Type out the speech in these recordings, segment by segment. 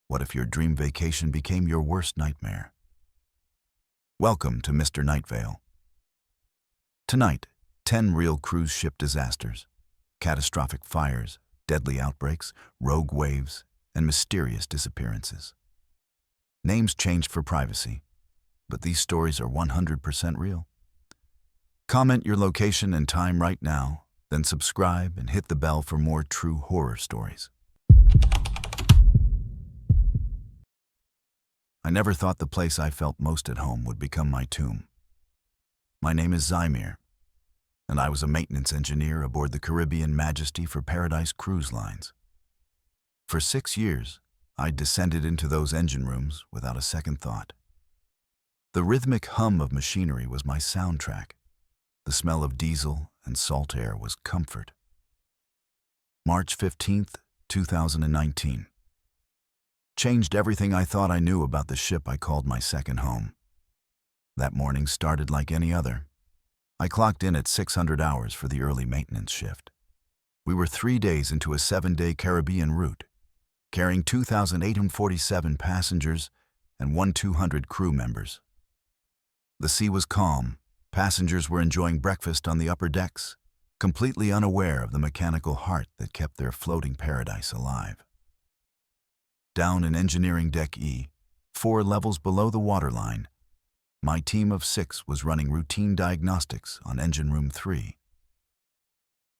What if your dream vacation became your worst nightmare? Welcome to Mr. Nightveil. Tonight, 10 real cruise ship disasters, catastrophic fires, deadly outbreaks, rogue waves, and mysterious disappearances. Names changed for privacy, but these stories are 100% real. Comment your location and time right now, then subscribe and hit the bell for more true horror stories. I never thought the place I felt most at home would become my tomb. My name is Zymir, and I was a maintenance engineer aboard the Caribbean Majesty for Paradise Cruise Lines. For 6 years, I descended into those engine rooms without a second thought. The rhythmic hum of machinery was my soundtrack. The smell of diesel and salt air was comfort. March 15th, 2019. Changed everything I thought I knew about the ship I called my second home. That morning started like any other. I clocked in at 600 hours for the early maintenance shift. We were 3 days into a 7-day Caribbean route, carrying 2,847 passengers and 1,200 crew members. The sea was calm. Passengers were enjoying breakfast on the upper decks, completely unaware of the mechanical heart that kept their floating paradise alive. Down in Engineering Deck E, 4 levels below the waterline, my team of 6 was running routine diagnostics on Engine Room 3.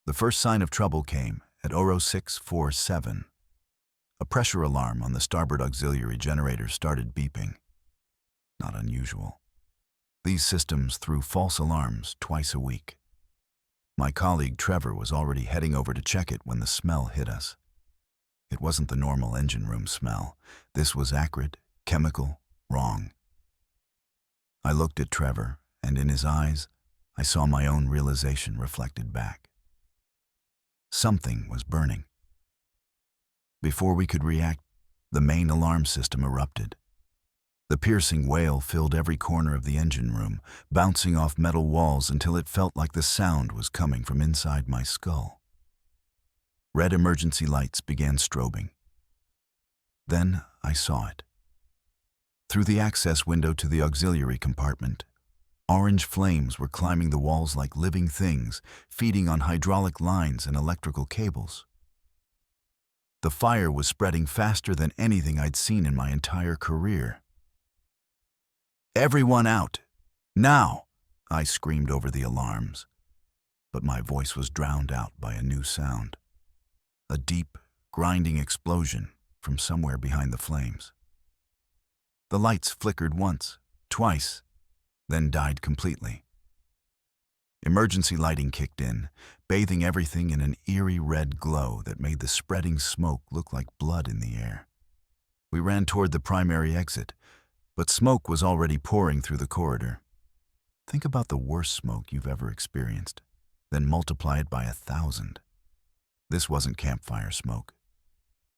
The first sign of trouble came at ORO 647. A pressure alarm on the starboard auxiliary generator started beeping. Not unusual. These systems threw false alarms twice a week. My colleague Trevor was already heading over to check it when the smell hit us. It wasn't the normal engine room smell. This was acrid, chemical, wrong. I looked at Trevor, and in his eyes, I saw my own realization reflected back. Something was burning. Before we could react, the main alarm system erupted. The piercing wail filled every corner of the engine room, bouncing off metal walls until it felt like the sound was coming from inside my skull. Red emergency lights began strobing. Then I saw it. Through the access window to the auxiliary compartment, orange flames were climbing the walls like living things, feeding on hydraulic lines and electrical cables. The fire was spreading faster than anything I'd seen in my entire career. "Everyone out! Now!" I screamed over the alarms. But my voice was drowned out by a new sound. A deep, grinding explosion from somewhere behind the flames. The lights flickered once, twice, then died completely. Emergency lighting kicked in, bathing everything in an eerie red glow that made the spreading smoke look like blood in the air. We ran toward the primary exit, but smoke was already pouring through the corridor. Think about the worst smoke you've ever experienced, then multiply it by 1,000. This wasn't campfire smoke.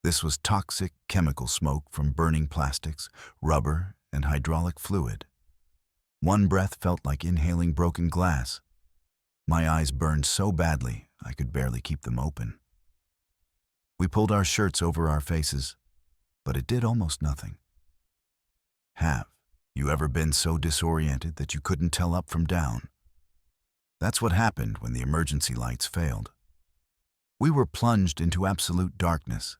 This was toxic chemical smoke from burning plastics, rubber, and hydraulic fluid. One breath felt like inhaling broken glass. My eyes burned so badly I could barely keep them open. We pulled our shirts over our faces, but it did almost nothing. Have you ever been so disoriented that you couldn't tell up from down? That's what happened when the emergency lights failed. We were plunged into absolute darkness,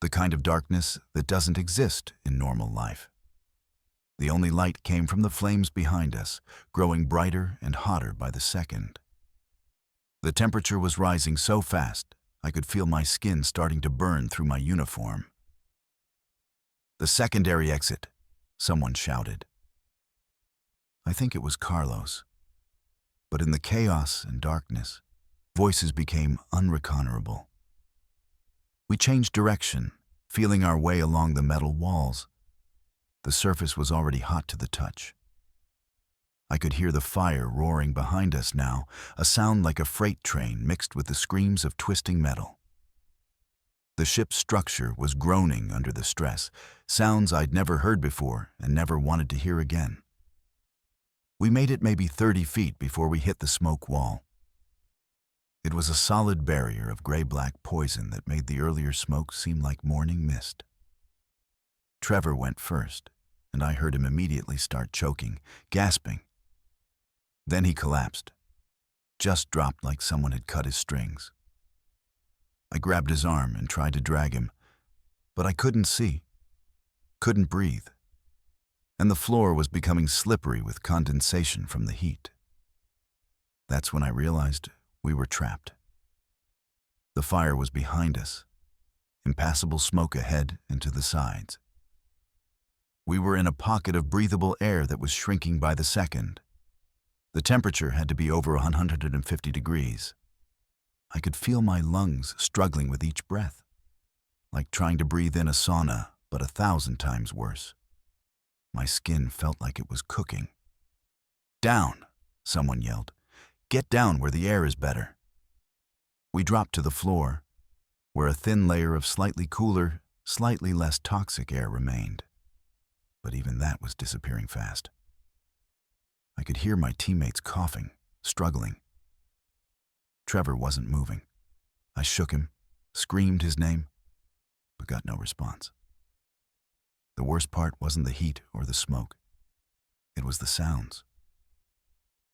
the kind of darkness that doesn't exist in normal life. The only light came from the flames behind us, growing brighter and hotter by the second. The temperature was rising so fast, I could feel my skin starting to burn through my uniform. "The secondary exit," someone shouted. I think it was Carlos. But in the chaos and darkness, voices became unrecoverable. We changed direction, feeling our way along the metal walls. The surface was already hot to the touch. I could hear the fire roaring behind us now, a sound like a freight train mixed with the screams of twisting metal. The ship's structure was groaning under the stress, sounds I'd never heard before and never wanted to hear again. We made it maybe 30 feet before we hit the smoke wall. It was a solid barrier of gray-black poison that made the earlier smoke seem like morning mist. Trevor went first, and I heard him immediately start choking, gasping. Then he collapsed, just dropped like someone had cut his strings. I grabbed his arm and tried to drag him, but I couldn't see, couldn't breathe, and the floor was becoming slippery with condensation from the heat. That's when I realized we were trapped. The fire was behind us, impassable smoke ahead and to the sides. We were in a pocket of breathable air that was shrinking by the second. The temperature had to be over 150 degrees. I could feel my lungs struggling with each breath, like trying to breathe in a sauna, but 1,000 times worse. My skin felt like it was cooking. "Down," someone yelled. "Get down where the air is better." We dropped to the floor, where a thin layer of slightly cooler, slightly less toxic air remained. But even that was disappearing fast. I could hear my teammates coughing, struggling. Trevor wasn't moving. I shook him, screamed his name, but got no response. The worst part wasn't the heat or the smoke. It was the sounds.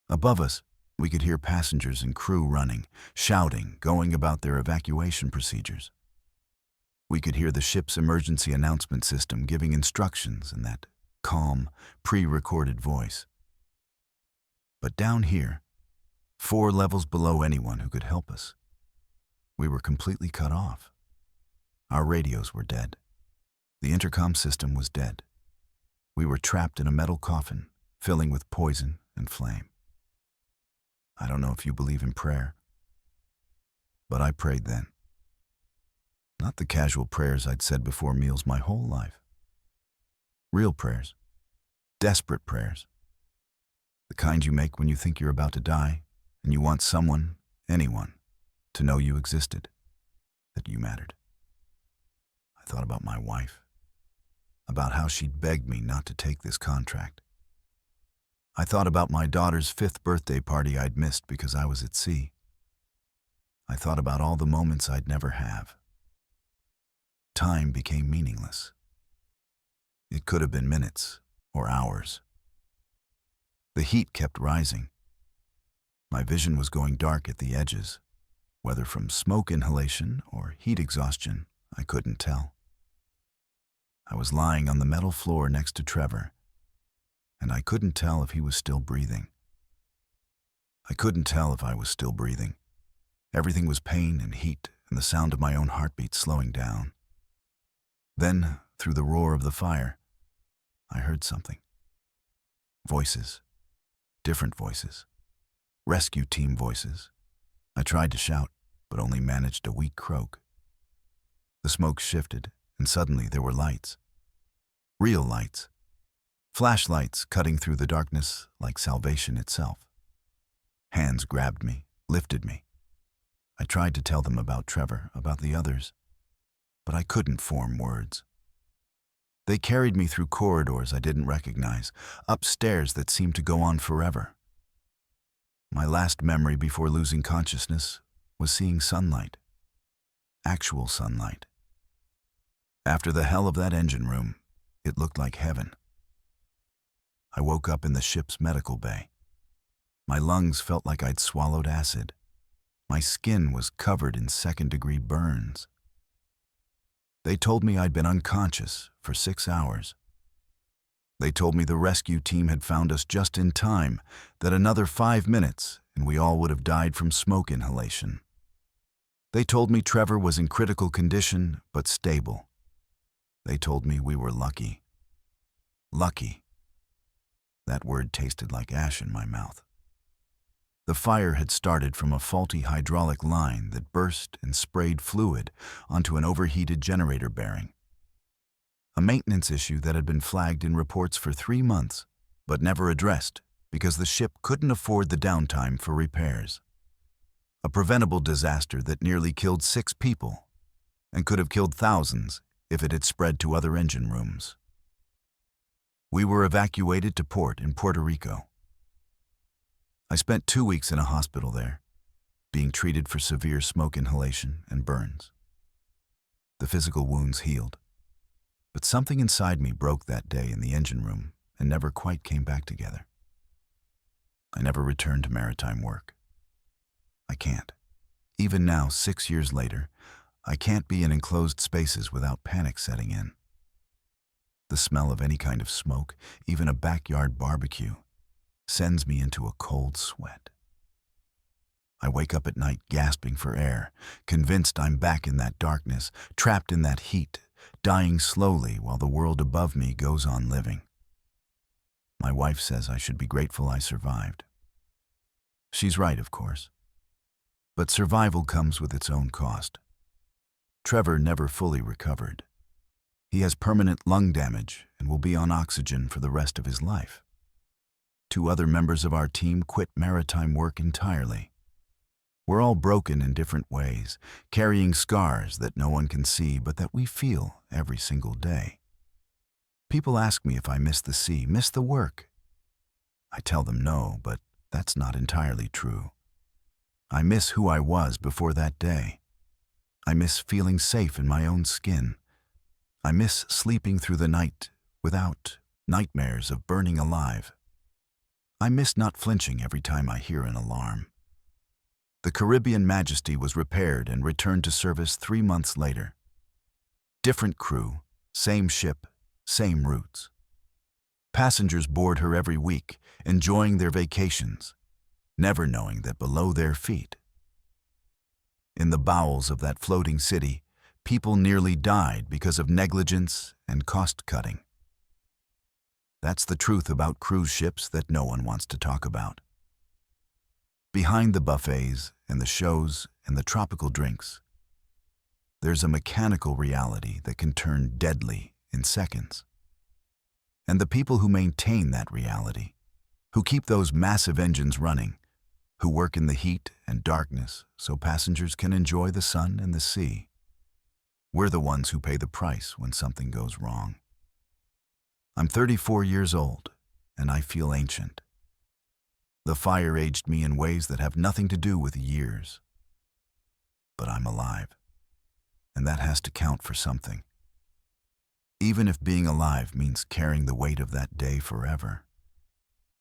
Above us, we could hear passengers and crew running, shouting, going about their evacuation procedures. We could hear the ship's emergency announcement system giving instructions in that calm, pre-recorded voice. But down here, 4 levels below anyone who could help us, we were completely cut off. Our radios were dead. The intercom system was dead. We were trapped in a metal coffin, filling with poison and flame. I don't know if you believe in prayer, but I prayed then. Not the casual prayers I'd said before meals my whole life. Real prayers. Desperate prayers. The kind you make when you think you're about to die and you want someone, anyone, to know you existed, that you mattered. I thought about my wife, about how she'd begged me not to take this contract. I thought about my daughter's 5th birthday party I'd missed because I was at sea. I thought about all the moments I'd never have. Time became meaningless. It could have been minutes or hours. The heat kept rising. My vision was going dark at the edges. Whether from smoke inhalation or heat exhaustion, I couldn't tell. I was lying on the metal floor next to Trevor, and I couldn't tell if he was still breathing. I couldn't tell if I was still breathing. Everything was pain and heat and the sound of my own heartbeat slowing down. Then, through the roar of the fire, I heard something. Voices. Different voices. Rescue team voices. I tried to shout, but only managed a weak croak. The smoke shifted, and suddenly there were lights. Real lights. Flashlights cutting through the darkness like salvation itself. Hands grabbed me, lifted me. I tried to tell them about Trevor, about the others, but I couldn't form words. They carried me through corridors I didn't recognize, up stairs that seemed to go on forever. My last memory before losing consciousness was seeing sunlight. Actual sunlight. After the hell of that engine room, it looked like heaven. I woke up in the ship's medical bay. My lungs felt like I'd swallowed acid. My skin was covered in second-degree burns. They told me I'd been unconscious for 6 hours. They told me the rescue team had found us just in time, that another 5 minutes and we all would have died from smoke inhalation. They told me Trevor was in critical condition but stable. They told me we were lucky. Lucky. That word tasted like ash in my mouth. The fire had started from a faulty hydraulic line that burst and sprayed fluid onto an overheated generator bearing. A maintenance issue that had been flagged in reports for 3 months, but never addressed because the ship couldn't afford the downtime for repairs. A preventable disaster that nearly killed 6 people and could have killed thousands if it had spread to other engine rooms. We were evacuated to port in Puerto Rico. I spent 2 weeks in a hospital there, being treated for severe smoke inhalation and burns. The physical wounds healed, But something inside me broke that day in the engine room and never quite came back together. I never returned to maritime work. I can't. Even now, 6 years later, I can't be in enclosed spaces without panic setting in. The smell of any kind of smoke, even a backyard barbecue, sends me into a cold sweat. I wake up at night gasping for air, convinced I'm back in that darkness, trapped in that heat, dying slowly while the world above me goes on living. My wife says I should be grateful I survived. She's right, of course. But survival comes with its own cost. Trevor never fully recovered. He has permanent lung damage and will be on oxygen for the rest of his life. 2 other members of our team quit maritime work entirely. We're all broken in different ways, carrying scars that no one can see but that we feel every single day. People ask me if I miss the sea, miss the work. I tell them no, but that's not entirely true. I miss who I was before that day. I miss feeling safe in my own skin. I miss sleeping through the night without nightmares of burning alive. I miss not flinching every time I hear an alarm. The Caribbean Majesty was repaired and returned to service 3 months later. Different crew, same ship, same routes. Passengers board her every week, enjoying their vacations, never knowing that below their feet, in the bowels of that floating city, people nearly died because of negligence and cost-cutting. That's the truth about cruise ships that no one wants to talk about. Behind the buffets and the shows and the tropical drinks, there's a mechanical reality that can turn deadly in seconds. And the people who maintain that reality, who keep those massive engines running, who work in the heat and darkness so passengers can enjoy the sun and the sea, we're the ones who pay the price when something goes wrong. I'm 34 years old, and I feel ancient. The fire aged me in ways that have nothing to do with years. But I'm alive, and that has to count for something. Even if being alive means carrying the weight of that day forever,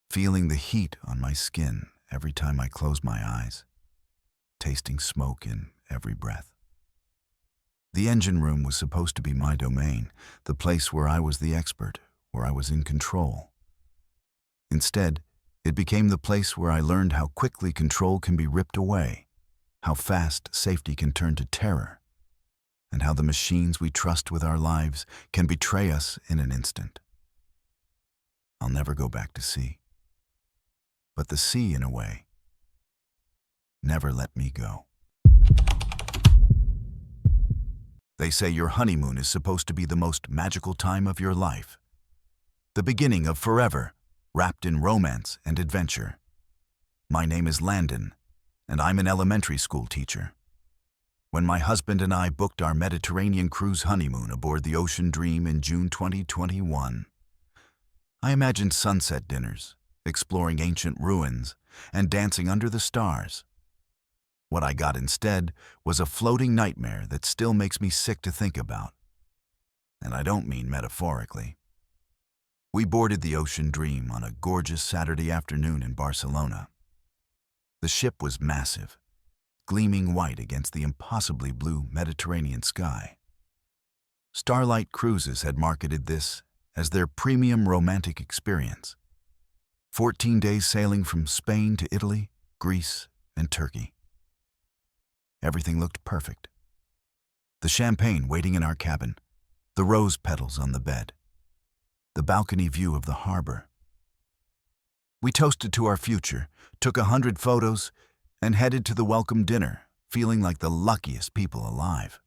feeling the heat on my skin every time I close my eyes, tasting smoke in every breath. The engine room was supposed to be my domain, the place where I was the expert, where I was in control. Instead, it became the place where I learned how quickly control can be ripped away, how fast safety can turn to terror, and how the machines we trust with our lives can betray us in an instant. I'll never go back to sea. But the sea, in a way, never let me go. They say your honeymoon is supposed to be the most magical time of your life, the beginning of forever, wrapped in romance and adventure. My name is Landon, and I'm an elementary school teacher. When my husband and I booked our Mediterranean cruise honeymoon aboard the Ocean Dream in June 2021, I imagined sunset dinners, exploring ancient ruins, and dancing under the stars. What I got instead was a floating nightmare that still makes me sick to think about. And I don't mean metaphorically. We boarded the Ocean Dream on a gorgeous Saturday afternoon in Barcelona. The ship was massive, gleaming white against the impossibly blue Mediterranean sky. Starlight Cruises had marketed this as their premium romantic experience. 14 days sailing from Spain to Italy, Greece, and Turkey. Everything looked perfect. The champagne waiting in our cabin, the rose petals on the bed, the balcony view of the harbor. We toasted to our future, took 100 photos, and headed to the welcome dinner, feeling like the luckiest people alive.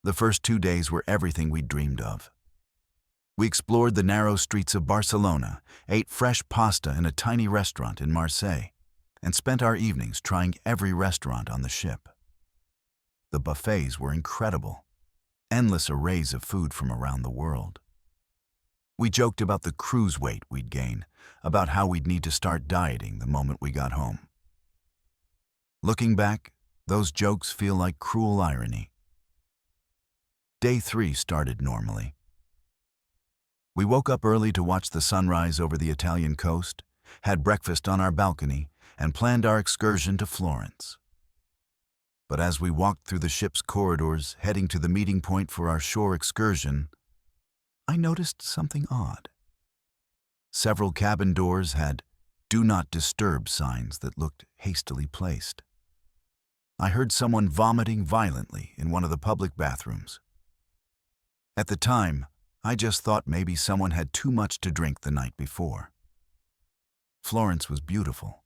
The first 2 days were everything we'd dreamed of. We explored the narrow streets of Barcelona, ate fresh pasta in a tiny restaurant in Marseille, and spent our evenings trying every restaurant on the ship. The buffets were incredible, endless arrays of food from around the world. We joked about the cruise weight we'd gain, about how we'd need to start dieting the moment we got home. Looking back, those jokes feel like cruel irony. Day 3 started normally. We woke up early to watch the sunrise over the Italian coast, had breakfast on our balcony, and planned our excursion to Florence. But as we walked through the ship's corridors, heading to the meeting point for our shore excursion, I noticed something odd. Several cabin doors had "Do Not Disturb" signs that looked hastily placed. I heard someone vomiting violently in one of the public bathrooms. At the time, I just thought maybe someone had too much to drink the night before. Florence was beautiful,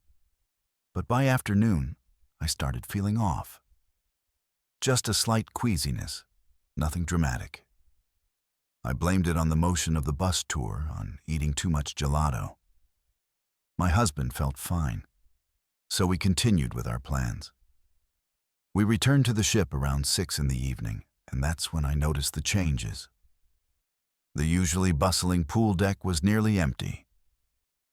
but by afternoon, I started feeling off. Just a slight queasiness, nothing dramatic. I blamed it on the motion of the bus tour, on eating too much gelato. My husband felt fine, so we continued with our plans. We returned to the ship around 6 in the evening, and that's when I noticed the changes. The usually bustling pool deck was nearly empty.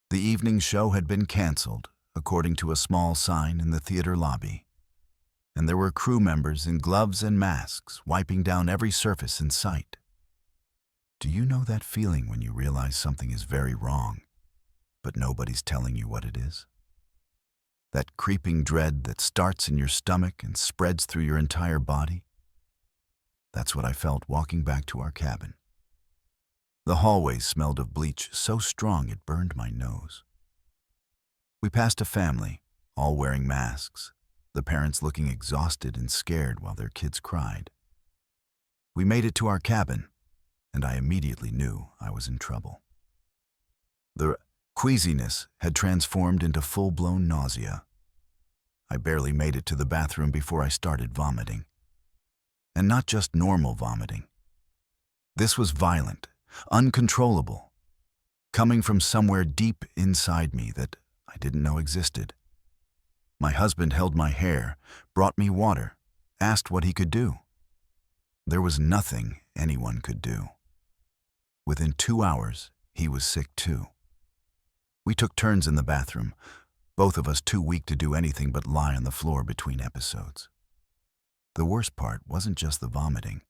The evening show had been canceled, according to a small sign in the theater lobby, and there were crew members in gloves and masks wiping down every surface in sight. Do you know that feeling when you realize something is very wrong, but nobody's telling you what it is? That creeping dread that starts in your stomach and spreads through your entire body? That's what I felt walking back to our cabin. The hallways smelled of bleach so strong it burned my nose. We passed a family, all wearing masks, the parents looking exhausted and scared while their kids cried. We made it to our cabin, and I immediately knew I was in trouble. The queasiness had transformed into full-blown nausea. I barely made it to the bathroom before I started vomiting. And not just normal vomiting. This was violent, uncontrollable, coming from somewhere deep inside me that I didn't know existed. My husband held my hair, brought me water, asked what he could do. There was nothing anyone could do. Within 2 hours, he was sick too. We took turns in the bathroom, both of us too weak to do anything but lie on the floor between episodes. The worst part wasn't just the vomiting.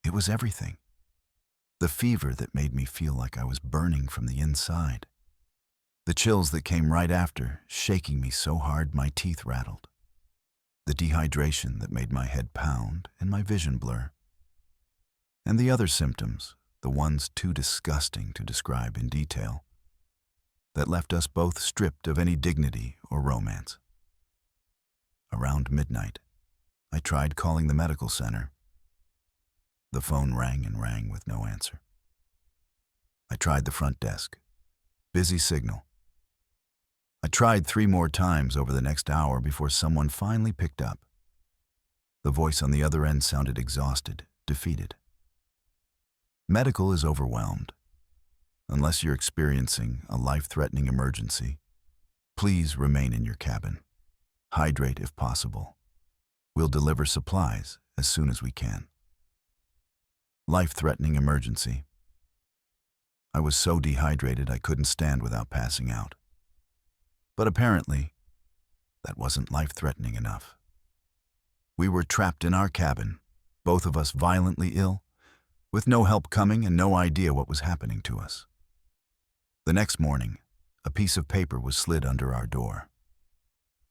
It was everything. The fever that made me feel like I was burning from the inside. The chills that came right after, shaking me so hard my teeth rattled. The dehydration that made my head pound and my vision blur. And the other symptoms, the ones too disgusting to describe in detail, that left us both stripped of any dignity or romance. Around midnight, I tried calling the medical center. The phone rang and rang with no answer. I tried the front desk. Busy signal. I tried 3 more times over the next hour before someone finally picked up. The voice on the other end sounded exhausted, defeated. Medical is overwhelmed. Unless you're experiencing a life-threatening emergency, please remain in your cabin. Hydrate if possible. We'll deliver supplies as soon as we can. Life-threatening emergency. I was so dehydrated I couldn't stand without passing out. But apparently, that wasn't life-threatening enough. We were trapped in our cabin, both of us violently ill, with no help coming and no idea what was happening to us. The next morning, a piece of paper was slid under our door.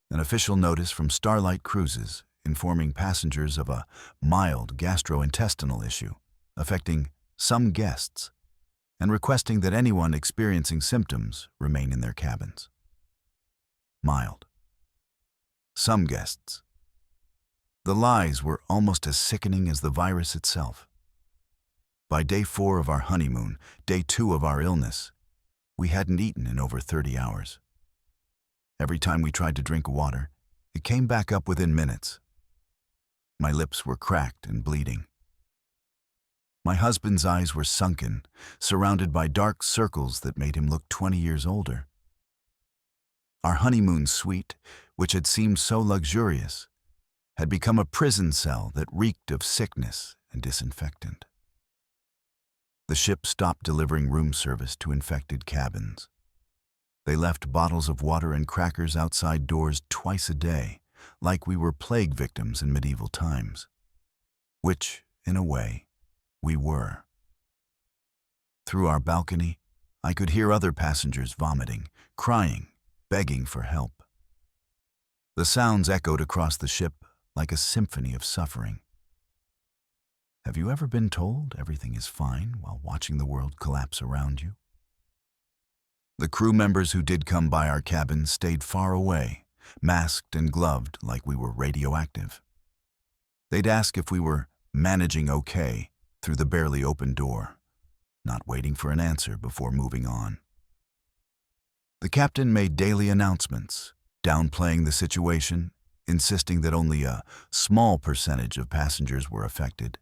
An official notice from Starlight Cruises informing passengers of a mild gastrointestinal issue affecting some guests and requesting that anyone experiencing symptoms remain in their cabins. Mild. Some guests. The lies were almost as sickening as the virus itself. By day 4 of our honeymoon, day 2 of our illness, we hadn't eaten in over 30 hours. Every time we tried to drink water, it came back up within minutes. My lips were cracked and bleeding. My husband's eyes were sunken, surrounded by dark circles that made him look 20 years older. Our honeymoon suite, which had seemed so luxurious, had become a prison cell that reeked of sickness and disinfectant. The ship stopped delivering room service to infected cabins. They left bottles of water and crackers outside doors twice a day, like we were plague victims in medieval times. Which, in a way, We were. Through our balcony, I could hear other passengers vomiting, crying, begging for help. The sounds echoed across the ship like a symphony of suffering. Have you ever been told everything is fine while watching the world collapse around you? The crew members who did come by our cabin stayed far away, masked and gloved like we were radioactive. They'd ask if we were managing okay through the barely open door, not waiting for an answer before moving on. The captain made daily announcements, downplaying the situation, insisting that only a small percentage of passengers were affected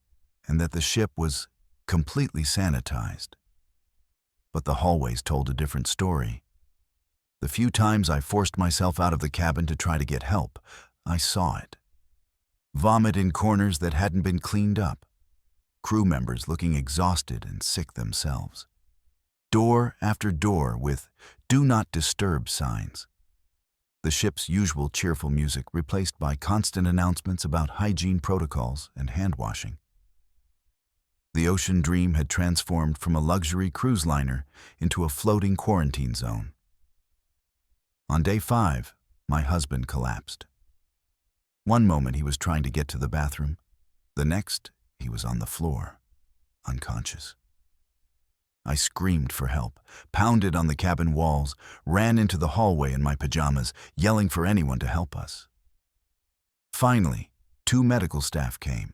and that the ship was completely sanitized. But the hallways told a different story. The few times I forced myself out of the cabin to try to get help, I saw it. Vomit in corners that hadn't been cleaned up. Crew members looking exhausted and sick themselves. Door after door with "Do Not Disturb" signs. The ship's usual cheerful music replaced by constant announcements about hygiene protocols and hand washing. The Ocean Dream had transformed from a luxury cruise liner into a floating quarantine zone. On day 5, my husband collapsed. One moment he was trying to get to the bathroom. The next, he was on the floor, unconscious. I screamed for help, pounded on the cabin walls, ran into the hallway in my pajamas, yelling for anyone to help us. Finally, 2 medical staff came,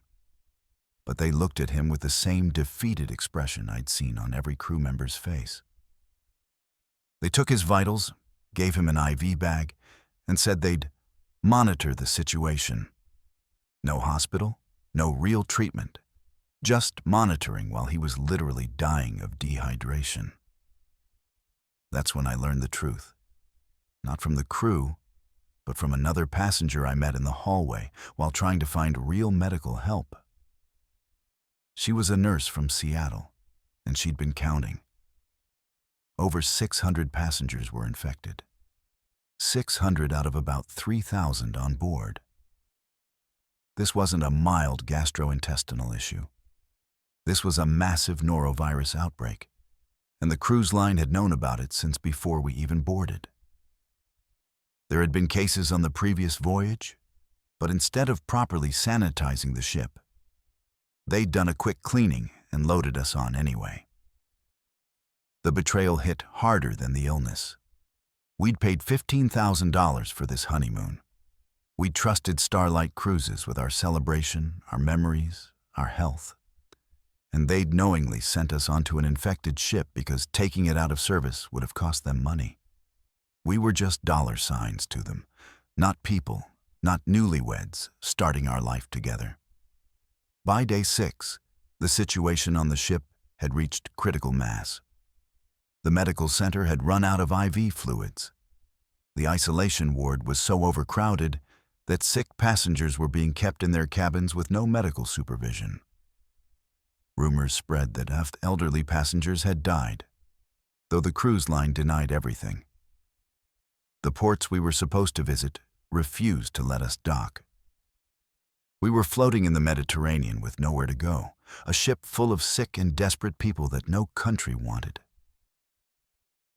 but they looked at him with the same defeated expression I'd seen on every crew member's face. They took his vitals, gave him an IV bag, and said they'd monitor the situation. No hospital, no real treatment, just monitoring while he was literally dying of dehydration. That's when I learned the truth. Not from the crew, but from another passenger I met in the hallway while trying to find real medical help. She was a nurse from Seattle, and she'd been counting. Over 600 passengers were infected. 600 out of about 3,000 on board. This wasn't a mild gastrointestinal issue. This was a massive norovirus outbreak, and the cruise line had known about it since before we even boarded. There had been cases on the previous voyage, but instead of properly sanitizing the ship, they'd done a quick cleaning and loaded us on anyway. The betrayal hit harder than the illness. We'd paid $15,000 for this honeymoon. We'd trusted Starlight Cruises with our celebration, our memories, our health. And they'd knowingly sent us onto an infected ship because taking it out of service would have cost them money. We were just dollar signs to them, not people, not newlyweds starting our life together. By day 6, the situation on the ship had reached critical mass. The medical center had run out of IV fluids. The isolation ward was so overcrowded that sick passengers were being kept in their cabins with no medical supervision. Rumors spread that elderly passengers had died, though the cruise line denied everything. The ports we were supposed to visit refused to let us dock. We were floating in the Mediterranean with nowhere to go, a ship full of sick and desperate people that no country wanted.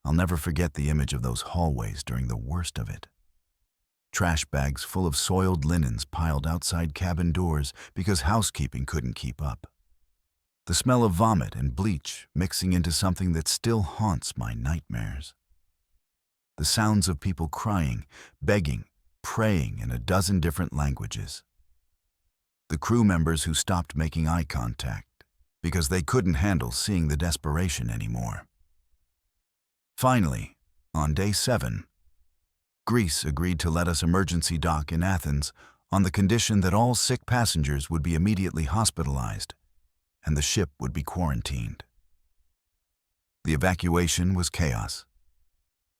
I'll never forget the image of those hallways during the worst of it. Trash bags full of soiled linens piled outside cabin doors because housekeeping couldn't keep up. The smell of vomit and bleach mixing into something that still haunts my nightmares. The sounds of people crying, begging, praying in a dozen different languages. The crew members who stopped making eye contact because they couldn't handle seeing the desperation anymore. Finally, on day 7, Greece agreed to let us emergency dock in Athens on the condition that all sick passengers would be immediately hospitalized and the ship would be quarantined. The evacuation was chaos.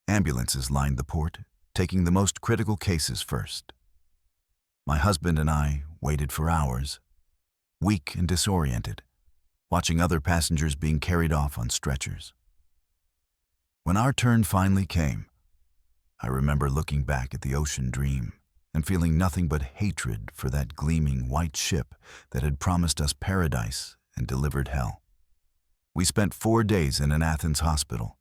Ambulances lined the port, taking the most critical cases first. My husband and I waited for hours, weak and disoriented, watching other passengers being carried off on stretchers. When our turn finally came, I remember looking back at the Ocean Dream and feeling nothing but hatred for that gleaming white ship that had promised us paradise and delivered hell. We spent 4 days in an Athens hospital,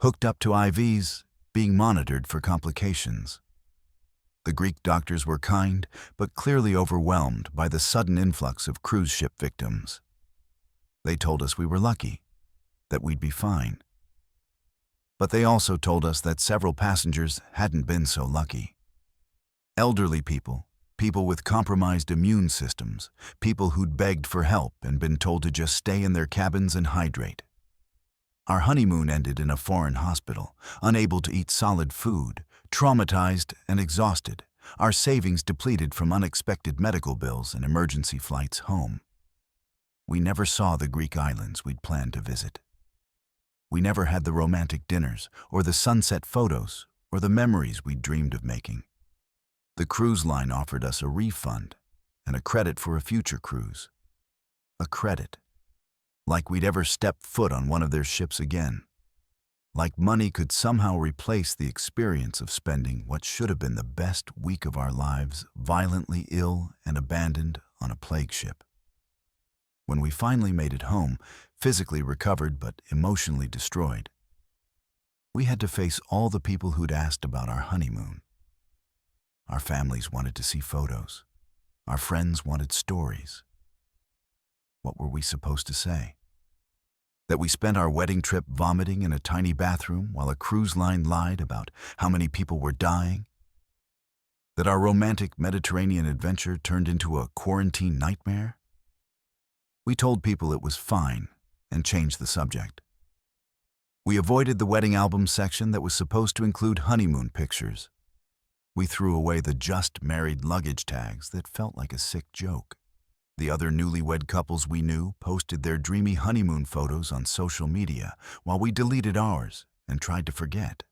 hooked up to IVs, being monitored for complications. The Greek doctors were kind, but clearly overwhelmed by the sudden influx of cruise ship victims. They told us we were lucky, that we'd be fine. But they also told us that several passengers hadn't been so lucky. Elderly people, people with compromised immune systems, people who'd begged for help and been told to just stay in their cabins and hydrate. Our honeymoon ended in a foreign hospital, unable to eat solid food, traumatized and exhausted, our savings depleted from unexpected medical bills and emergency flights home. We never saw the Greek islands we'd planned to visit. We never had the romantic dinners, or the sunset photos, or the memories we'd dreamed of making. The cruise line offered us a refund and a credit for a future cruise. A credit. Like we'd ever step foot on one of their ships again. Like money could somehow replace the experience of spending what should have been the best week of our lives violently ill and abandoned on a plague ship. When we finally made it home, physically recovered but emotionally destroyed, we had to face all the people who'd asked about our honeymoon. Our families wanted to see photos. Our friends wanted stories. What were we supposed to say? That we spent our wedding trip vomiting in a tiny bathroom while a cruise line lied about how many people were dying? That our romantic Mediterranean adventure turned into a quarantine nightmare? We told people it was fine and changed the subject. We avoided the wedding album section that was supposed to include honeymoon pictures. We threw away the just married luggage tags that felt like a sick joke. The other newlywed couples we knew posted their dreamy honeymoon photos on social media while we deleted ours and tried to forget.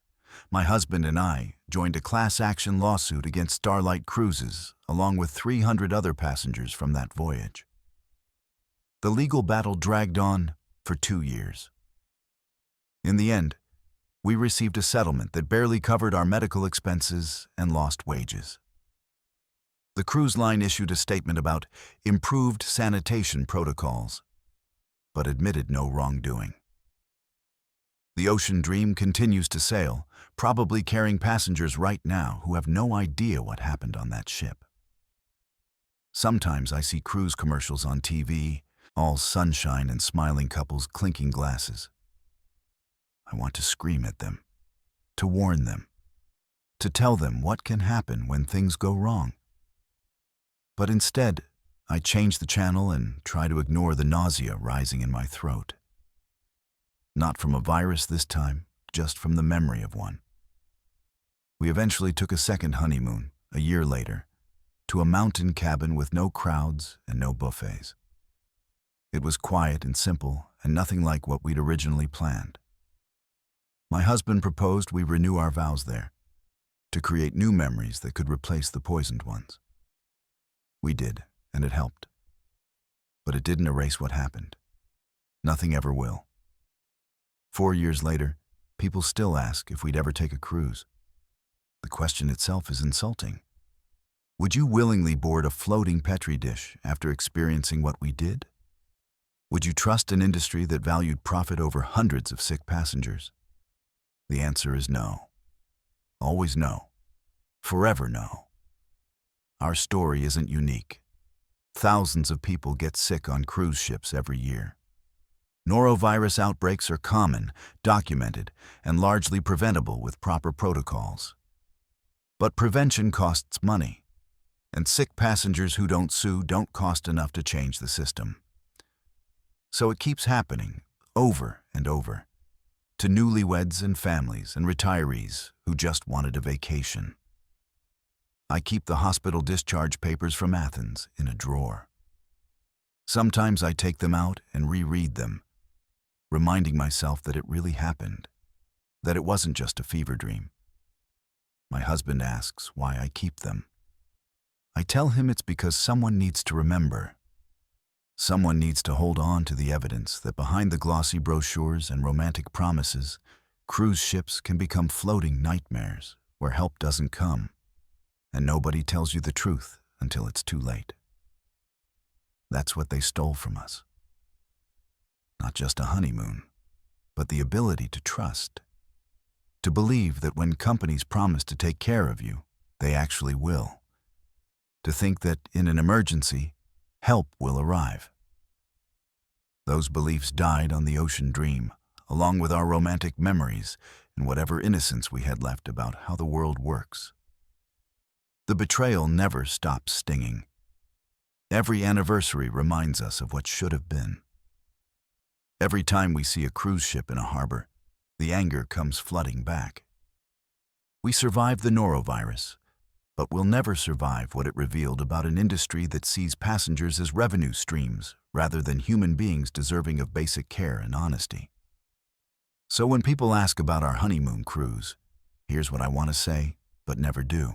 My husband and I joined a class action lawsuit against Starlight Cruises along with 300 other passengers from that voyage. The legal battle dragged on for 2 years. In the end, we received a settlement that barely covered our medical expenses and lost wages. The cruise line issued a statement about improved sanitation protocols, but admitted no wrongdoing. The Ocean Dream continues to sail, probably carrying passengers right now who have no idea what happened on that ship. Sometimes I see cruise commercials on TV, all sunshine and smiling couples clinking glasses. I want to scream at them, to warn them, to tell them what can happen when things go wrong. But instead, I change the channel and try to ignore the nausea rising in my throat. Not from a virus this time, just from the memory of one. We eventually took a second honeymoon, a year later, to a mountain cabin with no crowds and no buffets. It was quiet and simple and nothing like what we'd originally planned. My husband proposed we renew our vows there, to create new memories that could replace the poisoned ones. We did, and it helped. But it didn't erase what happened. Nothing ever will. 4 years later, people still ask if we'd ever take a cruise. The question itself is insulting. Would you willingly board a floating Petri dish after experiencing what we did? Would you trust an industry that valued profit over hundreds of sick passengers? The answer is no. Always no. Forever no. Our story isn't unique. Thousands of people get sick on cruise ships every year. Norovirus outbreaks are common, documented, and largely preventable with proper protocols. But prevention costs money, and sick passengers who don't sue don't cost enough to change the system. So it keeps happening, over and over, to newlyweds and families and retirees who just wanted a vacation. I keep the hospital discharge papers from Athens in a drawer. Sometimes I take them out and reread them, reminding myself that it really happened, that it wasn't just a fever dream. My husband asks why I keep them. I tell him it's because someone needs to remember. Someone needs to hold on to the evidence that behind the glossy brochures and romantic promises, cruise ships can become floating nightmares where help doesn't come, and nobody tells you the truth until it's too late. That's what they stole from us. not just a honeymoon, but the ability to trust. To believe that when companies promise to take care of you, they actually will. To think that in an emergency, help will arrive. Those beliefs died on the ocean dream, along with our romantic memories and whatever innocence we had left about how the world works. The betrayal never stops stinging. Every anniversary reminds us of what should have been. Every time we see a cruise ship in a harbor, the anger comes flooding back. We survived the norovirus, but we'll never survive what it revealed about an industry that sees passengers as revenue streams rather than human beings deserving of basic care and honesty. So when people ask about our honeymoon cruise, here's what I want to say, but never do.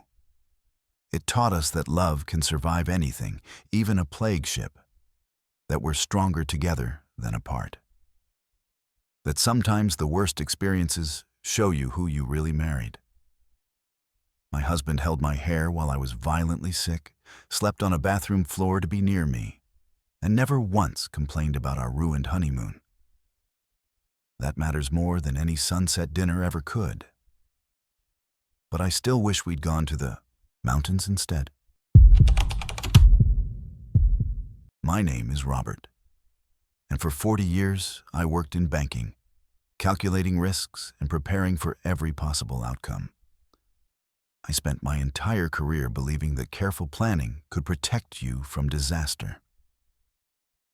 It taught us that love can survive anything, even a plague ship, that we're stronger together than apart. That sometimes the worst experiences show you who you really married. My husband held my hair while I was violently sick, slept on a bathroom floor to be near me, and never once complained about our ruined honeymoon. That matters more than any sunset dinner ever could. But I still wish we'd gone to the mountains instead. My name is Robert, and for 40 years I worked in banking, calculating risks and preparing for every possible outcome. I spent my entire career believing that careful planning could protect you from disaster.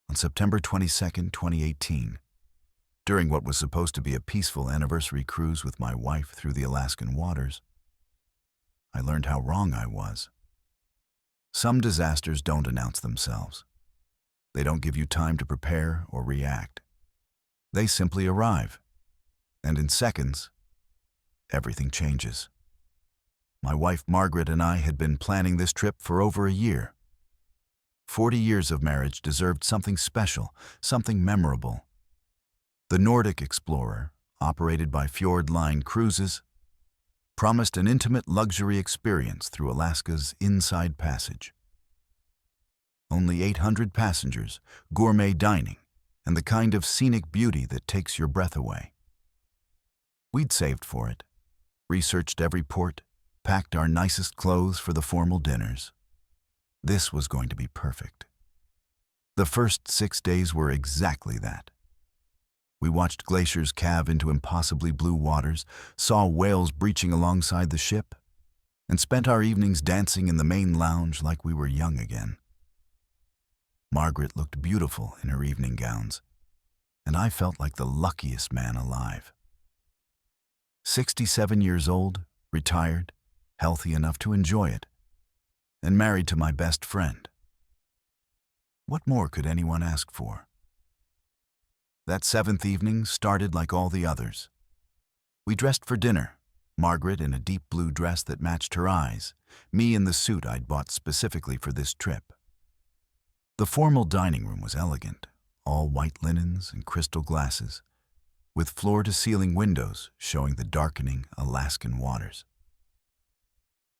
On September 22, 2018, during what was supposed to be a peaceful anniversary cruise with my wife through the Alaskan waters, I learned how wrong I was. Some disasters don't announce themselves. They don't give you time to prepare or react. They simply arrive, and in seconds, everything changes. My wife Margaret and I had been planning this trip for over a year. 40 years of marriage deserved something special, something memorable. The Nordic Explorer, operated by Fjord Line Cruises, promised an intimate luxury experience through Alaska's Inside Passage. Only 800 passengers, gourmet dining, and the kind of scenic beauty that takes your breath away. We'd saved for it, researched every port, packed our nicest clothes for the formal dinners. This was going to be perfect. The first 6 days were exactly that. We watched glaciers calve into impossibly blue waters, saw whales breaching alongside the ship, and spent our evenings dancing in the main lounge like we were young again. Margaret looked beautiful in her evening gowns, and I felt like the luckiest man alive. 67 years old, retired, healthy enough to enjoy it, and married to my best friend. What more could anyone ask for? That 7th evening started like all the others. We dressed for dinner, Margaret in a deep blue dress that matched her eyes, me in the suit I'd bought specifically for this trip. The formal dining room was elegant, all white linens and crystal glasses, with floor-to-ceiling windows showing the darkening Alaskan waters.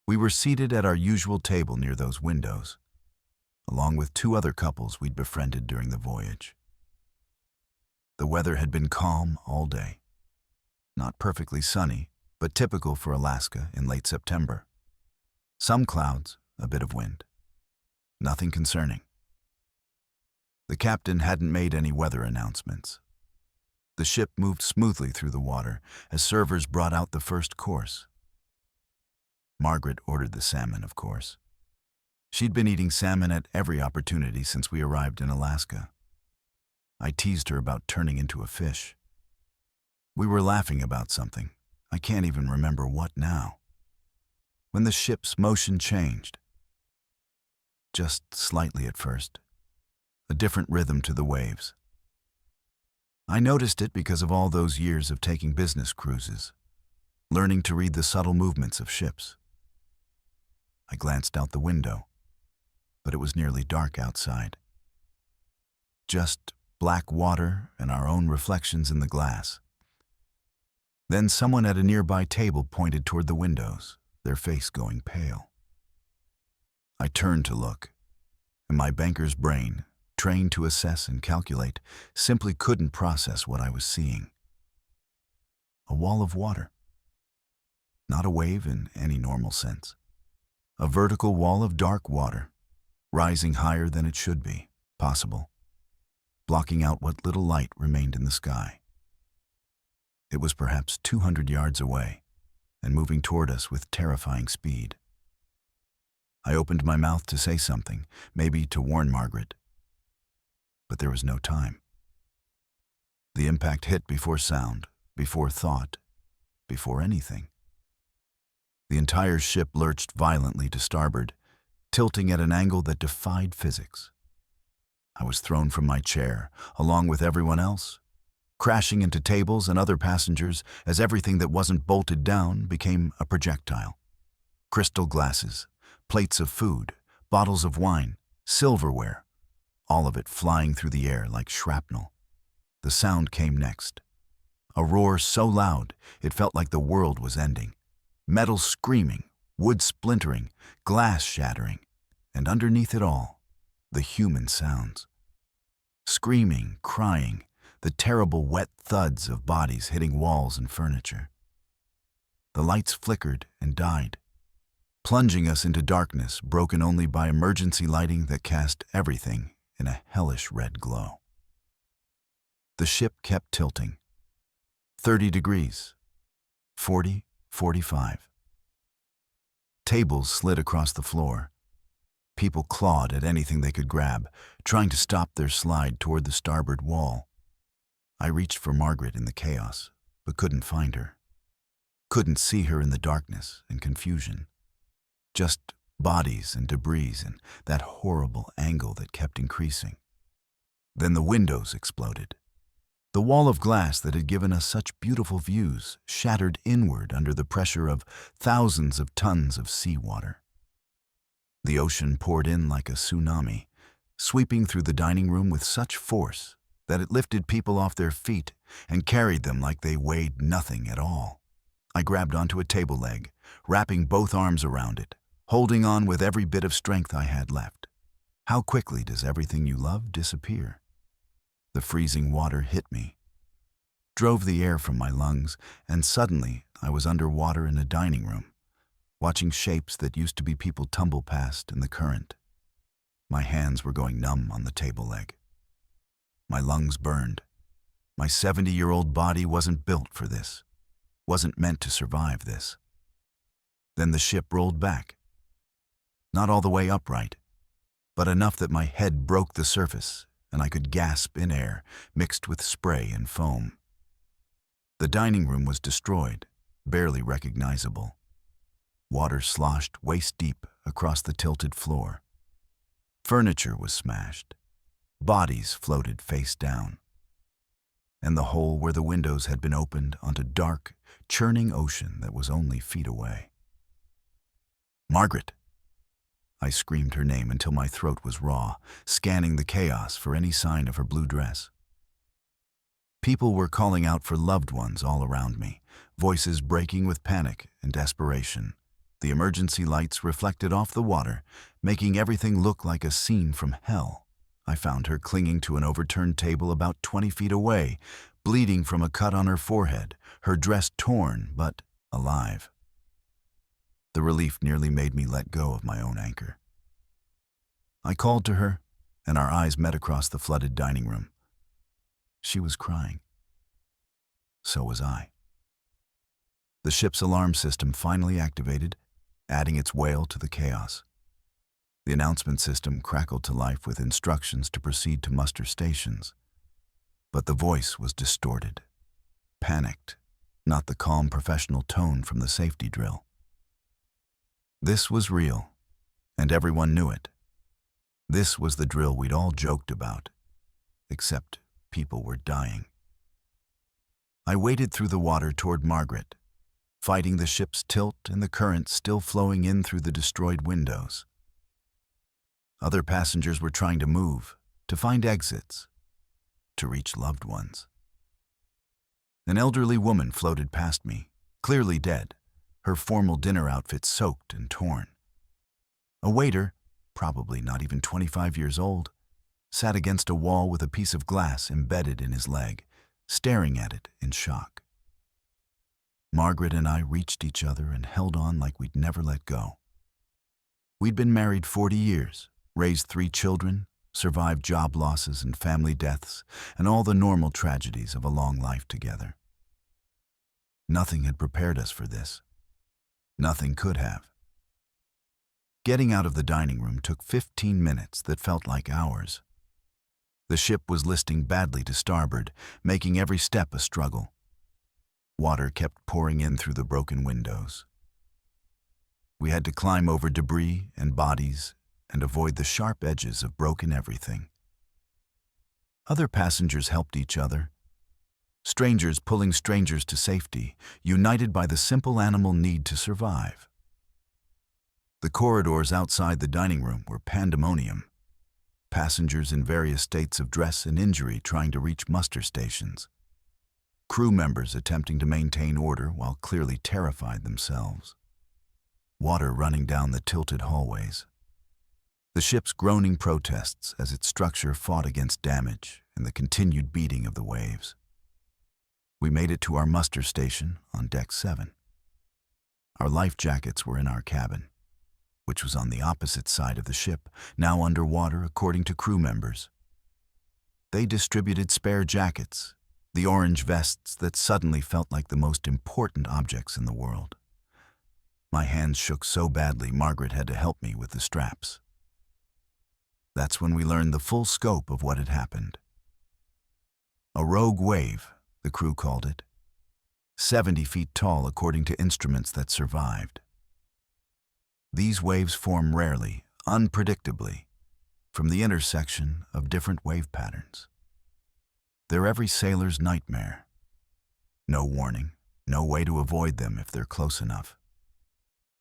We were seated at our usual table near those windows, along with 2 other couples we'd befriended during the voyage. The weather had been calm all day. Not perfectly sunny, but typical for Alaska in late September. Some clouds, a bit of wind. Nothing concerning. The captain hadn't made any weather announcements. The ship moved smoothly through the water as servers brought out the first course. Margaret ordered the salmon, of course. She'd been eating salmon at every opportunity since we arrived in Alaska. I teased her about turning into a fish. We were laughing about something. I can't even remember what now. When the ship's motion changed. Just slightly at first. A different rhythm to the waves. I noticed it because of all those years of taking business cruises, learning to read the subtle movements of ships. I glanced out the window, but it was nearly dark outside. Just black water and our own reflections in the glass. Then someone at a nearby table pointed toward the windows, their face going pale. I turned to look, and my banker's brain, trained to assess and calculate, simply couldn't process what I was seeing. A wall of water. Not a wave in any normal sense. A vertical wall of dark water, rising higher than it should be possible, blocking out what little light remained in the sky. It was perhaps 200 yards away and moving toward us with terrifying speed. I opened my mouth to say something, maybe to warn Margaret, but there was no time. The impact hit before sound, before thought, before anything. The entire ship lurched violently to starboard, tilting at an angle that defied physics. I was thrown from my chair, along with everyone else, crashing into tables and other passengers as everything that wasn't bolted down became a projectile. Crystal glasses, plates of food, bottles of wine, silverware, all of it flying through the air like shrapnel. The sound came next. A roar so loud it felt like the world was ending. Metal screaming, wood splintering, glass shattering, and underneath it all, the human sounds. Screaming, crying, the terrible wet thuds of bodies hitting walls and furniture. The lights flickered and died, plunging us into darkness broken only by emergency lighting that cast everything in a hellish red glow. The ship kept tilting. 30 degrees, 40, 45. Tables slid across the floor. People clawed at anything they could grab, trying to stop their slide toward the starboard wall. I reached for Margaret in the chaos, but couldn't find her. Couldn't see her in the darkness and confusion. Just bodies and debris and that horrible angle that kept increasing. Then the windows exploded. The wall of glass that had given us such beautiful views shattered inward under the pressure of thousands of tons of seawater. The ocean poured in like a tsunami, sweeping through the dining room with such force that it lifted people off their feet and carried them like they weighed nothing at all. I grabbed onto a table leg, wrapping both arms around it, holding on with every bit of strength I had left. How quickly does everything you love disappear? The freezing water hit me, drove the air from my lungs, and suddenly I was underwater in a dining room, watching shapes that used to be people tumble past in the current. My hands were going numb on the table leg. My lungs burned. My 70-year-old body wasn't built for this, wasn't meant to survive this. Then the ship rolled back. Not all the way upright, but enough that my head broke the surface and I could gasp in air mixed with spray and foam. The dining room was destroyed, barely recognizable. Water sloshed waist-deep across the tilted floor. Furniture was smashed. Bodies floated face down. And the hole where the windows had been opened onto dark, churning ocean that was only feet away. Margaret! I screamed her name until my throat was raw, scanning the chaos for any sign of her blue dress. People were calling out for loved ones all around me, voices breaking with panic and desperation. The emergency lights reflected off the water, making everything look like a scene from hell. I found her clinging to an overturned table about 20 feet away, bleeding from a cut on her forehead, her dress torn but alive. The relief nearly made me let go of my own anchor. I called to her, and our eyes met across the flooded dining room. She was crying. So was I. The ship's alarm system finally activated, adding its wail to the chaos. The announcement system crackled to life with instructions to proceed to muster stations. But the voice was distorted, panicked, not the calm professional tone from the safety drill. This was real, and everyone knew it. This was the drill we'd all joked about, except people were dying. I waded through the water toward Margaret, fighting the ship's tilt and the current still flowing in through the destroyed windows. Other passengers were trying to move, to find exits, to reach loved ones. An elderly woman floated past me, clearly dead, her formal dinner outfit soaked and torn. A waiter, probably not even 25 years old, sat against a wall with a piece of glass embedded in his leg, staring at it in shock. Margaret and I reached each other and held on like we'd never let go. We'd been married 40 years, raised 3 children, survived job losses and family deaths, and all the normal tragedies of a long life together. Nothing had prepared us for this. Nothing could have. Getting out of the dining room took 15 minutes that felt like hours. The ship was listing badly to starboard, making every step a struggle. Water kept pouring in through the broken windows. We had to climb over debris and bodies and avoid the sharp edges of broken everything. Other passengers helped each other. Strangers pulling strangers to safety, united by the simple animal need to survive. The corridors outside the dining room were pandemonium. Passengers in various states of dress and injury trying to reach muster stations. Crew members attempting to maintain order while clearly terrified themselves. Water running down the tilted hallways. The ship's groaning protests as its structure fought against damage and the continued beating of the waves. We made it to our muster station on Deck 7. Our life jackets were in our cabin, which was on the opposite side of the ship, now underwater according to crew members. They distributed spare jackets, the orange vests that suddenly felt like the most important objects in the world. My hands shook so badly Margaret had to help me with the straps. That's when we learned the full scope of what had happened. A rogue wave, the crew called it. 70 feet tall according to instruments that survived. These waves form rarely, unpredictably, from the intersection of different wave patterns. They're every sailor's nightmare. No warning, no way to avoid them if they're close enough.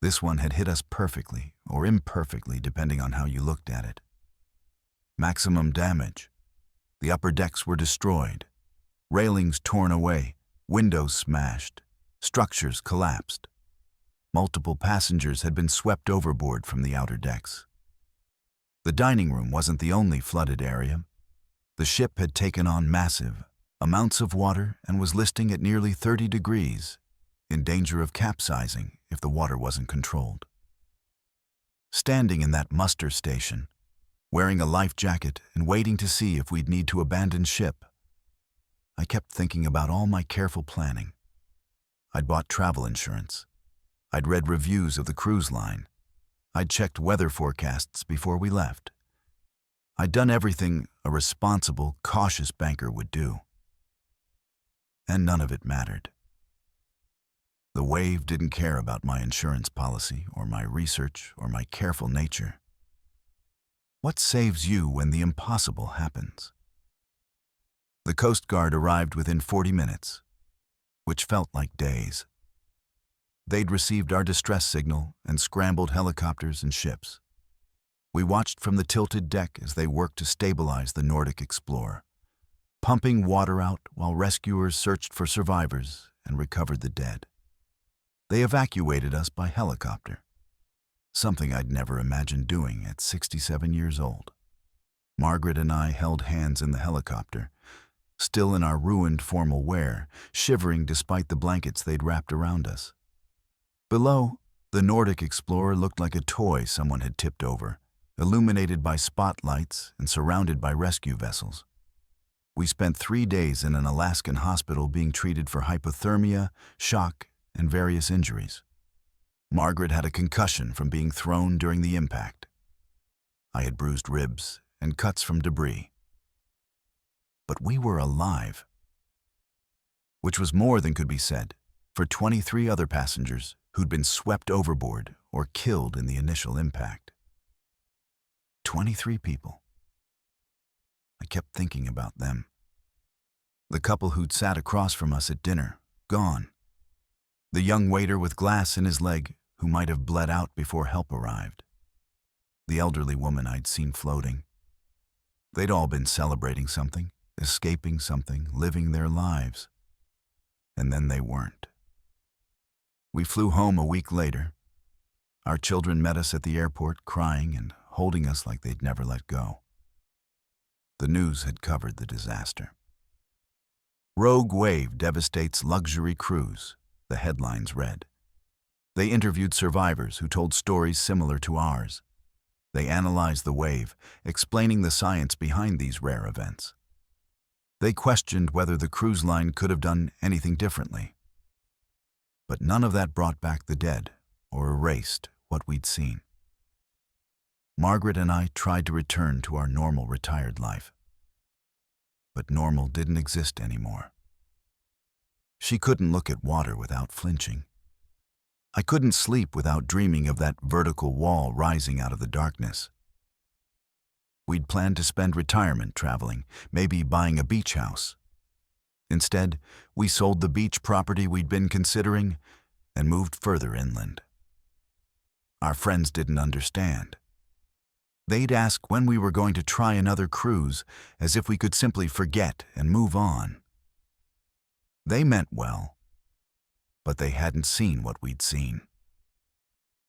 This one had hit us perfectly, or imperfectly depending on how you looked at it. Maximum damage. The upper decks were destroyed. Railings torn away, windows smashed, structures collapsed. Multiple passengers had been swept overboard from the outer decks. The dining room wasn't the only flooded area. The ship had taken on massive amounts of water and was listing at nearly 30 degrees, in danger of capsizing if the water wasn't controlled. Standing in that muster station, wearing a life jacket and waiting to see if we'd need to abandon ship, I kept thinking about all my careful planning. I'd bought travel insurance. I'd read reviews of the cruise line. I'd checked weather forecasts before we left. I'd done everything a responsible, cautious banker would do. And none of it mattered. The wave didn't care about my insurance policy or my research or my careful nature. What saves you when the impossible happens? The Coast Guard arrived within 40 minutes, which felt like days. They'd received our distress signal and scrambled helicopters and ships. We watched from the tilted deck as they worked to stabilize the Nordic Explorer, pumping water out while rescuers searched for survivors and recovered the dead. They evacuated us by helicopter, something I'd never imagined doing at 67 years old. Margaret and I held hands in the helicopter, still in our ruined formal wear, shivering despite the blankets they'd wrapped around us. Below, the Nordic Explorer looked like a toy someone had tipped over, illuminated by spotlights and surrounded by rescue vessels. We spent 3 days in an Alaskan hospital being treated for hypothermia, shock, and various injuries. Margaret had a concussion from being thrown during the impact. I had bruised ribs and cuts from debris. But we were alive, which was more than could be said for 23 other passengers who'd been swept overboard or killed in the initial impact. 23 people. I kept thinking about them. The couple who'd sat across from us at dinner, gone. The young waiter with glass in his leg who might have bled out before help arrived. The elderly woman I'd seen floating. They'd all been celebrating something, escaping something, living their lives. And then they weren't. We flew home a week later. Our children met us at the airport, crying and holding us like they'd never let go. The news had covered the disaster. Rogue wave devastates luxury cruise, the headlines read. They interviewed survivors who told stories similar to ours. They analyzed the wave, explaining the science behind these rare events. They questioned whether the cruise line could have done anything differently. But none of that brought back the dead or erased what we'd seen. Margaret and I tried to return to our normal retired life. But normal didn't exist anymore. She couldn't look at water without flinching. I couldn't sleep without dreaming of that vertical wall rising out of the darkness. We'd planned to spend retirement traveling, maybe buying a beach house. Instead, we sold the beach property we'd been considering and moved further inland. Our friends didn't understand. They'd ask when we were going to try another cruise, as if we could simply forget and move on. They meant well, but they hadn't seen what we'd seen.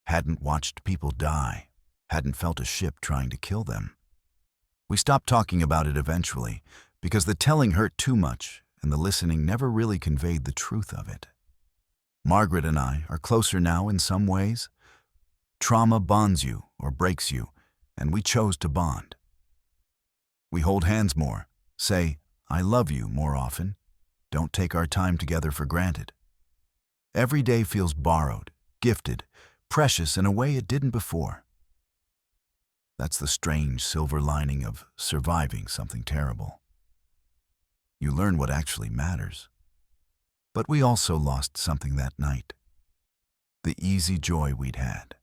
Hadn't watched people die, hadn't felt a ship trying to kill them. We stopped talking about it eventually, because the telling hurt too much and the listening never really conveyed the truth of it. Margaret and I are closer now in some ways. Trauma bonds you or breaks you, and we chose to bond. We hold hands more, say, "I love you" more often, don't take our time together for granted. Every day feels borrowed, gifted, precious in a way it didn't before. That's the strange silver lining of surviving something terrible. You learn what actually matters. But we also lost something that night. The easy joy we'd had.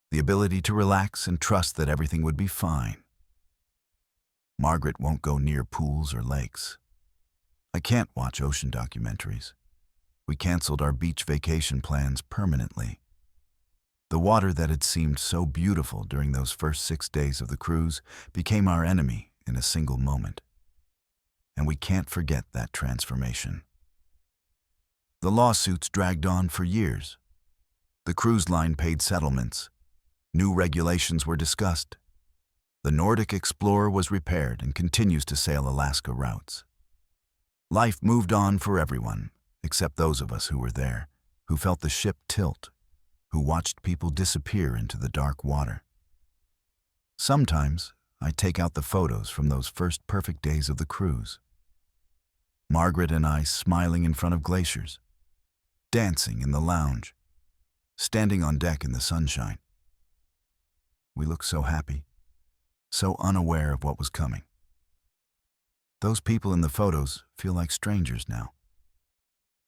The ability to relax and trust that everything would be fine. Margaret won't go near pools or lakes. I can't watch ocean documentaries. We canceled our beach vacation plans permanently. The water that had seemed so beautiful during those first 6 days of the cruise became our enemy in a single moment. And we can't forget that transformation. The lawsuits dragged on for years. The cruise line paid settlements. New regulations were discussed. The Nordic Explorer was repaired and continues to sail Alaska routes. Life moved on for everyone, except those of us who were there, who felt the ship tilt, who watched people disappear into the dark water. Sometimes I take out the photos from those first perfect days of the cruise. Margaret and I smiling in front of glaciers, dancing in the lounge, standing on deck in the sunshine. We looked so happy, so unaware of what was coming. Those people in the photos feel like strangers now.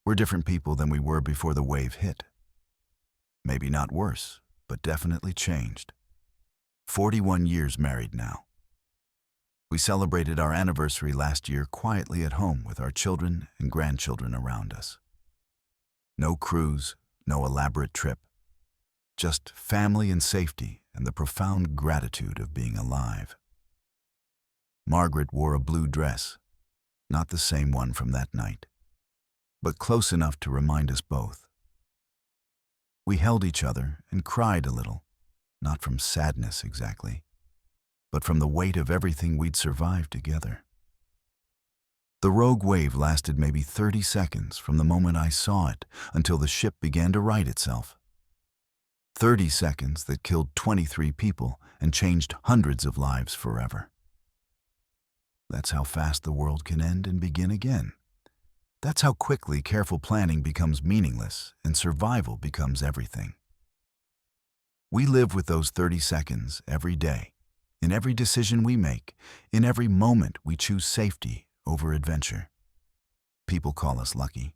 We're different people than we were before the wave hit. Maybe not worse, but definitely changed. 41 years married now. We celebrated our anniversary last year quietly at home with our children and grandchildren around us. No cruise, no elaborate trip. Just family and safety and the profound gratitude of being alive. Margaret wore a blue dress, not the same one from that night, but close enough to remind us both. We held each other and cried a little, not from sadness exactly, but from the weight of everything we'd survived together. The rogue wave lasted maybe 30 seconds from the moment I saw it until the ship began to right itself. 30 seconds that killed 23 people and changed hundreds of lives forever. That's how fast the world can end and begin again. That's how quickly careful planning becomes meaningless and survival becomes everything. We live with those 30 seconds every day, in every decision we make, in every moment we choose safety over adventure. People call us lucky.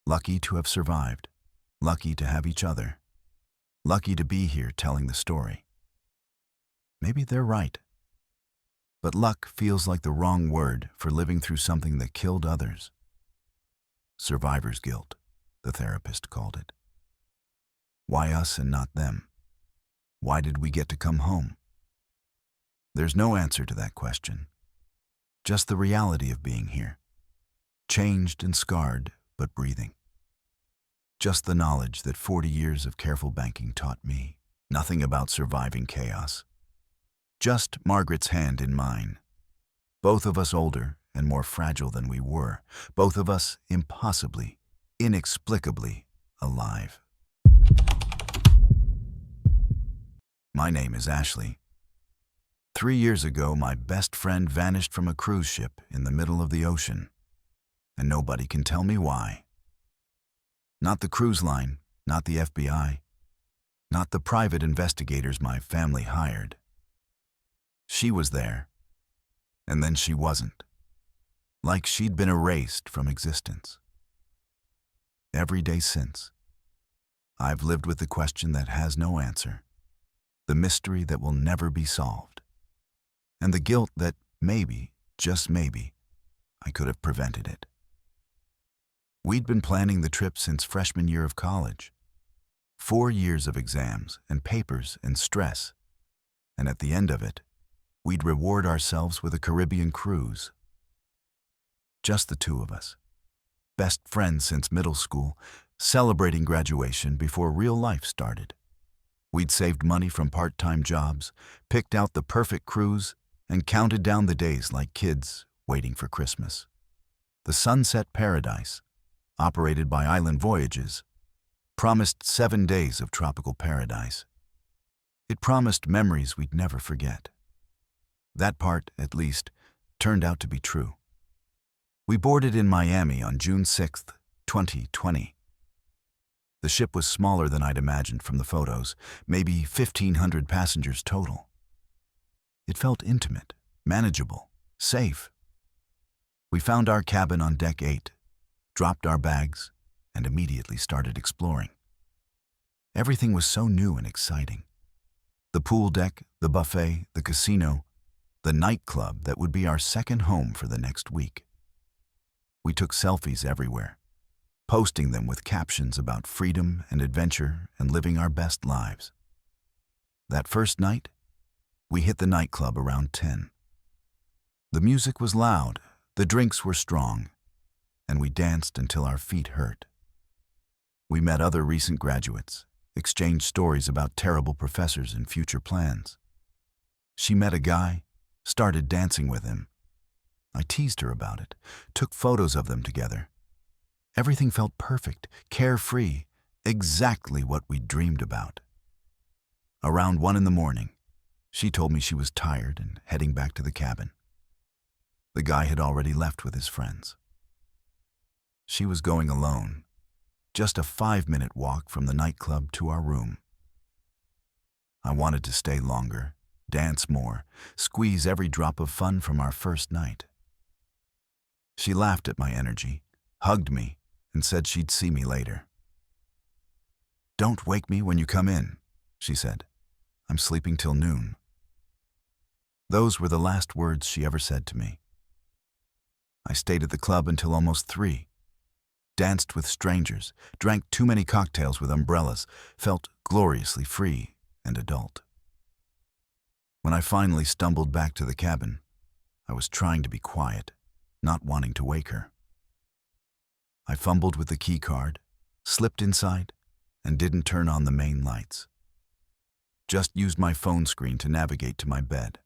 Lucky to have survived, lucky to have each other, lucky to be here telling the story. Maybe they're right. But luck feels like the wrong word for living through something that killed others. Survivor's guilt, the therapist called it. Why us and not them? Why did we get to come home? There's no answer to that question. Just the reality of being here. Changed and scarred, but breathing. Just the knowledge that 40 years of careful banking taught me. Nothing about surviving chaos. Just Margaret's hand in mine. Both of us older and more fragile than we were. Both of us impossibly, inexplicably alive. My name is Ashley. 3 years ago, my best friend vanished from a cruise ship in the middle of the ocean, and nobody can tell me why. Not the cruise line, not the FBI, not the private investigators my family hired. She was there, and then she wasn't, like she'd been erased from existence. Every day since, I've lived with the question that has no answer, the mystery that will never be solved, and the guilt that maybe, just maybe, I could have prevented it. We'd been planning the trip since freshman year of college. 4 years of exams and papers and stress, and at the end of it, we'd reward ourselves with a Caribbean cruise. Just the two of us, best friends since middle school, celebrating graduation before real life started. We'd saved money from part-time jobs, picked out the perfect cruise, and counted down the days like kids waiting for Christmas. The Sunset Paradise, operated by Island Voyages, promised 7 days of tropical paradise. It promised memories we'd never forget. That part, at least, turned out to be true. We boarded in Miami on June 6, 2020. The ship was smaller than I'd imagined from the photos, maybe 1,500 passengers total. It felt intimate, manageable, safe. We found our cabin on deck 8, dropped our bags, and immediately started exploring. Everything was so new and exciting. The pool deck, the buffet, the casino, the nightclub that would be our second home for the next week. We took selfies everywhere, posting them with captions about freedom and adventure and living our best lives. That first night, we hit the nightclub around 10. The music was loud, the drinks were strong, and we danced until our feet hurt. We met other recent graduates, exchanged stories about terrible professors and future plans. She met a guy, started dancing with him. I teased her about it, took photos of them together. Everything felt perfect, carefree, exactly what we dreamed about. Around 1 in the morning, she told me she was tired and heading back to the cabin. The guy had already left with his friends. She was going alone, just a 5-minute walk from the nightclub to our room. I wanted to stay longer, dance more, squeeze every drop of fun from our first night. She laughed at my energy, hugged me, and said she'd see me later. "Don't wake me when you come in," she said. "I'm sleeping till noon." Those were the last words she ever said to me. I stayed at the club until almost 3. Danced with strangers, drank too many cocktails with umbrellas, felt gloriously free and adult. When I finally stumbled back to the cabin, I was trying to be quiet, not wanting to wake her. I fumbled with the key card, slipped inside, and didn't turn on the main lights. Just used my phone screen to navigate to my bed.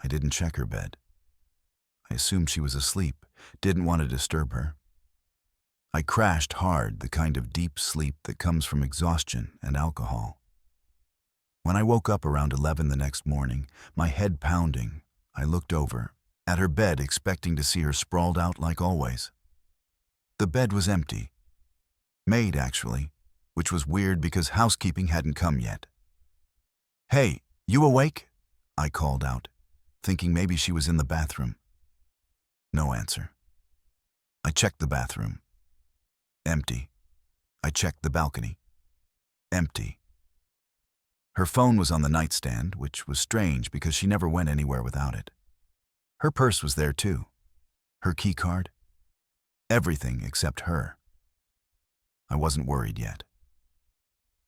I didn't check her bed. I assumed she was asleep, didn't want to disturb her. I crashed hard, the kind of deep sleep that comes from exhaustion and alcohol. When I woke up around 11 the next morning, my head pounding, I looked over at her bed, expecting to see her sprawled out like always. The bed was empty. Made, actually, which was weird because housekeeping hadn't come yet. "Hey, you awake?" I called out, thinking maybe she was in the bathroom. No answer. I checked the bathroom. Empty. I checked the balcony. Empty. Her phone was on the nightstand, which was strange because she never went anywhere without it. Her purse was there too. Her key card. Everything except her. I wasn't worried yet.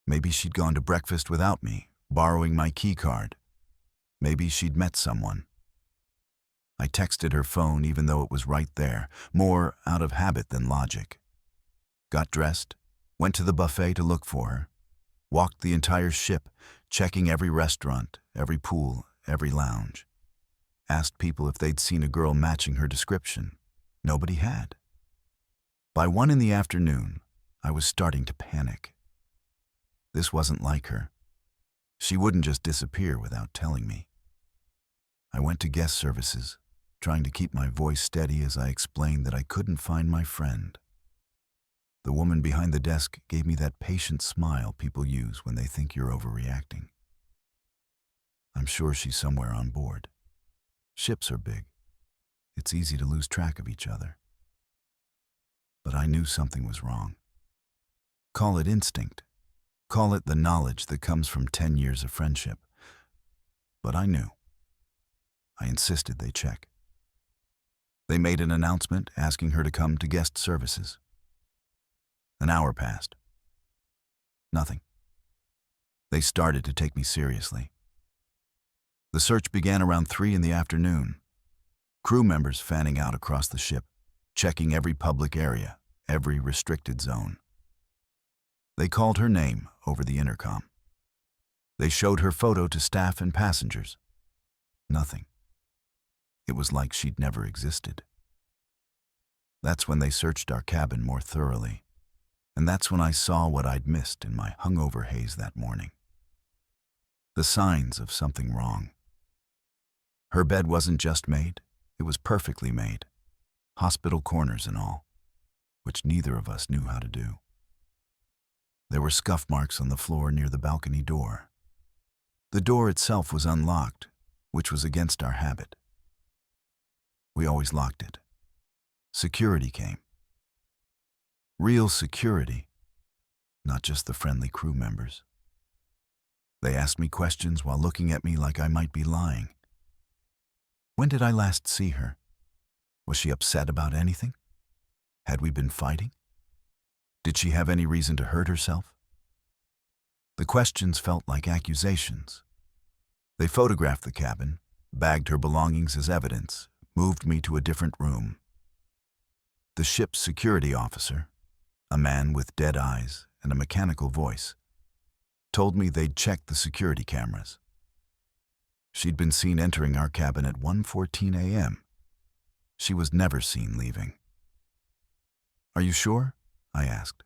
Maybe she'd gone to breakfast without me, borrowing my key card. Maybe she'd met someone. I texted her phone even though it was right there, more out of habit than logic. Got dressed, went to the buffet to look for her, walked the entire ship, checking every restaurant, every pool, every lounge. asked people if they'd seen a girl matching her description. Nobody had. By 1 in the afternoon, I was starting to panic. This wasn't like her. She wouldn't just disappear without telling me. I went to guest services, trying to keep my voice steady as I explained that I couldn't find my friend. The woman behind the desk gave me that patient smile people use when they think you're overreacting. I'm sure she's somewhere on board. Ships are big. It's easy to lose track of each other. But I knew something was wrong. Call it instinct. Call it the knowledge that comes from 10 years of friendship. But I knew. I insisted they check. They made an announcement asking her to come to guest services. An hour passed. Nothing. They started to take me seriously. The search began around 3 in the afternoon. Crew members fanning out across the ship, checking every public area, every restricted zone. They called her name over the intercom. They showed her photo to staff and passengers. Nothing. It was like she'd never existed. That's when they searched our cabin more thoroughly, and that's when I saw what I'd missed in my hungover haze that morning. The signs of something wrong. Her bed wasn't just made, it was perfectly made. Hospital corners and all, which neither of us knew how to do. There were scuff marks on the floor near the balcony door. The door itself was unlocked, which was against our habit. We always locked it. Security came. Real security, not just the friendly crew members. They asked me questions while looking at me like I might be lying. When did I last see her? Was she upset about anything? Had we been fighting? Did she have any reason to hurt herself? The questions felt like accusations. They photographed the cabin, bagged her belongings as evidence, moved me to a different room. The ship's security officer, a man with dead eyes and a mechanical voice, told me they'd checked the security cameras. She'd been seen entering our cabin at 1:14 a.m. She was never seen leaving. "Are you sure?" I asked.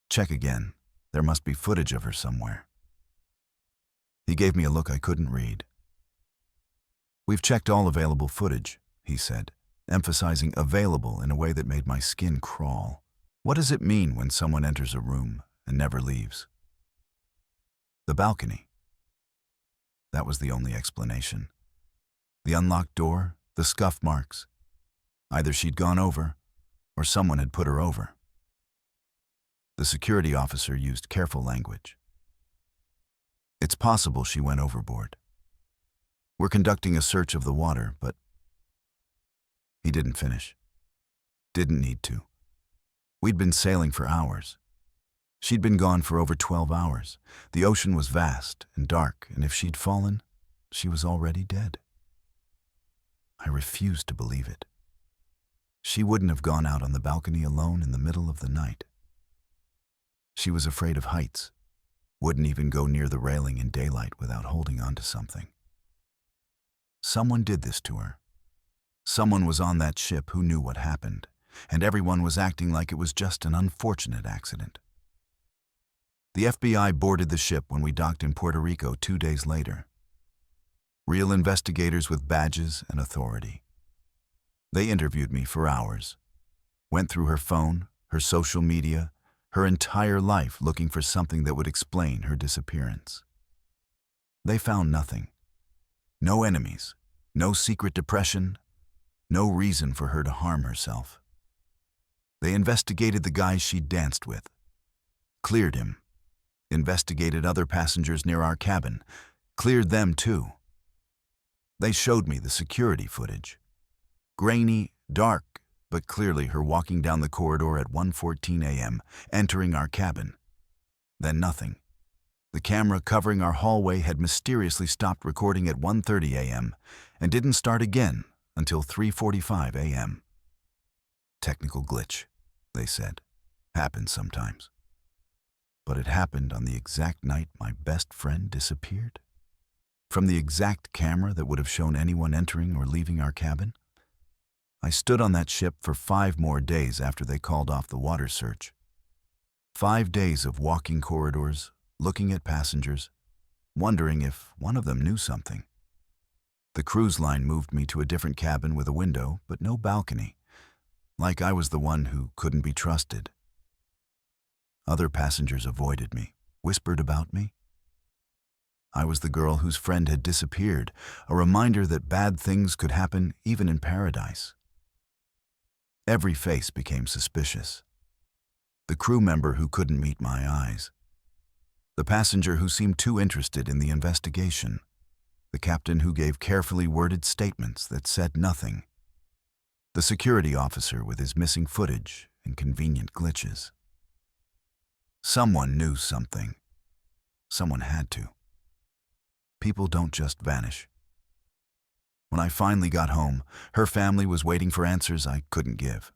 "Check again. There must be footage of her somewhere." He gave me a look I couldn't read. "We've checked all available footage," he said, emphasizing available in a way that made my skin crawl. What does it mean when someone enters a room and never leaves? The balcony. That was the only explanation. The unlocked door, the scuff marks. Either she'd gone over, or someone had put her over. The security officer used careful language. "It's possible she went overboard. We're conducting a search of the water, but..." He didn't finish. Didn't need to. We'd been sailing for hours. She'd been gone for over 12 hours. The ocean was vast and dark, and if she'd fallen, she was already dead. I refused to believe it. She wouldn't have gone out on the balcony alone in the middle of the night. She was afraid of heights, wouldn't even go near the railing in daylight without holding onto something. Someone did this to her. Someone was on that ship who knew what happened, and everyone was acting like it was just an unfortunate accident. The FBI boarded the ship when we docked in Puerto Rico 2 days later. Real investigators with badges and authority. They interviewed me for hours, went through her phone, her social media, her entire life looking for something that would explain her disappearance. They found nothing. No enemies, no secret depression, no reason for her to harm herself. They investigated the guys she'd danced with, cleared him, investigated other passengers near our cabin, cleared them too. They showed me the security footage. Grainy, dark, but clearly her walking down the corridor at 1:14 a.m., entering our cabin. Then nothing. The camera covering our hallway had mysteriously stopped recording at 1:30 a.m. and didn't start again until 3:45 a.m. Technical glitch, they said. Happens sometimes. But it happened on the exact night my best friend disappeared. From the exact camera that would have shown anyone entering or leaving our cabin? I stood on that ship for 5 more days after they called off the water search. 5 days of walking corridors, looking at passengers, wondering if one of them knew something. The cruise line moved me to a different cabin with a window, but no balcony, like I was the one who couldn't be trusted. Other passengers avoided me, whispered about me. I was the girl whose friend had disappeared, a reminder that bad things could happen even in paradise. Every face became suspicious. The crew member who couldn't meet my eyes. The passenger who seemed too interested in the investigation. The captain who gave carefully worded statements that said nothing. The security officer with his missing footage and convenient glitches. Someone knew something. Someone had to. People don't just vanish. When I finally got home, her family was waiting for answers I couldn't give.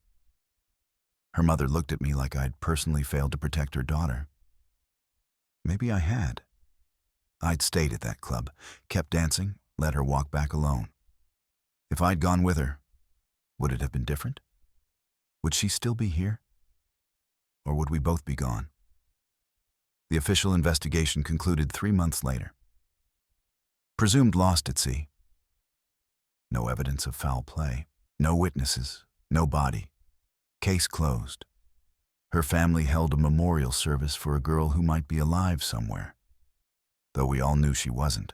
Her mother looked at me like I'd personally failed to protect her daughter. Maybe I had. I'd stayed at that club, kept dancing, let her walk back alone. If I'd gone with her, would it have been different? Would she still be here? Or would we both be gone? The official investigation concluded 3 months later. Presumed lost at sea. No evidence of foul play. No witnesses. No body. Case closed. Her family held a memorial service for a girl who might be alive somewhere, though we all knew she wasn't.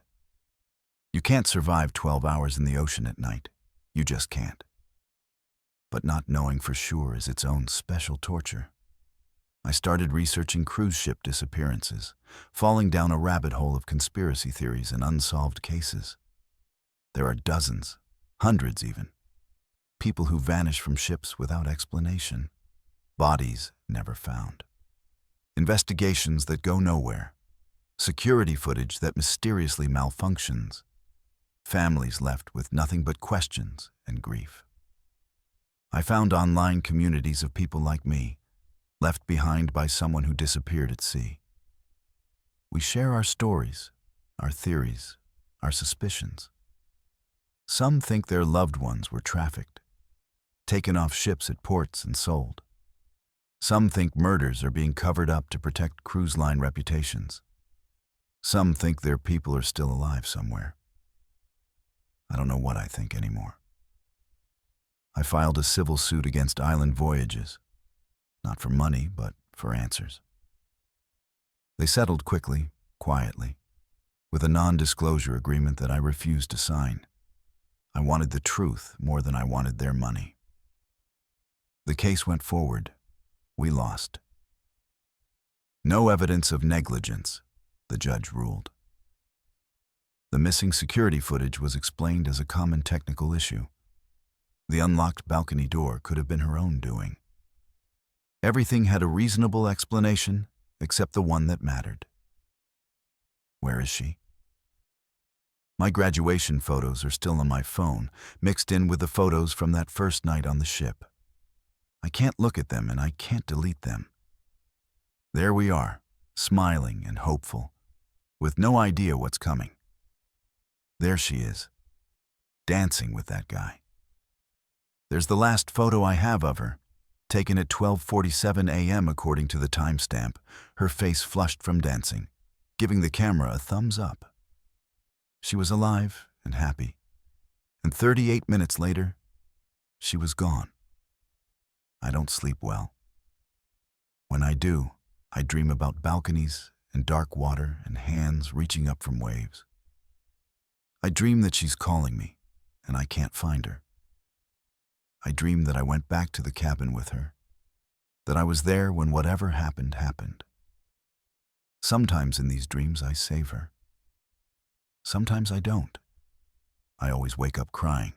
You can't survive 12 hours in the ocean at night. You just can't. But not knowing for sure is its own special torture. I started researching cruise ship disappearances, falling down a rabbit hole of conspiracy theories and unsolved cases. There are dozens, hundreds even. People who vanish from ships without explanation. Bodies never found. Investigations that go nowhere. Security footage that mysteriously malfunctions. Families left with nothing but questions and grief. I found online communities of people like me, left behind by someone who disappeared at sea. We share our stories, our theories, our suspicions. Some think their loved ones were trafficked, taken off ships at ports and sold. Some think murders are being covered up to protect cruise line reputations. Some think their people are still alive somewhere. I don't know what I think anymore. I filed a civil suit against Island Voyages, not for money, but for answers. They settled quickly, quietly, with a non-disclosure agreement that I refused to sign. I wanted the truth more than I wanted their money. The case went forward. We lost. No evidence of negligence, the judge ruled. The missing security footage was explained as a common technical issue. The unlocked balcony door could have been her own doing. Everything had a reasonable explanation, except the one that mattered. Where is she? My graduation photos are still on my phone, mixed in with the photos from that first night on the ship. I can't look at them and I can't delete them. There we are, smiling and hopeful, with no idea what's coming. There she is, dancing with that guy. There's the last photo I have of her, taken at 12:47 a.m. according to the timestamp, her face flushed from dancing, giving the camera a thumbs up. She was alive and happy, and 38 minutes later, she was gone. I don't sleep well. When I do, I dream about balconies and dark water and hands reaching up from waves. I dream that she's calling me, and I can't find her. I dream that I went back to the cabin with her, that I was there when whatever happened, happened. Sometimes in these dreams I save her. Sometimes I don't. I always wake up crying.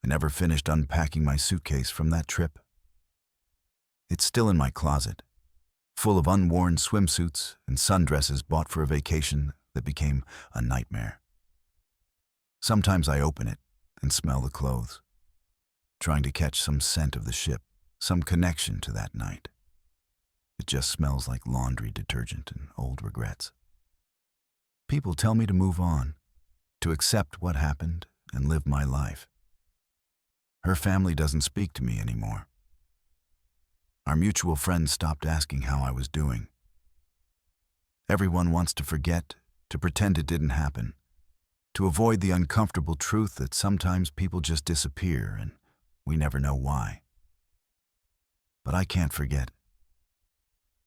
I never finished unpacking my suitcase from that trip. It's still in my closet, full of unworn swimsuits and sundresses bought for a vacation that became a nightmare. Sometimes I open it and smell the clothes, trying to catch some scent of the ship, some connection to that night. It just smells like laundry detergent and old regrets. People tell me to move on, to accept what happened and live my life. Her family doesn't speak to me anymore. Our mutual friends stopped asking how I was doing. Everyone wants to forget, to pretend it didn't happen, to avoid the uncomfortable truth that sometimes people just disappear and we never know why. But I can't forget.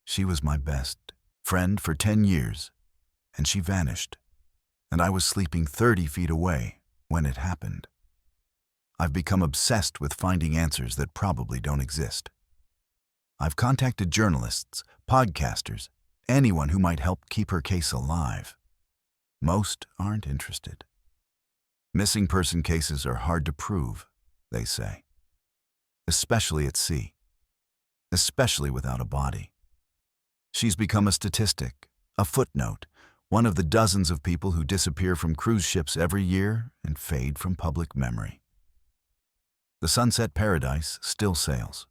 She was my best friend for 10 years, and she vanished, and I was sleeping 30 feet away when it happened. I've become obsessed with finding answers that probably don't exist. I've contacted journalists, podcasters, anyone who might help keep her case alive. Most aren't interested. Missing person cases are hard to prove, they say. Especially at sea. Especially without a body. She's become a statistic, a footnote, one of the dozens of people who disappear from cruise ships every year and fade from public memory. The Sunset Paradise still sails.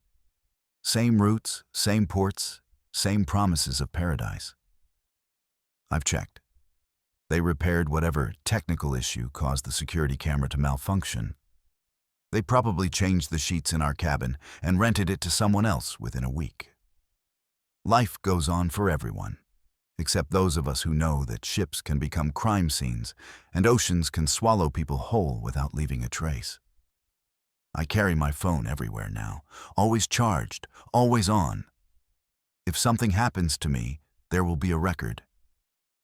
Same routes, same ports, same promises of paradise. I've checked. They repaired whatever technical issue caused the security camera to malfunction. They probably changed the sheets in our cabin and rented it to someone else within a week. Life goes on for everyone, except those of us who know that ships can become crime scenes and oceans can swallow people whole without leaving a trace. I carry my phone everywhere now, always charged, always on. If something happens to me, there will be a record.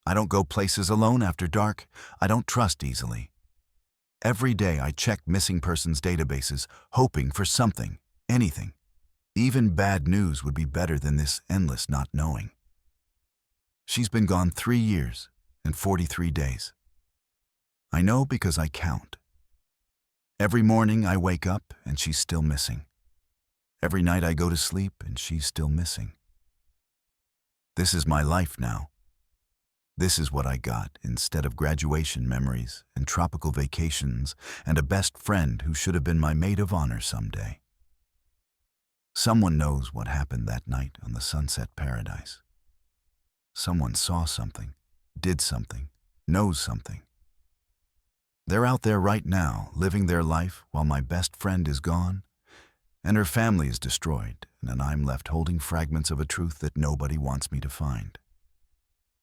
I don't go places alone after dark. I don't trust easily. Every day I check missing persons databases, hoping for something, anything. Even bad news would be better than this endless not knowing. She's been gone 3 years and 43 days. I know because I count. Every morning I wake up and she's still missing. Every night I go to sleep and she's still missing. This is my life now. This is what I got instead of graduation memories and tropical vacations and a best friend who should have been my maid of honor someday. Someone knows what happened that night on the Sunset Paradise. Someone saw something, did something, knows something. They're out there right now, living their life while my best friend is gone, and her family is destroyed, and I'm left holding fragments of a truth that nobody wants me to find.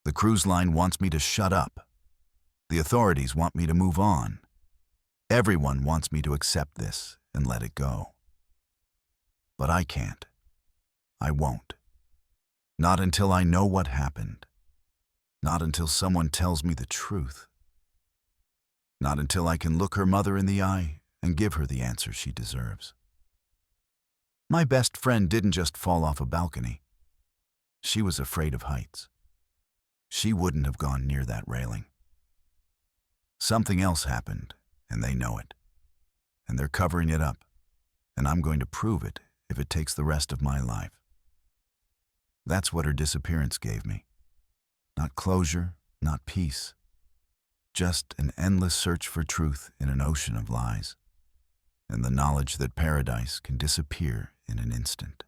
The cruise line wants me to shut up. The authorities want me to move on. Everyone wants me to accept this and let it go. But I can't. I won't. Not until I know what happened. Not until someone tells me the truth. Not until I can look her mother in the eye and give her the answer she deserves. My best friend didn't just fall off a balcony. She was afraid of heights. She wouldn't have gone near that railing. Something else happened, and they know it. And they're covering it up, and I'm going to prove it if it takes the rest of my life. That's what her disappearance gave me. Not closure, not peace. Just an endless search for truth in an ocean of lies, and the knowledge that paradise can disappear in an instant,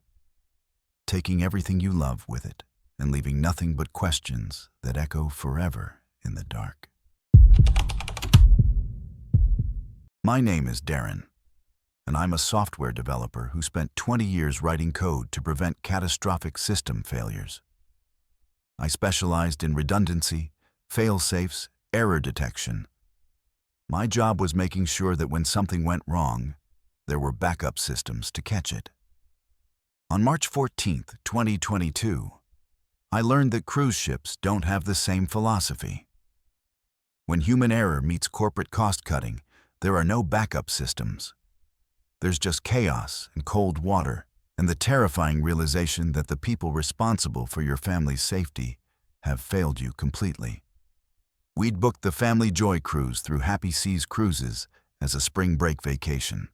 taking everything you love with it and leaving nothing but questions that echo forever in the dark. My name is Darren, and I'm a software developer who spent 20 years writing code to prevent catastrophic system failures. I specialized in redundancy, fail-safes, error detection. My job was making sure that when something went wrong, there were backup systems to catch it. On March 14, 2022, I learned that cruise ships don't have the same philosophy. When human error meets corporate cost-cutting, there are no backup systems. There's just chaos and cold water and the terrifying realization that the people responsible for your family's safety have failed you completely. We'd booked the Family Joy Cruise through Happy Seas Cruises as a spring break vacation.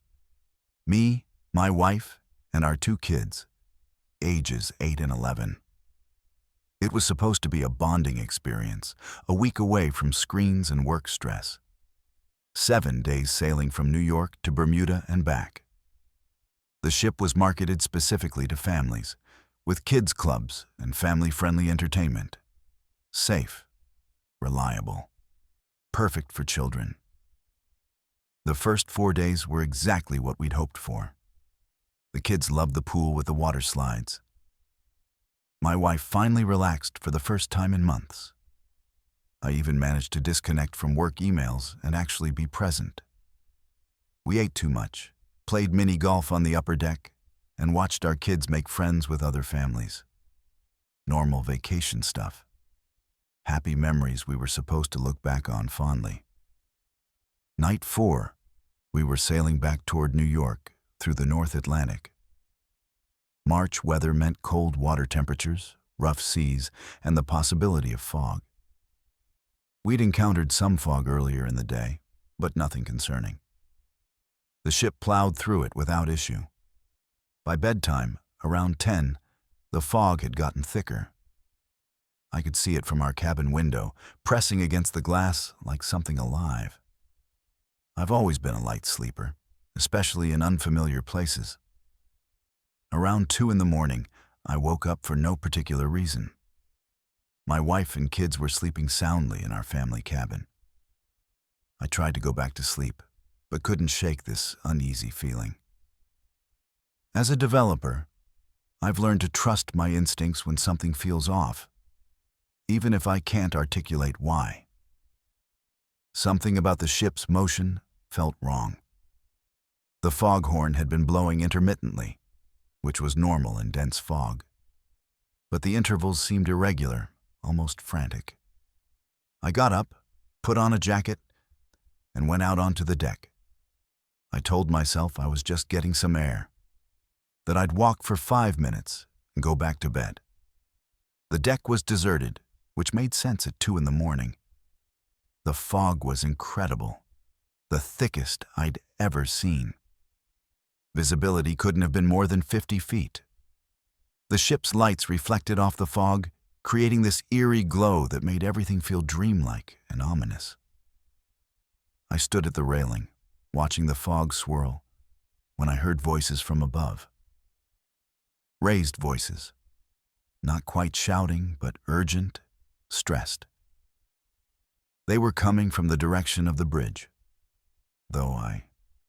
Me, my wife, and our 2 kids, ages 8 and 11. It was supposed to be a bonding experience, a week away from screens and work stress. 7 days sailing from New York to Bermuda and back. The ship was marketed specifically to families, with kids' clubs and family-friendly entertainment. Safe. reliable, perfect for children. The first 4 days were exactly what we'd hoped for. The kids loved the pool with the water slides. My wife finally relaxed for the first time in months. I even managed to disconnect from work emails and actually be present. We ate too much, played mini golf on the upper deck, and watched our kids make friends with other families. Normal vacation stuff. Happy memories we were supposed to look back on fondly. Night 4, we were sailing back toward New York through the North Atlantic. March weather meant cold water temperatures, rough seas, and the possibility of fog. We'd encountered some fog earlier in the day, but nothing concerning. The ship plowed through it without issue. By bedtime, around 10, the fog had gotten thicker. I could see it from our cabin window, pressing against the glass like something alive. I've always been a light sleeper, especially in unfamiliar places. Around 2 in the morning, I woke up for no particular reason. My wife and kids were sleeping soundly in our family cabin. I tried to go back to sleep, but couldn't shake this uneasy feeling. As a developer, I've learned to trust my instincts when something feels off, even if I can't articulate why. Something about the ship's motion felt wrong. The foghorn had been blowing intermittently, which was normal in dense fog, but the intervals seemed irregular, almost frantic. I got up, put on a jacket, and went out onto the deck. I told myself I was just getting some air, that I'd walk for 5 minutes and go back to bed. The deck was deserted, which made sense at 2 in the morning. The fog was incredible, the thickest I'd ever seen. Visibility couldn't have been more than 50 feet. The ship's lights reflected off the fog, creating this eerie glow that made everything feel dreamlike and ominous. I stood at the railing, watching the fog swirl, when I heard voices from above. Raised voices, not quite shouting, but urgent, stressed. They were coming from the direction of the bridge, though I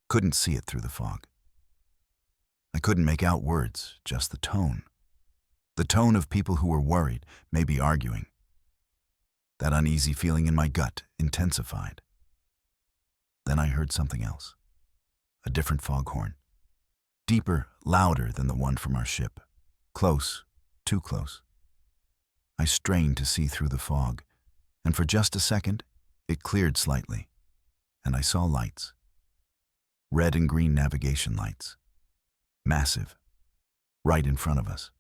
couldn't see it through the fog. I couldn't make out words, just the tone. The tone of people who were worried, maybe arguing. That uneasy feeling in my gut intensified. Then I heard something else. A different foghorn. Deeper, louder than the one from our ship. Close, too close. I strained to see through the fog, and for just a second, it cleared slightly, and I saw lights. Red and green navigation lights. Massive, right in front of us.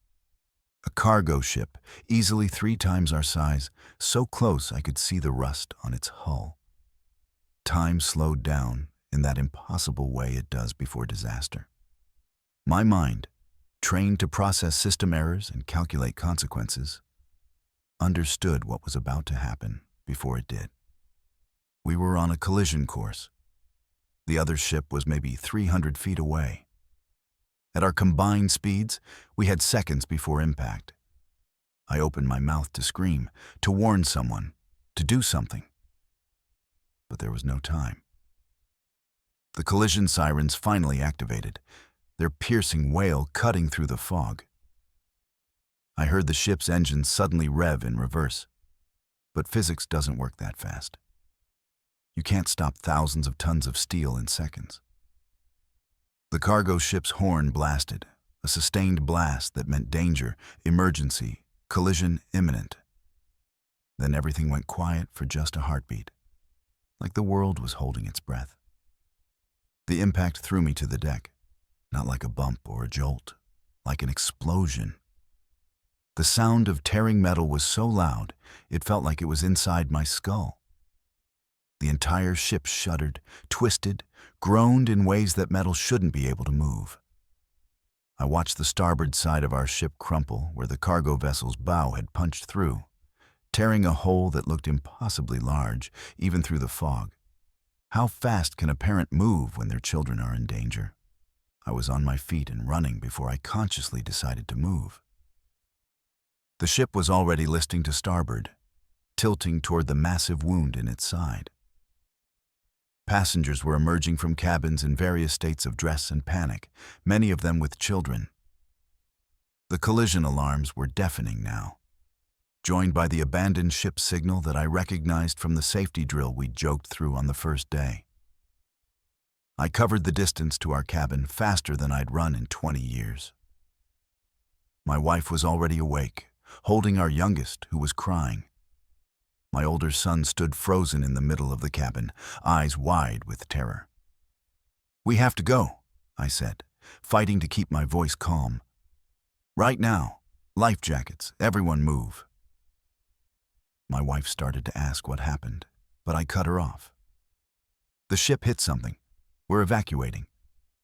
A cargo ship, easily 3 times our size, so close I could see the rust on its hull. Time slowed down in that impossible way it does before disaster. My mind, trained to process system errors and calculate consequences, understood what was about to happen before it did. We were on a collision course. The other ship was maybe 300 feet away. At our combined speeds, we had seconds before impact. I opened my mouth to scream, to warn someone, to do something. But there was no time. The collision sirens finally activated, their piercing wail cutting through the fog. I heard the ship's engines suddenly rev in reverse, but physics doesn't work that fast. You can't stop thousands of tons of steel in seconds. The cargo ship's horn blasted, a sustained blast that meant danger, emergency, collision imminent. Then everything went quiet for just a heartbeat, like the world was holding its breath. The impact threw me to the deck, not like a bump or a jolt, like an explosion. The sound of tearing metal was so loud, it felt like it was inside my skull. The entire ship shuddered, twisted, groaned in ways that metal shouldn't be able to move. I watched the starboard side of our ship crumple where the cargo vessel's bow had punched through, tearing a hole that looked impossibly large, even through the fog. How fast can a parent move when their children are in danger? I was on my feet and running before I consciously decided to move. The ship was already listing to starboard. tilting toward the massive wound in its side. Passengers were emerging from cabins in various states of dress and panic, many of them with children. The collision alarms were deafening now, joined by the abandoned ship signal that I recognized from the safety drill we'd joked through on the first day. I covered the distance to our cabin faster than I'd run in 20 years. My wife was already awake, holding our youngest, who was crying. My older son stood frozen in the middle of the cabin, eyes wide with terror. "We have to go," I said, fighting to keep my voice calm. "Right now. Life jackets. Everyone move." My wife started to ask what happened, but I cut her off. "The ship hit something. We're evacuating.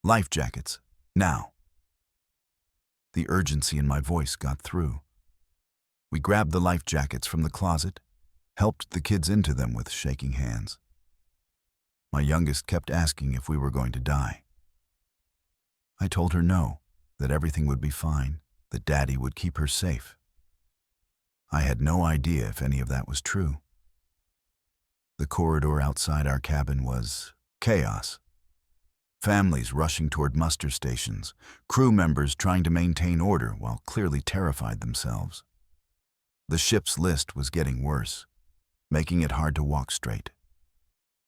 Life jackets. Now." The urgency in my voice got through. We grabbed the life jackets from the closet, helped the kids into them with shaking hands. My youngest kept asking if we were going to die. I told her no, that everything would be fine, that Daddy would keep her safe. I had no idea if any of that was true. The corridor outside our cabin was chaos. Families rushing toward muster stations, crew members trying to maintain order while clearly terrified themselves. The ship's list was getting worse, making it hard to walk straight.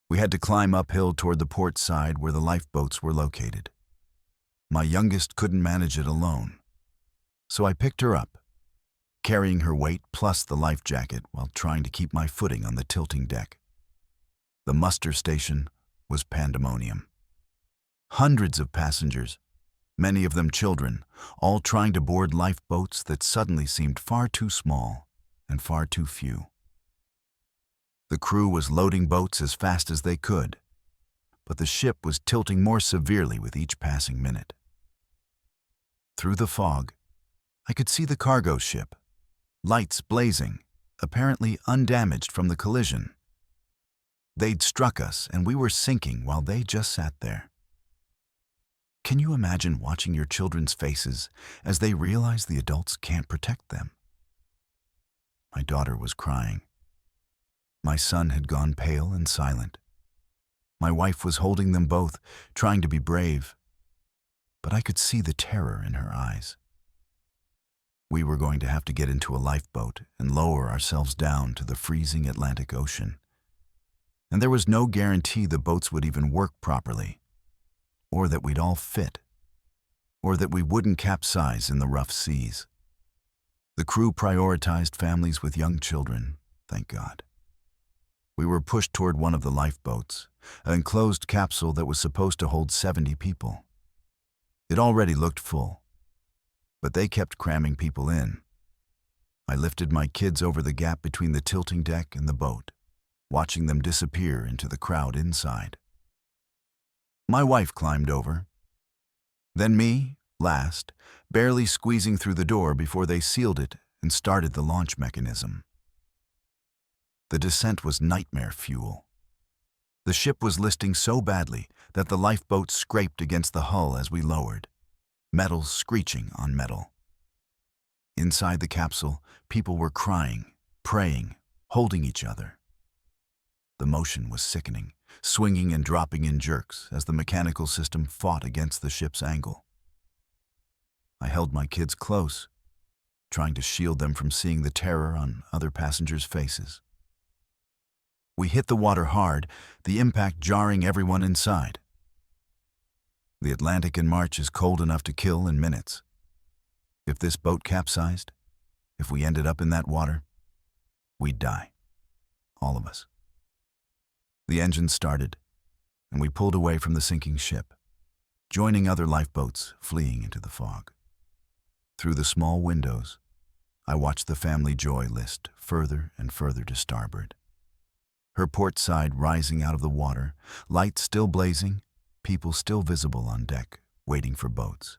We had to climb uphill toward the port side where the lifeboats were located. My youngest couldn't manage it alone, so I picked her up, carrying her weight plus the life jacket while trying to keep my footing on the tilting deck. The muster station was pandemonium. Hundreds of passengers, many of them children, all trying to board lifeboats that suddenly seemed far too small and far too few. The crew was loading boats as fast as they could, but the ship was tilting more severely with each passing minute. Through the fog, I could see the cargo ship, lights blazing, apparently undamaged from the collision. They'd struck us and we were sinking while they just sat there. Can you imagine watching your children's faces as they realize the adults can't protect them? My daughter was crying. My son had gone pale and silent. My wife was holding them both, trying to be brave, but I could see the terror in her eyes. We were going to have to get into a lifeboat and lower ourselves down to the freezing Atlantic Ocean. And there was no guarantee the boats would even work properly, or that we'd all fit, or that we wouldn't capsize in the rough seas. The crew prioritized families with young children, thank God. We were pushed toward one of the lifeboats, an enclosed capsule that was supposed to hold 70 people. It already looked full, but they kept cramming people in. I lifted my kids over the gap between the tilting deck and the boat, watching them disappear into the crowd inside. My wife climbed over, then me, last, barely squeezing through the door before they sealed it and started the launch mechanism. The descent was nightmare fuel. The ship was listing so badly that the lifeboat scraped against the hull as we lowered, metal screeching on metal. Inside the capsule, people were crying, praying, holding each other. The motion was sickening, swinging and dropping in jerks as the mechanical system fought against the ship's angle. I held my kids close, trying to shield them from seeing the terror on other passengers' faces. We hit the water hard, the impact jarring everyone inside. The Atlantic in March is cold enough to kill in minutes. If this boat capsized, if we ended up in that water, we'd die. All of us. The engine started, and we pulled away from the sinking ship, joining other lifeboats fleeing into the fog. Through the small windows, I watched the family joy list further and further to starboard. Her port side rising out of the water, lights still blazing, people still visible on deck, waiting for boats.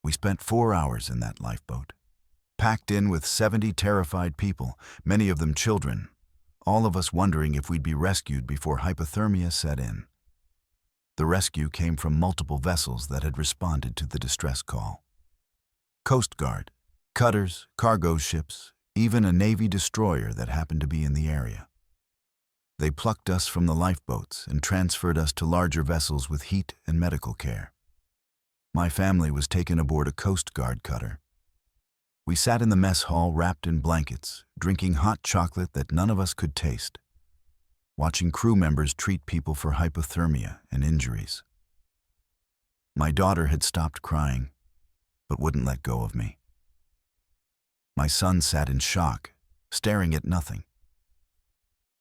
We spent 4 hours in that lifeboat, packed in with 70 terrified people, many of them children, all of us wondering if we'd be rescued before hypothermia set in. The rescue came from multiple vessels that had responded to the distress call. Coast Guard, cutters, cargo ships, even a Navy destroyer that happened to be in the area. They plucked us from the lifeboats and transferred us to larger vessels with heat and medical care. My family was taken aboard a Coast Guard cutter. We sat in the mess hall wrapped in blankets, drinking hot chocolate that none of us could taste, watching crew members treat people for hypothermia and injuries. My daughter had stopped crying, but wouldn't let go of me. My son sat in shock, staring at nothing.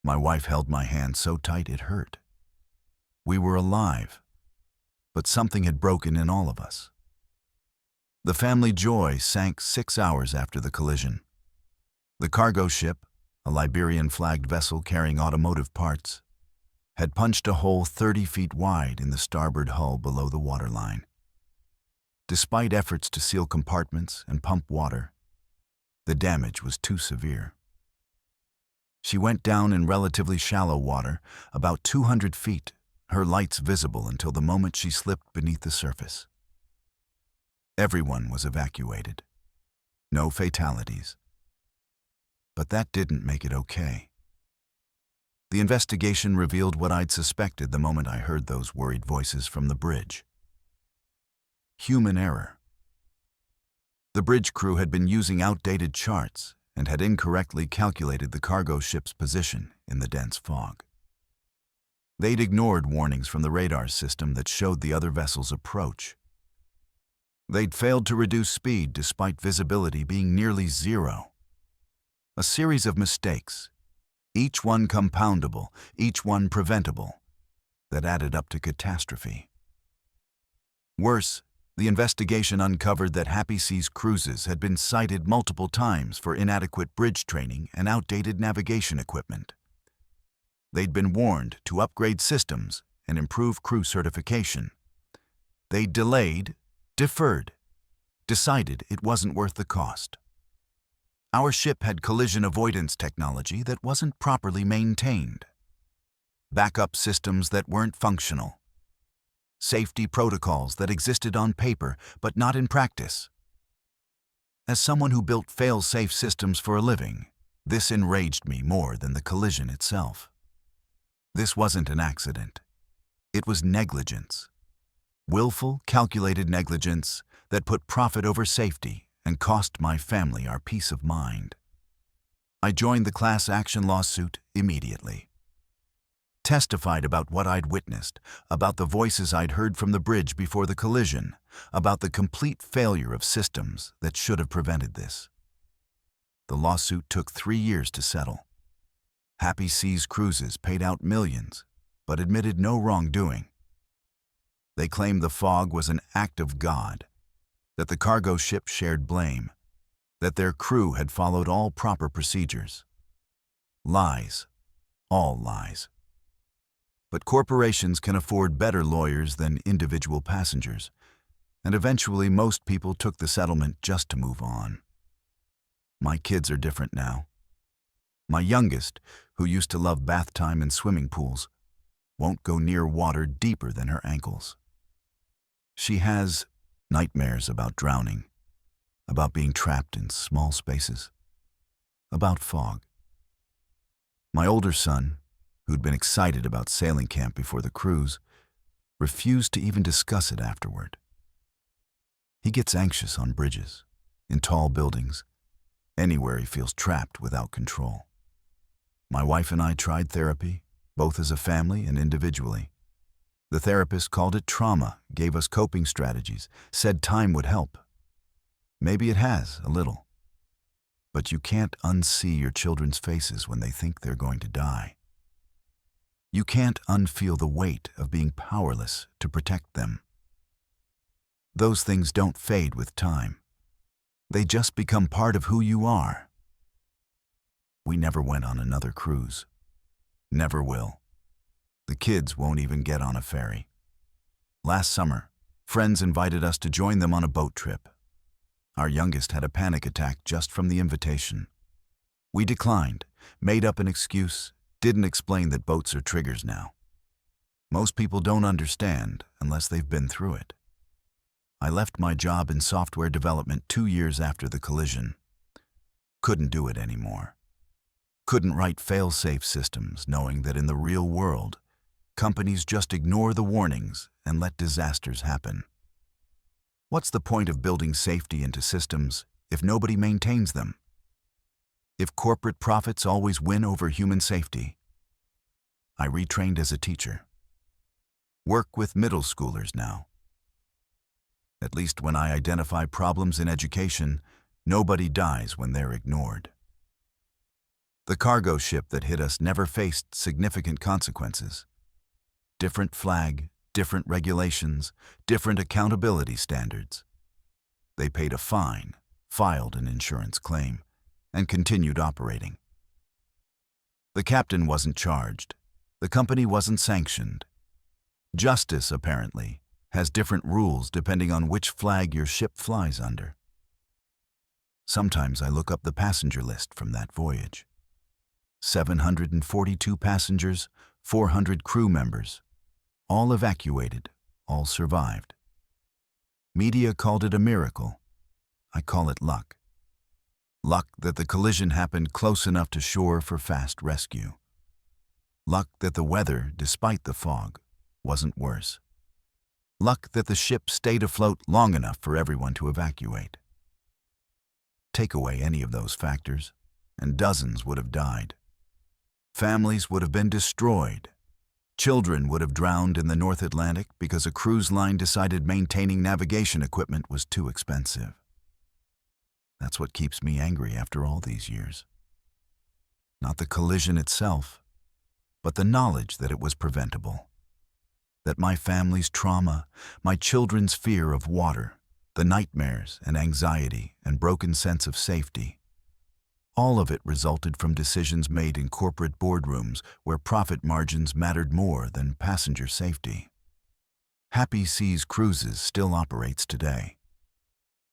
My wife held my hand so tight it hurt. We were alive, but something had broken in all of us. The family joy sank 6 hours after the collision. The cargo ship, a Liberian-flagged vessel carrying automotive parts, had punched a hole 30 feet wide in the starboard hull below the waterline. Despite efforts to seal compartments and pump water, the damage was too severe. She went down in relatively shallow water, about 200 feet, her lights visible until the moment she slipped beneath the surface. Everyone was evacuated. No fatalities. But that didn't make it okay. The investigation revealed what I'd suspected the moment I heard those worried voices from the bridge. Human error. The bridge crew had been using outdated charts and had incorrectly calculated the cargo ship's position in the dense fog. They'd ignored warnings from the radar system that showed the other vessel's approach. They'd failed to reduce speed despite visibility being nearly zero. A series of mistakes, each one compoundable, each one preventable, that added up to catastrophe. Worse, the investigation uncovered that Happy Seas cruises had been cited multiple times for inadequate bridge training and outdated navigation equipment. They'd been warned to upgrade systems and improve crew certification. They delayed, deferred, decided it wasn't worth the cost. Our ship had collision avoidance technology that wasn't properly maintained, backup systems that weren't functional, safety protocols that existed on paper but not in practice. As someone who built fail-safe systems for a living, this enraged me more than the collision itself. This wasn't an accident. It was negligence. Willful, calculated negligence that put profit over safety and cost my family our peace of mind. I joined the class action lawsuit immediately. Testified about what I'd witnessed, about the voices I'd heard from the bridge before the collision, about the complete failure of systems that should have prevented this. The lawsuit took 3 years to settle. Happy Seas Cruises paid out millions, but admitted no wrongdoing. They claimed the fog was an act of God, that the cargo ship shared blame, that their crew had followed all proper procedures. Lies, all lies. But corporations can afford better lawyers than individual passengers, and eventually most people took the settlement just to move on. My kids are different now. My youngest, who used to love bath time and swimming pools, won't go near water deeper than her ankles. She has nightmares about drowning, about being trapped in small spaces, about fog. My older son, who'd been excited about sailing camp before the cruise, refused to even discuss it afterward. He gets anxious on bridges, in tall buildings, anywhere he feels trapped without control. My wife and I tried therapy, both as a family and individually. The therapist called it trauma, gave us coping strategies, said time would help. Maybe it has, a little. But you can't unsee your children's faces when they think they're going to die. You can't unfeel the weight of being powerless to protect them. Those things don't fade with time. They just become part of who you are. We never went on another cruise. Never will. The kids won't even get on a ferry. Last summer, friends invited us to join them on a boat trip. Our youngest had a panic attack just from the invitation. We declined, made up an excuse, didn't explain that boats are triggers now. Most people don't understand unless they've been through it. I left my job in software development 2 years after the collision. Couldn't do it anymore. Couldn't write fail-safe systems knowing that in the real world, companies just ignore the warnings and let disasters happen. What's the point of building safety into systems if nobody maintains them? If corporate profits always win over human safety? I retrained as a teacher. Work with middle schoolers now. At least when I identify problems in education, nobody dies when they're ignored. The cargo ship that hit us never faced significant consequences. Different flag, different regulations, different accountability standards. They paid a fine, filed an insurance claim, and continued operating. The captain wasn't charged. The company wasn't sanctioned. Justice, apparently, has different rules depending on which flag your ship flies under. Sometimes I look up the passenger list from that voyage. 742 passengers, 400 crew members, all evacuated, all survived. Media called it a miracle. I call it luck. Luck that the collision happened close enough to shore for fast rescue. Luck that the weather, despite the fog, wasn't worse. Luck that the ship stayed afloat long enough for everyone to evacuate. Take away any of those factors, and dozens would have died. Families would have been destroyed. Children would have drowned in the North Atlantic because a cruise line decided maintaining navigation equipment was too expensive. That's what keeps me angry after all these years. Not the collision itself, but the knowledge that it was preventable. That my family's trauma, my children's fear of water, the nightmares and anxiety and broken sense of safety, all of it resulted from decisions made in corporate boardrooms where profit margins mattered more than passenger safety. Happy Seas Cruises still operates today.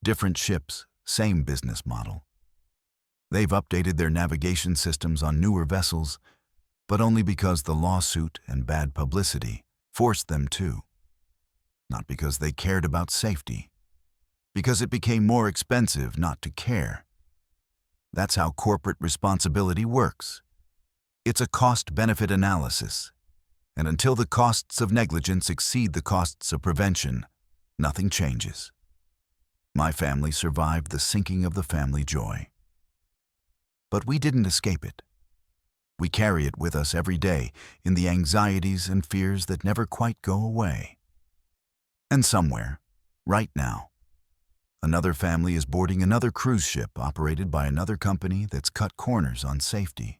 Different ships, same business model. They've updated their navigation systems on newer vessels, but only because the lawsuit and bad publicity forced them to. Not because they cared about safety. Because it became more expensive not to care. That's how corporate responsibility works. It's a cost-benefit analysis, and until the costs of negligence exceed the costs of prevention, nothing changes. My family survived the sinking of the family joy. But we didn't escape it. We carry it with us every day in the anxieties and fears that never quite go away. And somewhere, right now, another family is boarding another cruise ship operated by another company that's cut corners on safety.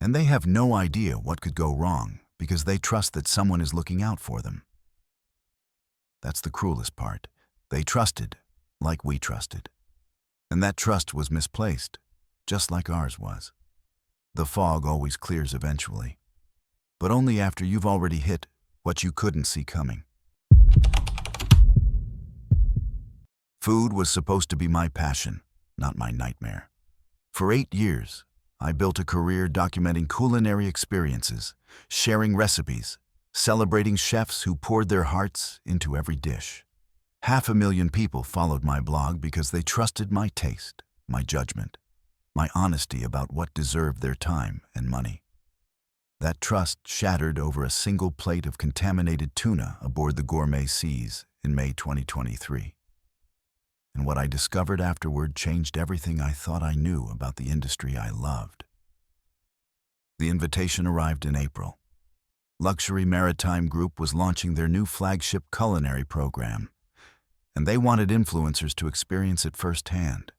And they have no idea what could go wrong because they trust that someone is looking out for them. That's the cruelest part. They trusted, like we trusted. And that trust was misplaced, just like ours was. The fog always clears eventually, but only after you've already hit what you couldn't see coming. Food was supposed to be my passion, not my nightmare. For 8 years, I built a career documenting culinary experiences, sharing recipes, celebrating chefs who poured their hearts into every dish. 500,000 people followed my blog because they trusted my taste, my judgment, my honesty about what deserved their time and money. That trust shattered over a single plate of contaminated tuna aboard the Gourmet Seas in May 2023. And what I discovered afterward changed everything I thought I knew about the industry I loved. The invitation arrived in April. Luxury Maritime Group was launching their new flagship culinary program, and they wanted influencers to experience it firsthand.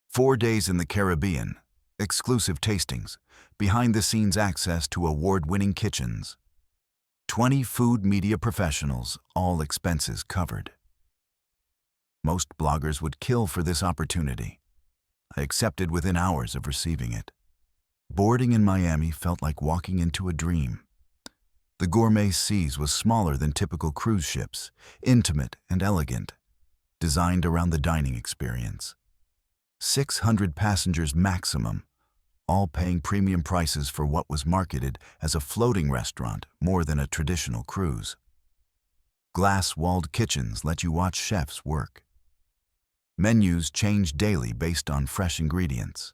4 days in the Caribbean, exclusive tastings, behind-the-scenes access to award-winning kitchens. 20 food media professionals, all expenses covered. Most bloggers would kill for this opportunity. I accepted within hours of receiving it. Boarding in Miami felt like walking into a dream. The Gourmet Seas was smaller than typical cruise ships, intimate and elegant, designed around the dining experience. 600 passengers maximum, all paying premium prices for what was marketed as a floating restaurant more than a traditional cruise. Glass-walled kitchens let you watch chefs work. Menus changed daily based on fresh ingredients.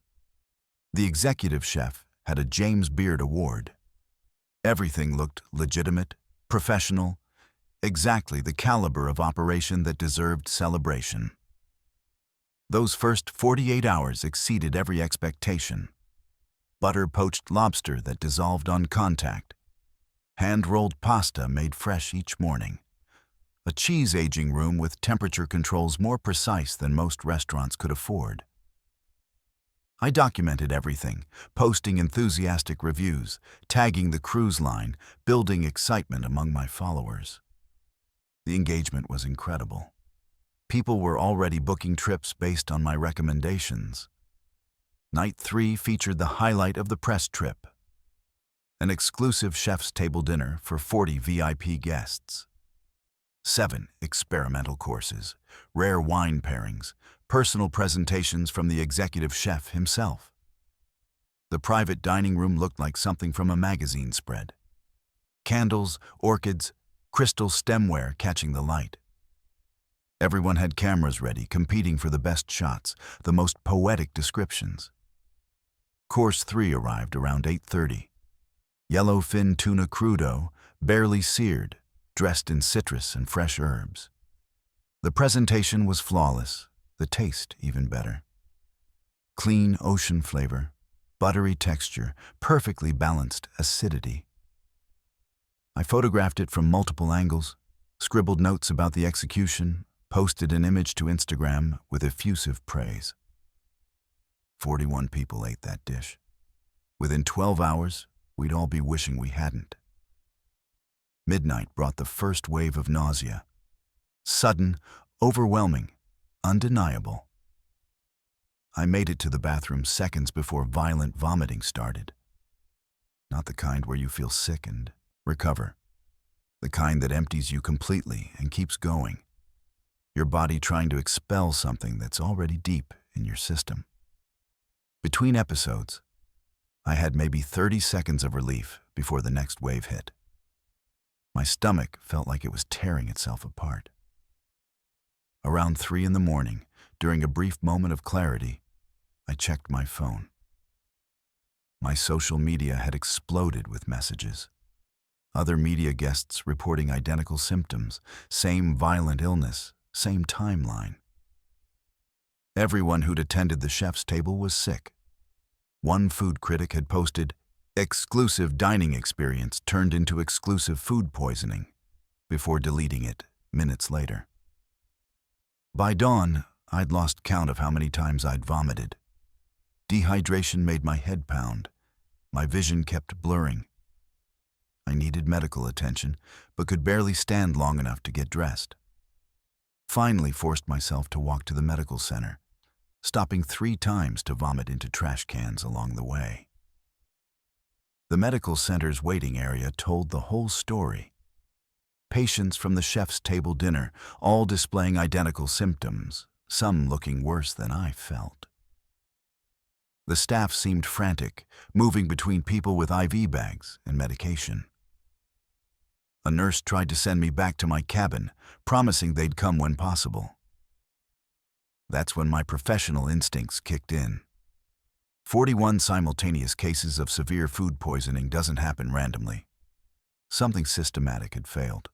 The executive chef had a James Beard Award. Everything looked legitimate, professional, exactly the caliber of operation that deserved celebration. Those first 48 hours exceeded every expectation. Butter-poached lobster that dissolved on contact. Hand-rolled pasta made fresh each morning. A cheese aging room with temperature controls more precise than most restaurants could afford. I documented everything, posting enthusiastic reviews, tagging the cruise line, building excitement among my followers. The engagement was incredible. People were already booking trips based on my recommendations. Night 3 featured the highlight of the press trip, an exclusive chef's table dinner for 40 VIP guests. 7 experimental courses, rare wine pairings, personal presentations from the executive chef himself. The private dining room looked like something from a magazine spread. Candles, orchids, crystal stemware catching the light. Everyone had cameras ready, competing for the best shots, the most poetic descriptions. Course 3 arrived around 8:30. Yellowfin tuna crudo, barely seared, dressed in citrus and fresh herbs. The presentation was flawless, the taste even better. Clean ocean flavor, buttery texture, perfectly balanced acidity. I photographed it from multiple angles, scribbled notes about the execution, posted an image to Instagram with effusive praise. 41 people ate that dish. Within 12 hours, we'd all be wishing we hadn't. Midnight brought the first wave of nausea. Sudden, overwhelming, undeniable. I made it to the bathroom seconds before violent vomiting started. Not the kind where you feel sick and recover. The kind that empties you completely and keeps going. Your body trying to expel something that's already deep in your system. Between episodes, I had maybe 30 seconds of relief before the next wave hit. My stomach felt like it was tearing itself apart. Around 3 in the morning, during a brief moment of clarity, I checked my phone. My social media had exploded with messages. Other media guests reporting identical symptoms, same violent illness, same timeline. Everyone who'd attended the chef's table was sick. One food critic had posted, "Exclusive dining experience turned into exclusive food poisoning," before deleting it minutes later. By dawn, I'd lost count of how many times I'd vomited. Dehydration made my head pound. My vision kept blurring. I needed medical attention, but could barely stand long enough to get dressed. Finally forced myself to walk to the medical center, stopping 3 times to vomit into trash cans along the way. The medical center's waiting area told the whole story. Patients from the chef's table dinner, all displaying identical symptoms, some looking worse than I felt. The staff seemed frantic, moving between people with IV bags and medication. A nurse tried to send me back to my cabin, promising they'd come when possible. That's when my professional instincts kicked in. 41 simultaneous cases of severe food poisoning doesn't happen randomly. Something systematic had failed.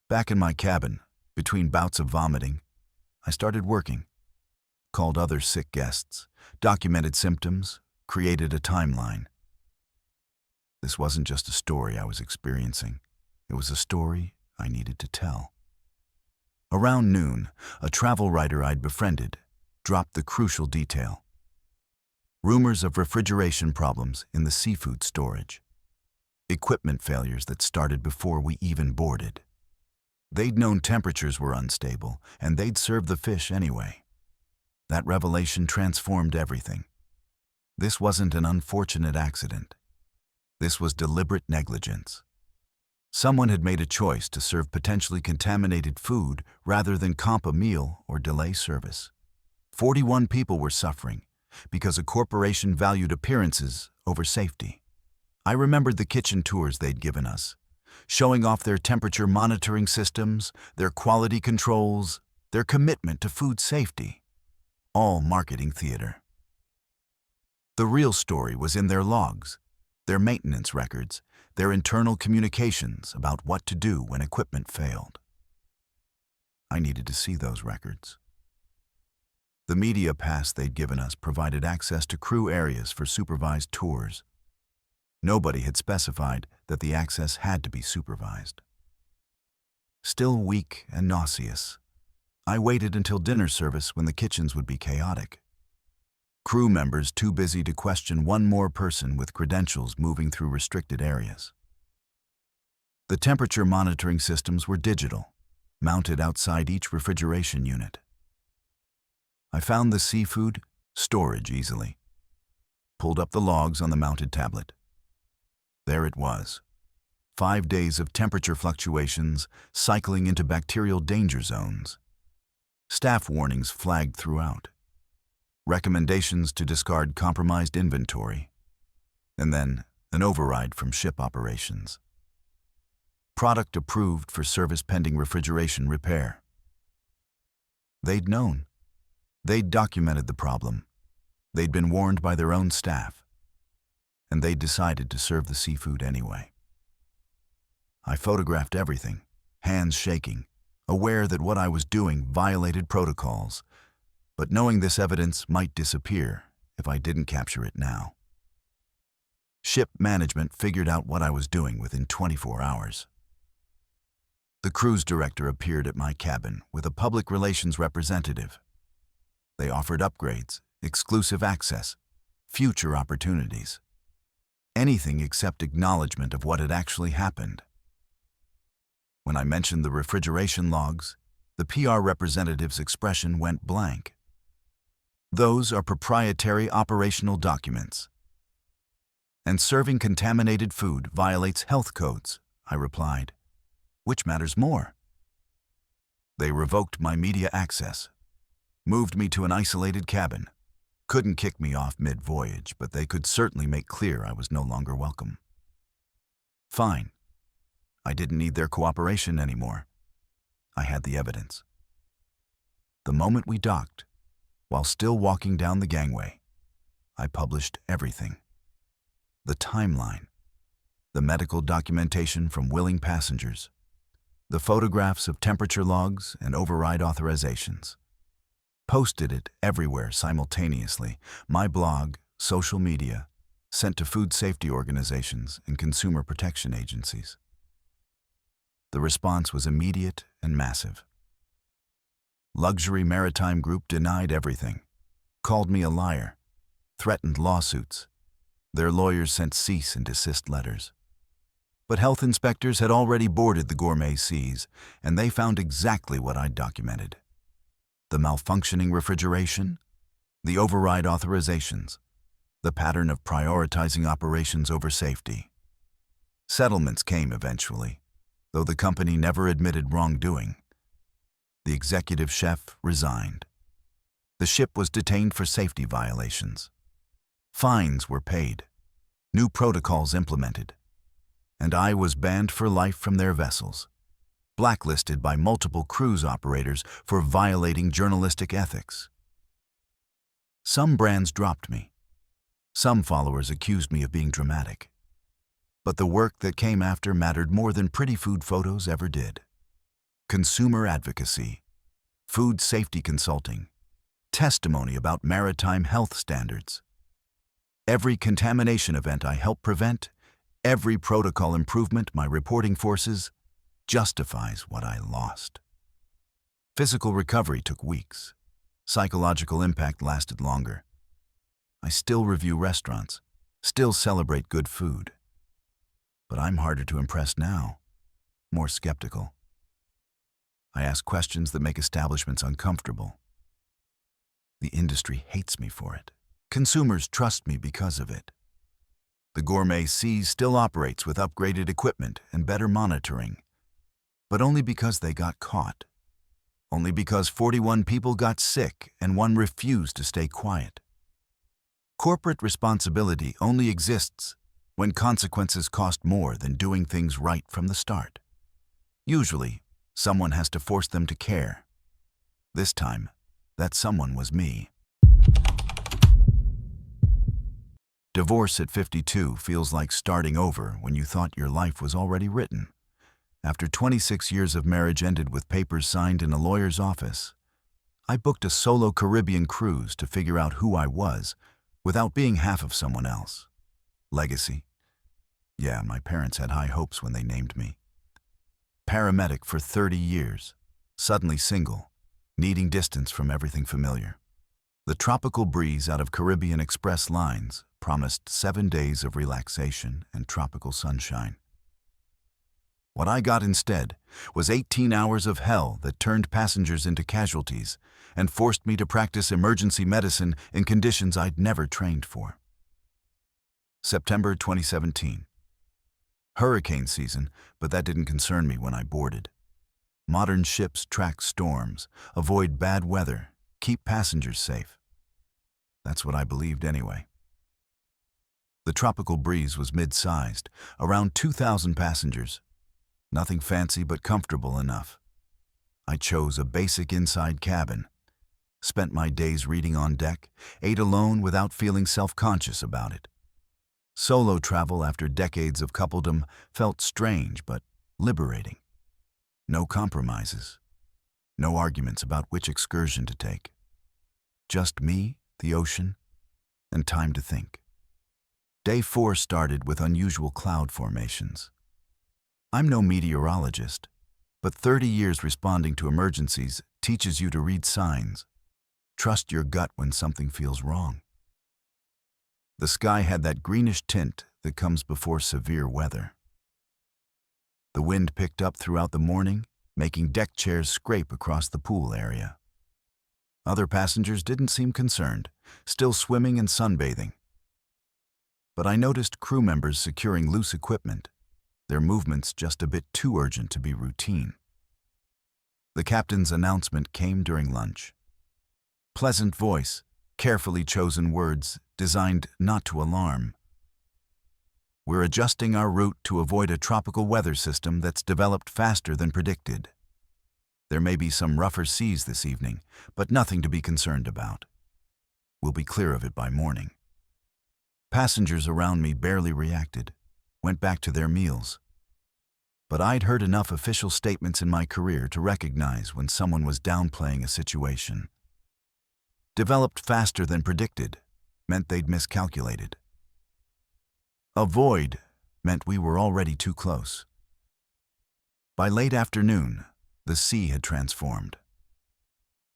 Back in my cabin, between bouts of vomiting, I started working. Called other sick guests, documented symptoms, created a timeline. This wasn't just a story I was experiencing. It was a story I needed to tell. Around noon, a travel writer I'd befriended dropped the crucial detail. Rumors of refrigeration problems in the seafood storage. Equipment failures that started before we even boarded. They'd known temperatures were unstable, and they'd served the fish anyway. That revelation transformed everything. This wasn't an unfortunate accident. This was deliberate negligence. Someone had made a choice to serve potentially contaminated food rather than comp a meal or delay service. 41 people were suffering because a corporation valued appearances over safety. I remembered the kitchen tours they'd given us, showing off their temperature monitoring systems, their quality controls, their commitment to food safety. All marketing theater. The real story was in their logs, their maintenance records, their internal communications about what to do when equipment failed. I needed to see those records. The media pass they'd given us provided access to crew areas for supervised tours. Nobody had specified that the access had to be supervised. Still weak and nauseous, I waited until dinner service when the kitchens would be chaotic. Crew members too busy to question one more person with credentials moving through restricted areas. The temperature monitoring systems were digital, mounted outside each refrigeration unit. I found the seafood storage easily, pulled up the logs on the mounted tablet. There it was. 5 days of temperature fluctuations cycling into bacterial danger zones. Staff warnings flagged throughout. Recommendations to discard compromised inventory. And then an override from ship operations. Product approved for service pending refrigeration repair. They'd known. They'd documented the problem. They'd been warned by their own staff. And they'd decided to serve the seafood anyway. I photographed everything, hands shaking, aware that what I was doing violated protocols, but knowing this evidence might disappear if I didn't capture it now. Ship management figured out what I was doing within 24 hours. The cruise director appeared at my cabin with a public relations representative. They offered upgrades, exclusive access, future opportunities. Anything except acknowledgement of what had actually happened. When I mentioned the refrigeration logs, the PR representative's expression went blank. Those are proprietary operational documents. And serving contaminated food violates health codes, I replied. Which matters more? They revoked my media access, moved me to an isolated cabin. Couldn't kick me off mid-voyage, but they could certainly make clear I was no longer welcome. Fine. I didn't need their cooperation anymore. I had the evidence. The moment we docked, while still walking down the gangway, I published everything. The timeline, the medical documentation from willing passengers, the photographs of temperature logs and override authorizations. Posted it everywhere simultaneously, my blog, social media, sent to food safety organizations and consumer protection agencies. The response was immediate and massive. Luxury Maritime Group denied everything, called me a liar, threatened lawsuits. Their lawyers sent cease and desist letters. But health inspectors had already boarded the Gourmet Seas, and they found exactly what I'd documented. The malfunctioning refrigeration, the override authorizations, the pattern of prioritizing operations over safety. Settlements came eventually, though the company never admitted wrongdoing. The executive chef resigned. The ship was detained for safety violations. Fines were paid, new protocols implemented, and I was banned for life from their vessels, blacklisted by multiple cruise operators for violating journalistic ethics. Some brands dropped me. Some followers accused me of being dramatic. But the work that came after mattered more than pretty food photos ever did. Consumer advocacy, food safety consulting, testimony about maritime health standards. Every contamination event I helped prevent, every protocol improvement my reporting forces, justifies what I lost. Physical recovery took weeks. Psychological impact lasted longer. I still review restaurants, still celebrate good food. But I'm harder to impress now, more skeptical. I ask questions that make establishments uncomfortable. The industry hates me for it. Consumers trust me because of it. The Gourmet Seas still operates with upgraded equipment and better monitoring, but only because they got caught. Only because 41 people got sick and one refused to stay quiet. Corporate responsibility only exists when consequences cost more than doing things right from the start. Usually, someone has to force them to care. This time, that someone was me. Divorce at 52 feels like starting over when you thought your life was already written. After 26 years of marriage ended with papers signed in a lawyer's office, I booked a solo Caribbean cruise to figure out who I was without being half of someone else. Legacy? Yeah, my parents had high hopes when they named me. Paramedic for 30 years, suddenly single, needing distance from everything familiar. The tropical breeze out of Caribbean Express lines promised 7 days of relaxation and tropical sunshine. What I got instead was 18 hours of hell that turned passengers into casualties and forced me to practice emergency medicine in conditions I'd never trained for. September 2017. Hurricane season, but that didn't concern me when I boarded. Modern ships track storms, avoid bad weather, keep passengers safe. That's what I believed anyway. The tropical breeze was mid-sized, around 2,000 passengers. Nothing fancy but comfortable enough. I chose a basic inside cabin, spent my days reading on deck, ate alone without feeling self-conscious about it. Solo travel after decades of coupledom felt strange but liberating. No compromises. No arguments about which excursion to take. Just me, the ocean, and time to think. Day 4 started with unusual cloud formations. I'm no meteorologist, but 30 years responding to emergencies teaches you to read signs. Trust your gut when something feels wrong. The sky had that greenish tint that comes before severe weather. The wind picked up throughout the morning, making deck chairs scrape across the pool area. Other passengers didn't seem concerned, still swimming and sunbathing. But I noticed crew members securing loose equipment, their movements just a bit too urgent to be routine. The captain's announcement came during lunch. Pleasant voice, carefully chosen words designed not to alarm. We're adjusting our route to avoid a tropical weather system that's developed faster than predicted. There may be some rougher seas this evening, but nothing to be concerned about. We'll be clear of it by morning. Passengers around me barely reacted, went back to their meals. But I'd heard enough official statements in my career to recognize when someone was downplaying a situation. Developed faster than predicted meant they'd miscalculated. Avoid meant we were already too close. By late afternoon, the sea had transformed.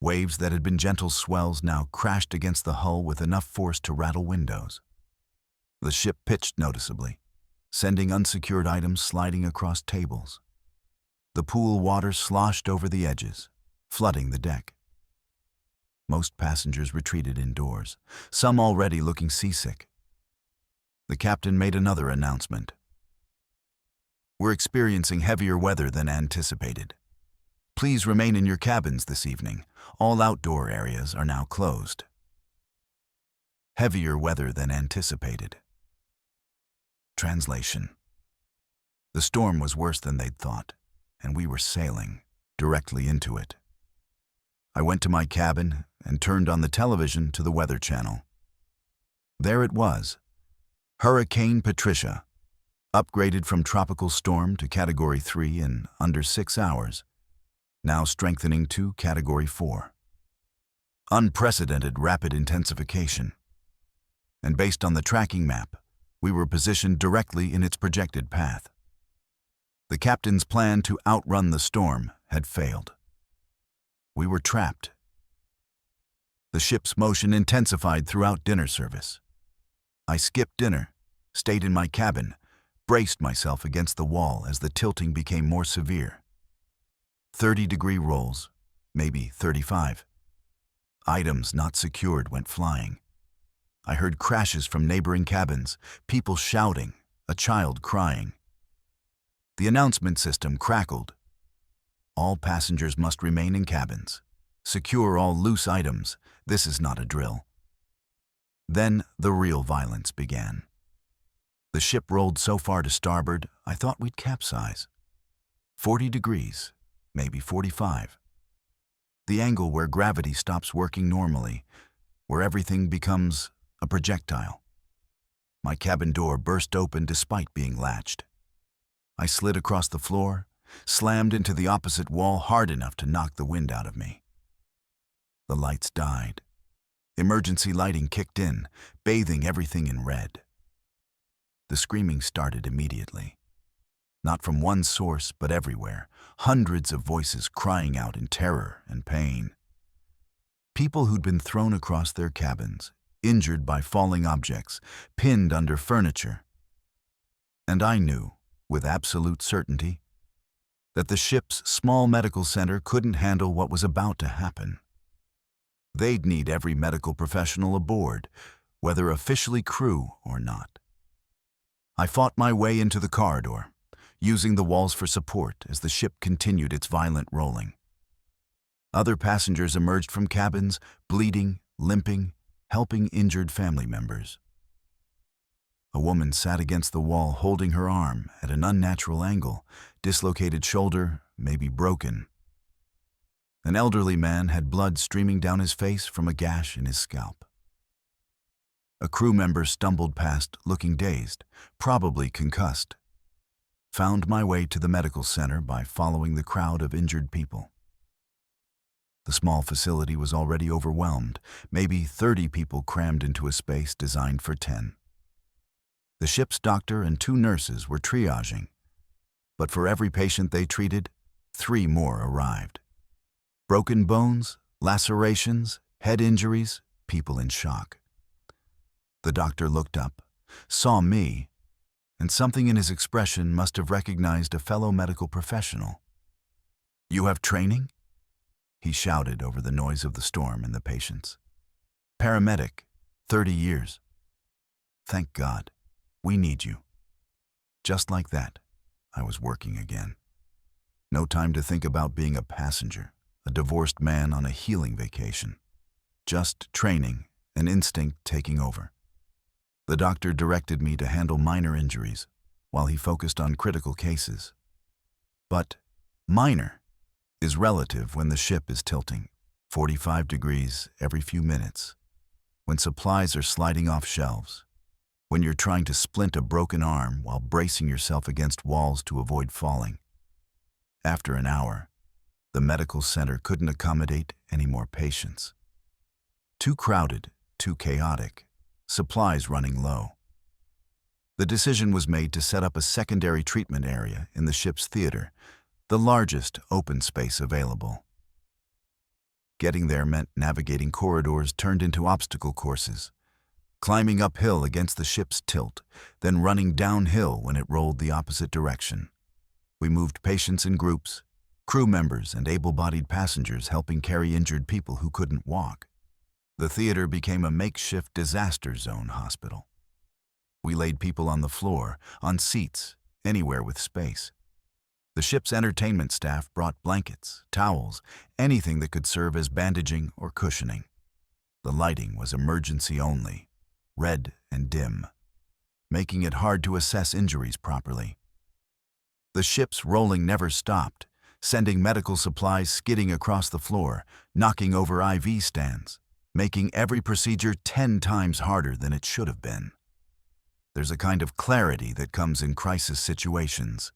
Waves that had been gentle swells now crashed against the hull with enough force to rattle windows. The ship pitched noticeably, sending unsecured items sliding across tables. The pool water sloshed over the edges, flooding the deck. Most passengers retreated indoors, some already looking seasick. The captain made another announcement. We're experiencing heavier weather than anticipated. Please remain in your cabins this evening. All outdoor areas are now closed. Heavier weather than anticipated. Translation. The storm was worse than they'd thought, and we were sailing directly into it. I went to my cabin and turned on the television to the Weather Channel. There it was. Hurricane Patricia, upgraded from tropical storm to Category 3 in under 6 hours, now strengthening to Category 4. Unprecedented rapid intensification. And based on the tracking map, we were positioned directly in its projected path. The captain's plan to outrun the storm had failed. We were trapped. The ship's motion intensified throughout dinner service. I skipped dinner, stayed in my cabin, braced myself against the wall as the tilting became more severe. 30-degree rolls, maybe 35. Items not secured went flying. I heard crashes from neighboring cabins, people shouting, a child crying. The announcement system crackled. All passengers must remain in cabins. Secure all loose items. This is not a drill. Then the real violence began. The ship rolled so far to starboard, I thought we'd capsize. 40 degrees, maybe 45. The angle where gravity stops working normally, where everything becomes a projectile. My cabin door burst open despite being latched. I slid across the floor, slammed into the opposite wall hard enough to knock the wind out of me. The lights died. Emergency lighting kicked in, bathing everything in red. The screaming started immediately. Not from one source, but everywhere. Hundreds of voices crying out in terror and pain. People who'd been thrown across their cabins, injured by falling objects, pinned under furniture. And I knew, with absolute certainty, that the ship's small medical center couldn't handle what was about to happen. They'd need every medical professional aboard, whether officially crew or not. I fought my way into the corridor, using the walls for support as the ship continued its violent rolling. Other passengers emerged from cabins, bleeding, limping, helping injured family members. A woman sat against the wall holding her arm at an unnatural angle, dislocated shoulder, maybe broken. An elderly man had blood streaming down his face from a gash in his scalp. A crew member stumbled past, looking dazed, probably concussed. Found my way to the medical center by following the crowd of injured people. The small facility was already overwhelmed, maybe 30 people crammed into a space designed for 10. The ship's doctor and 2 nurses were triaging, but for every patient they treated, 3 more arrived. Broken bones, lacerations, head injuries, people in shock. The doctor looked up, saw me, and something in his expression must have recognized a fellow medical professional. "You have training?" he shouted over the noise of the storm and the patients. "Paramedic, 30 years. Thank God, we need you." Just like that, I was working again. No time to think about being a passenger, a divorced man on a healing vacation. Just training and instinct taking over. The doctor directed me to handle minor injuries, while he focused on critical cases. But minor is relative when the ship is tilting, 45 degrees every few minutes, when supplies are sliding off shelves, when you're trying to splint a broken arm while bracing yourself against walls to avoid falling. After an hour, the medical center couldn't accommodate any more patients. Too crowded, too chaotic, supplies running low. The decision was made to set up a secondary treatment area in the ship's theater, the largest open space available. Getting there meant navigating corridors turned into obstacle courses, climbing uphill against the ship's tilt, then running downhill when it rolled the opposite direction. We moved patients in groups, crew members and able-bodied passengers helping carry injured people who couldn't walk. The theater became a makeshift disaster zone hospital. We laid people on the floor, on seats, anywhere with space. The ship's entertainment staff brought blankets, towels, anything that could serve as bandaging or cushioning. The lighting was emergency only, red and dim, making it hard to assess injuries properly. The ship's rolling never stopped, sending medical supplies skidding across the floor, knocking over IV stands, making every procedure 10 times harder than it should have been. There's a kind of clarity that comes in crisis situations.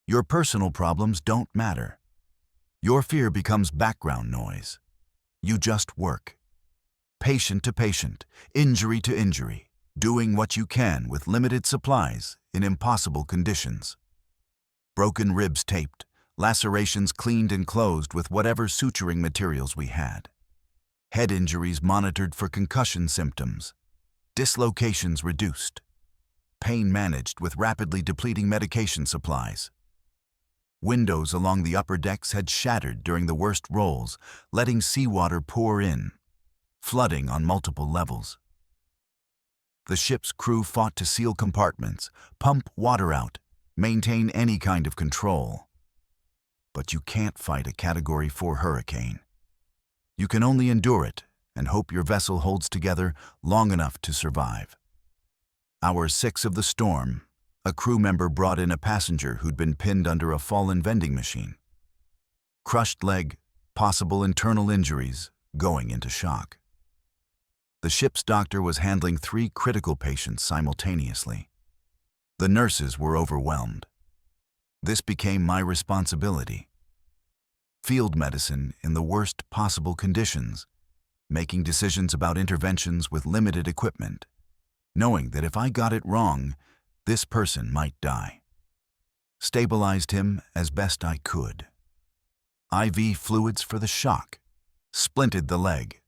Your personal problems don't matter. Your fear becomes background noise. You just work. Patient to patient, injury to injury, doing what you can with limited supplies in impossible conditions. Broken ribs taped, lacerations cleaned and closed with whatever suturing materials we had. Head injuries monitored for concussion symptoms. Dislocations reduced. Pain managed with rapidly depleting medication supplies. Windows along the upper decks had shattered during the worst rolls, letting seawater pour in, flooding on multiple levels. The ship's crew fought to seal compartments, pump water out, maintain any kind of control. But you can't fight a Category 4 hurricane. You can only endure it and hope your vessel holds together long enough to survive. Hour 6 of the storm, a crew member brought in a passenger who'd been pinned under a fallen vending machine. Crushed leg, possible internal injuries, going into shock. The ship's doctor was handling 3 critical patients simultaneously. The nurses were overwhelmed. This became my responsibility. Field medicine in the worst possible conditions, making decisions about interventions with limited equipment, knowing that if I got it wrong, this person might die. Stabilized him as best I could. IV fluids for the shock, splinted the leg,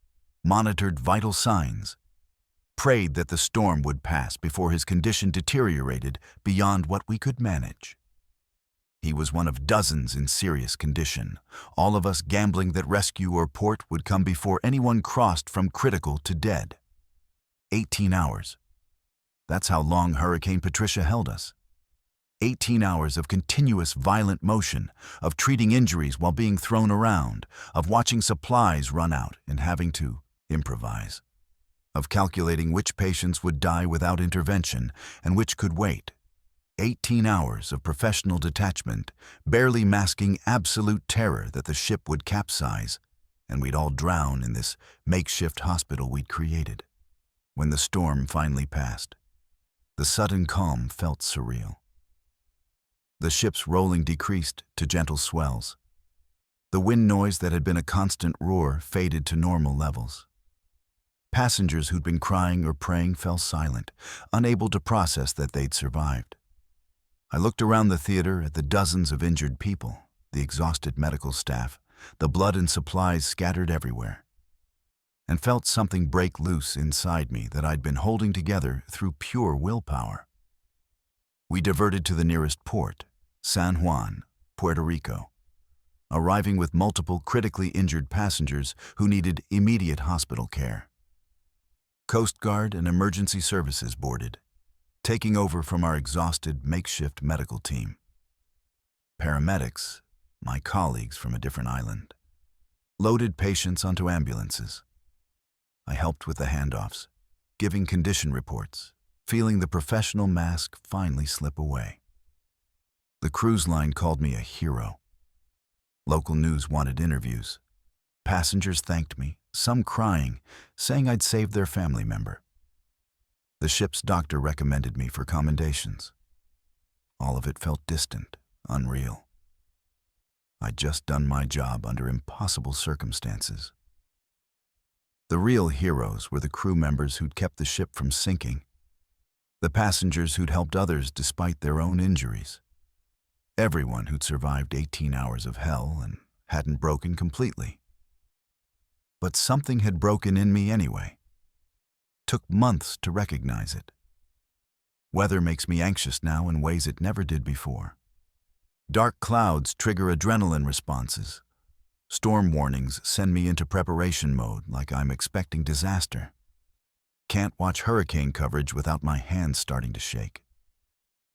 monitored vital signs, prayed that the storm would pass before his condition deteriorated beyond what we could manage. He was one of dozens in serious condition, all of us gambling that rescue or port would come before anyone crossed from critical to dead. 18 hours. That's how long Hurricane Patricia held us. 18 hours of continuous violent motion, of treating injuries while being thrown around, of watching supplies run out and having to improvise, of calculating which patients would die without intervention and which could wait. 18 hours of professional detachment, barely masking absolute terror that the ship would capsize and we'd all drown in this makeshift hospital we'd created. When the storm finally passed, the sudden calm felt surreal. The ship's rolling decreased to gentle swells. The wind noise that had been a constant roar faded to normal levels. Passengers who'd been crying or praying fell silent, unable to process that they'd survived. I looked around the theater at the dozens of injured people, the exhausted medical staff, the blood and supplies scattered everywhere, and felt something break loose inside me that I'd been holding together through pure willpower. We diverted to the nearest port, San Juan, Puerto Rico, arriving with multiple critically injured passengers who needed immediate hospital care. Coast Guard and emergency services boarded, taking over from our exhausted makeshift medical team. Paramedics, my colleagues from a different island, loaded patients onto ambulances. I helped with the handoffs, giving condition reports, feeling the professional mask finally slip away. The cruise line called me a hero. Local news wanted interviews. Passengers thanked me, some crying, saying I'd saved their family member. The ship's doctor recommended me for commendations. All of it felt distant, unreal. I'd just done my job under impossible circumstances. The real heroes were the crew members who'd kept the ship from sinking, the passengers who'd helped others despite their own injuries, everyone who'd survived 18 hours of hell and hadn't broken completely. But something had broken in me anyway. Took months to recognize it. Weather makes me anxious now in ways it never did before. Dark clouds trigger adrenaline responses. Storm warnings send me into preparation mode like I'm expecting disaster. Can't watch hurricane coverage without my hands starting to shake.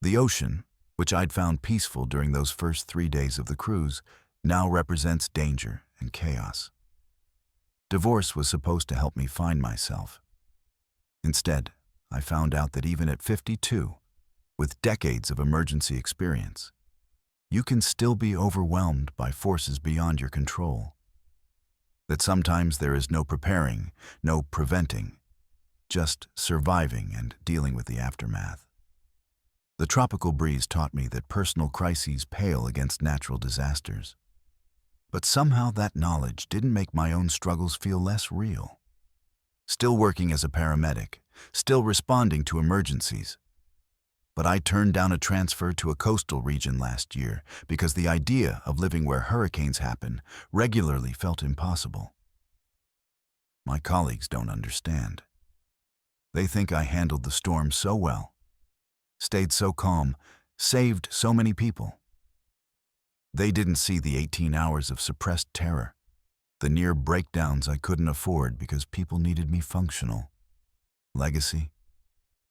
The ocean, which I'd found peaceful during those first 3 days of the cruise, now represents danger and chaos. Divorce was supposed to help me find myself. Instead, I found out that even at 52, with decades of emergency experience, you can still be overwhelmed by forces beyond your control. That sometimes there is no preparing, no preventing, just surviving and dealing with the aftermath. The tropical breeze taught me that personal crises pale against natural disasters. But somehow that knowledge didn't make my own struggles feel less real. Still working as a paramedic, still responding to emergencies. But I turned down a transfer to a coastal region last year because the idea of living where hurricanes happen regularly felt impossible. My colleagues don't understand. They think I handled the storm so well, stayed so calm, saved so many people. They didn't see the 18 hours of suppressed terror, the near breakdowns I couldn't afford because people needed me functional. Legacy?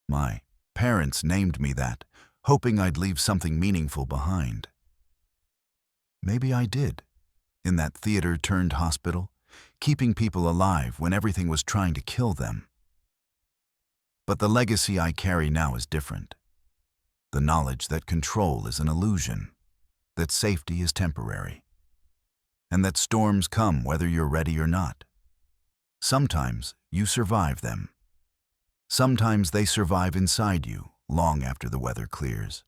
My parents named me that, hoping I'd leave something meaningful behind. Maybe I did, in that theater-turned-hospital, keeping people alive when everything was trying to kill them. But the legacy I carry now is different. The knowledge that control is an illusion, that safety is temporary, and that storms come whether you're ready or not. Sometimes you survive them. Sometimes they survive inside you long after the weather clears.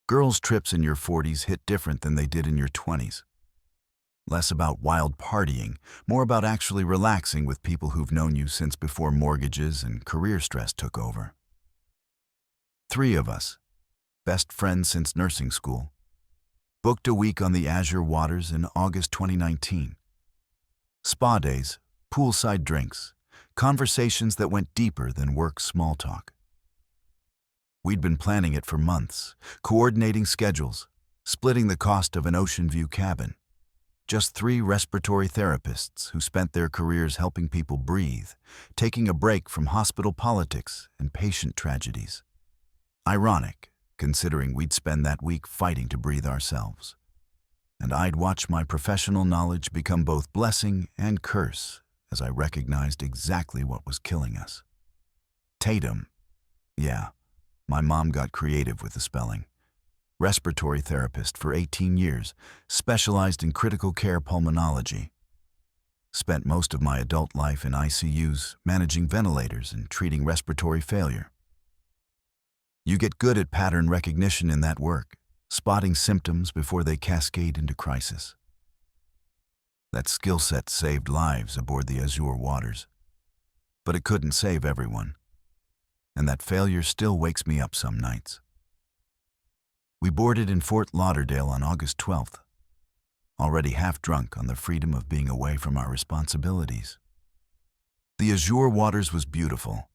Girls' trips in your 40s hit different than they did in your 20s. Less about wild partying, more about actually relaxing with people who've known you since before mortgages and career stress took over. 3 of us, best friends since nursing school, booked a week on the Azure Waters in August 2019. Spa days, poolside drinks, conversations that went deeper than work small talk. We'd been planning it for months, coordinating schedules, splitting the cost of an ocean view cabin. Just 3 respiratory therapists who spent their careers helping people breathe, taking a break from hospital politics and patient tragedies. Ironic, considering we'd spend that week fighting to breathe ourselves. And I'd watch my professional knowledge become both blessing and curse as I recognized exactly what was killing us. Tatum. Yeah, my mom got creative with the spelling. Respiratory therapist for 18 years, specialized in critical care pulmonology. Spent most of my adult life in ICUs, managing ventilators and treating respiratory failure. You get good at pattern recognition in that work, spotting symptoms before they cascade into crisis. That skill set saved lives aboard the Azure Waters. But it couldn't save everyone. And that failure still wakes me up some nights. We boarded in Fort Lauderdale on August 12th, already half drunk on the freedom of being away from our responsibilities. The Azure Waters was beautiful,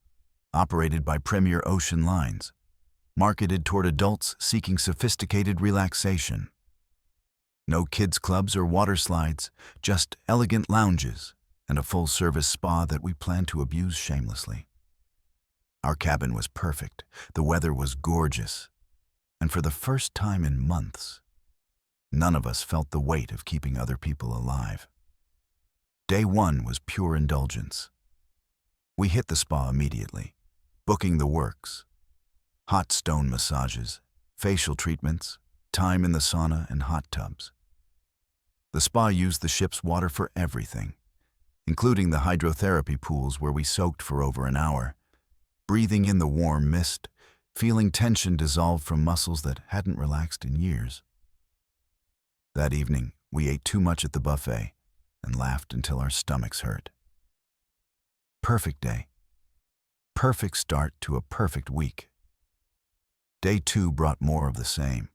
operated by Premier Ocean Lines, marketed toward adults seeking sophisticated relaxation. No kids' clubs or water slides, just elegant lounges and a full-service spa that we planned to abuse shamelessly. Our cabin was perfect, the weather was gorgeous, and for the first time in months, none of us felt the weight of keeping other people alive. Day 1 was pure indulgence. We hit the spa immediately, booking the works. Hot stone massages, facial treatments, time in the sauna and hot tubs. The spa used the ship's water for everything, including the hydrotherapy pools where we soaked for over an hour, breathing in the warm mist, feeling tension dissolve from muscles that hadn't relaxed in years. That evening, we ate too much at the buffet and laughed until our stomachs hurt. Perfect day. Perfect start to a perfect week. Day 2 brought more of the same.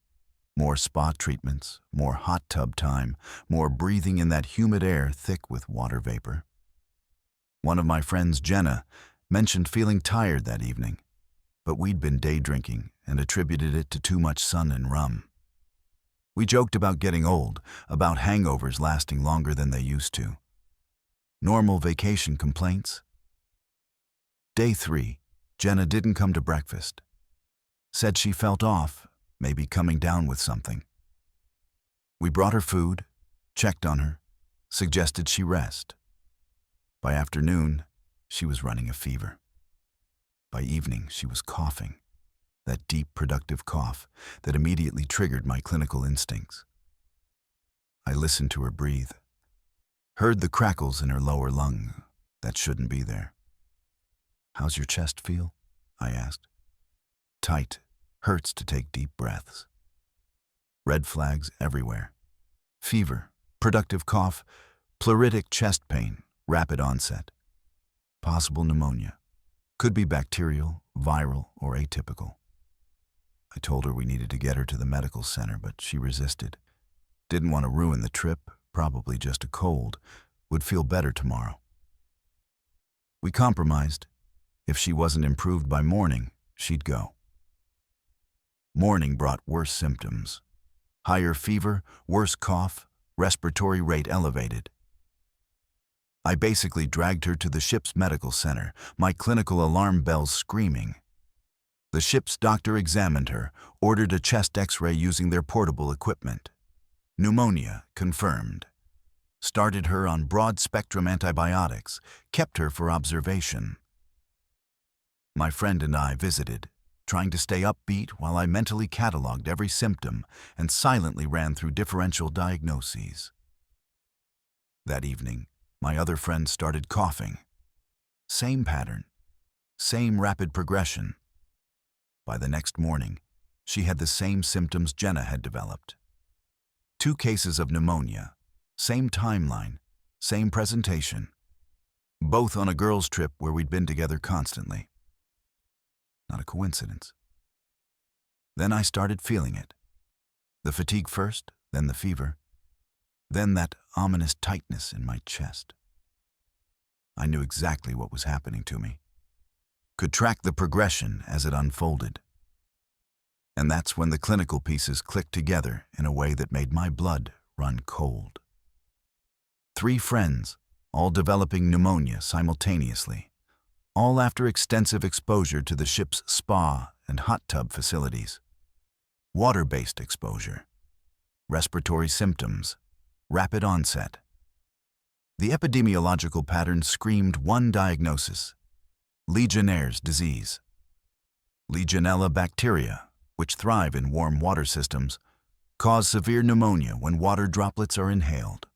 More spa treatments, more hot tub time, more breathing in that humid air thick with water vapor. One of my friends, Jenna, mentioned feeling tired that evening, but we'd been day drinking and attributed it to too much sun and rum. We joked about getting old, about hangovers lasting longer than they used to. Normal vacation complaints? Day 3, Jenna didn't come to breakfast. Said she felt off, maybe coming down with something. We brought her food, checked on her, suggested she rest. By afternoon, she was running a fever. By evening, she was coughing, that deep, productive cough that immediately triggered my clinical instincts. I listened to her breathe, heard the crackles in her lower lung that shouldn't be there. "How's your chest feel?" I asked. "Tight, hurts to take deep breaths." Red flags everywhere. Fever, productive cough, pleuritic chest pain, rapid onset. Possible pneumonia. Could be bacterial, viral, or atypical. I told her we needed to get her to the medical center, but she resisted. Didn't want to ruin the trip, probably just a cold, would feel better tomorrow. We compromised. If she wasn't improved by morning, she'd go. Morning brought worse symptoms. Higher fever, worse cough, respiratory rate elevated. I basically dragged her to the ship's medical center, my clinical alarm bells screaming. The ship's doctor examined her, ordered a chest x-ray using their portable equipment. Pneumonia confirmed. Started her on broad-spectrum antibiotics, kept her for observation. My friend and I visited, trying to stay upbeat while I mentally cataloged every symptom and silently ran through differential diagnoses. That evening, my other friend started coughing. Same pattern, same rapid progression. By the next morning, she had the same symptoms Jenna had developed. 2 cases of pneumonia, same timeline, same presentation, both on a girls' trip where we'd been together constantly. Not a coincidence. Then I started feeling it. The fatigue first, then the fever, then that ominous tightness in my chest. I knew exactly what was happening to me, could track the progression as it unfolded. And that's when the clinical pieces clicked together in a way that made my blood run cold. 3 friends, all developing pneumonia simultaneously, all after extensive exposure to the ship's spa and hot tub facilities. Water-based exposure, respiratory symptoms, rapid onset. The epidemiological pattern screamed one diagnosis: Legionnaires' disease. Legionella bacteria, which thrive in warm water systems, cause severe pneumonia when water droplets are inhaled.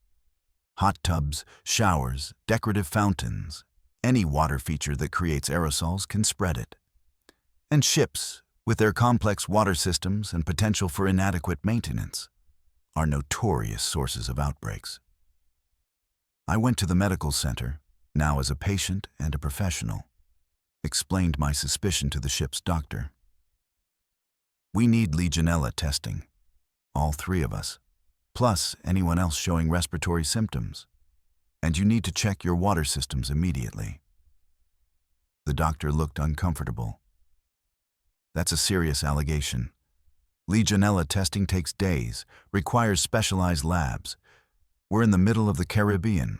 Hot tubs, showers, decorative fountains, any water feature that creates aerosols can spread it. And ships, with their complex water systems and potential for inadequate maintenance, are notorious sources of outbreaks. I went to the medical center, now as a patient and a professional, explained my suspicion to the ship's doctor. We need Legionella testing, all 3 of us, plus anyone else showing respiratory symptoms, and you need to check your water systems immediately. The doctor looked uncomfortable. That's a serious allegation. Legionella testing takes days, requires specialized labs. We're in the middle of the Caribbean,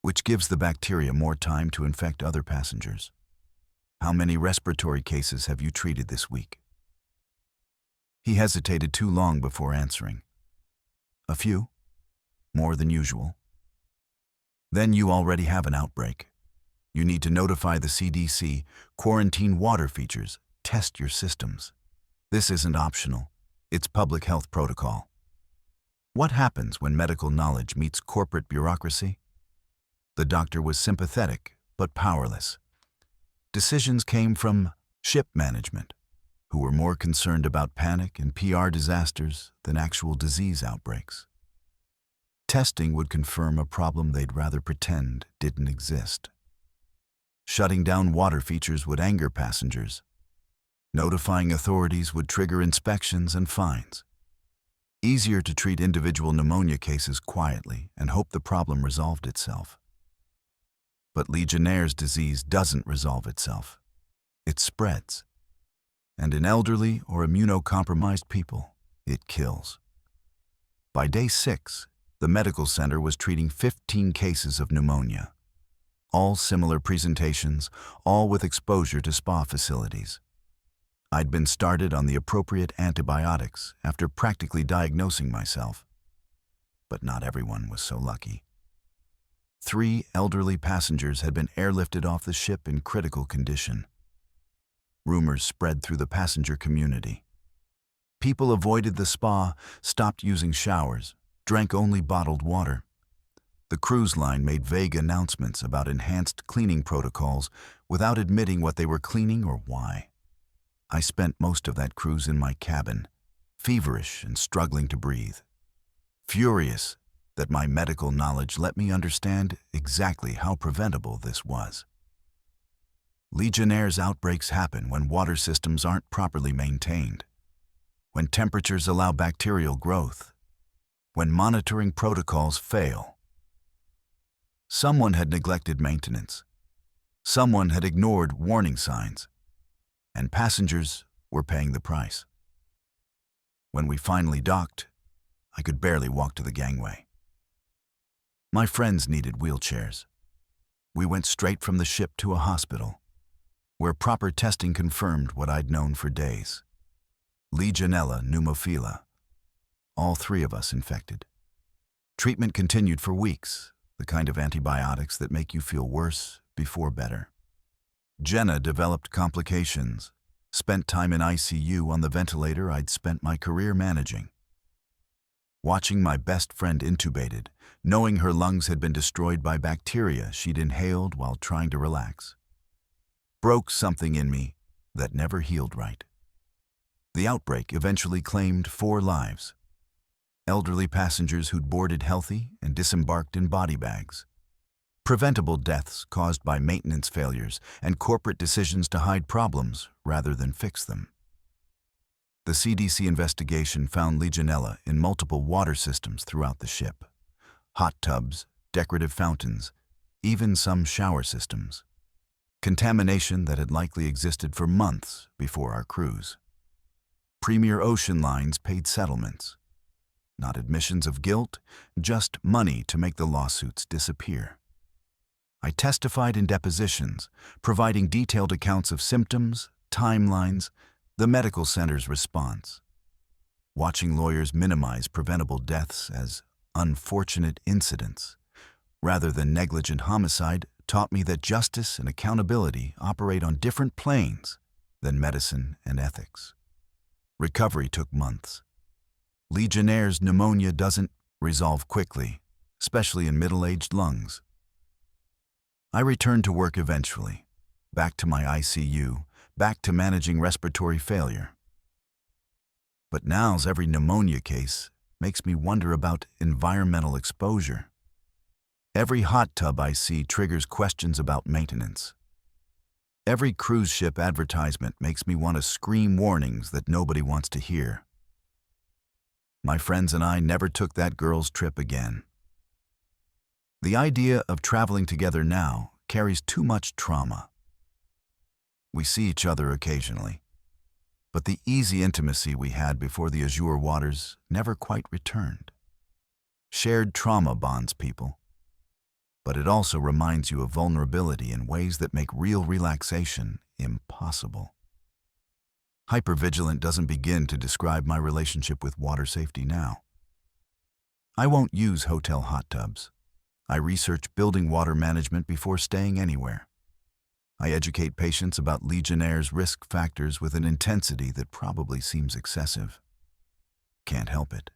which gives the bacteria more time to infect other passengers. How many respiratory cases have you treated this week? He hesitated too long before answering. A few, more than usual. Then you already have an outbreak. You need to notify the CDC, quarantine water features, test your systems. This isn't optional. It's public health protocol. What happens when medical knowledge meets corporate bureaucracy? The doctor was sympathetic, but powerless. Decisions came from ship management, who were more concerned about panic and PR disasters than actual disease outbreaks. Testing would confirm a problem they'd rather pretend didn't exist. Shutting down water features would anger passengers. Notifying authorities would trigger inspections and fines. Easier to treat individual pneumonia cases quietly and hope the problem resolved itself. But Legionnaire's disease doesn't resolve itself. It spreads. And in elderly or immunocompromised people, it kills. By day 6, the medical center was treating 15 cases of pneumonia. All similar presentations, all with exposure to spa facilities. I'd been started on the appropriate antibiotics after practically diagnosing myself. But not everyone was so lucky. 3 elderly passengers had been airlifted off the ship in critical condition. Rumors spread through the passenger community. People avoided the spa, stopped using showers, drank only bottled water. The cruise line made vague announcements about enhanced cleaning protocols without admitting what they were cleaning or why. I spent most of that cruise in my cabin, feverish and struggling to breathe. Furious that my medical knowledge let me understand exactly how preventable this was. Legionnaires' outbreaks happen when water systems aren't properly maintained, when temperatures allow bacterial growth, when monitoring protocols fail. Someone had neglected maintenance. Someone had ignored warning signs, and passengers were paying the price. When we finally docked, I could barely walk to the gangway. My friends needed wheelchairs. We went straight from the ship to a hospital, where proper testing confirmed what I'd known for days. Legionella pneumophila. All 3 of us infected. Treatment continued for weeks, the kind of antibiotics that make you feel worse before better. Jenna developed complications, spent time in ICU on the ventilator I'd spent my career managing. Watching my best friend intubated, knowing her lungs had been destroyed by bacteria she'd inhaled while trying to relax, broke something in me that never healed right. The outbreak eventually claimed 4 lives. Elderly passengers who'd boarded healthy and disembarked in body bags. Preventable deaths caused by maintenance failures and corporate decisions to hide problems rather than fix them. The CDC investigation found Legionella in multiple water systems throughout the ship. Hot tubs, decorative fountains, even some shower systems. Contamination that had likely existed for months before our cruise. Premier ocean lines paid settlements. Not admissions of guilt, just money to make the lawsuits disappear. I testified in depositions, providing detailed accounts of symptoms, timelines, the medical center's response. Watching lawyers minimize preventable deaths as unfortunate incidents, rather than negligent homicide, taught me that justice and accountability operate on different planes than medicine and ethics. Recovery took months. Legionnaire's pneumonia doesn't resolve quickly, especially in middle-aged lungs. I returned to work eventually, back to my ICU, back to managing respiratory failure. But now's every pneumonia case makes me wonder about environmental exposure. Every hot tub I see triggers questions about maintenance. Every cruise ship advertisement makes me want to scream warnings that nobody wants to hear. My friends and I never took that girl's trip again. The idea of traveling together now carries too much trauma. We see each other occasionally, but the easy intimacy we had before the azure waters never quite returned. Shared trauma bonds people, but it also reminds you of vulnerability in ways that make real relaxation impossible. Hypervigilant doesn't begin to describe my relationship with water safety now. I won't use hotel hot tubs. I research building water management before staying anywhere. I educate patients about Legionnaire's risk factors with an intensity that probably seems excessive. Can't help it.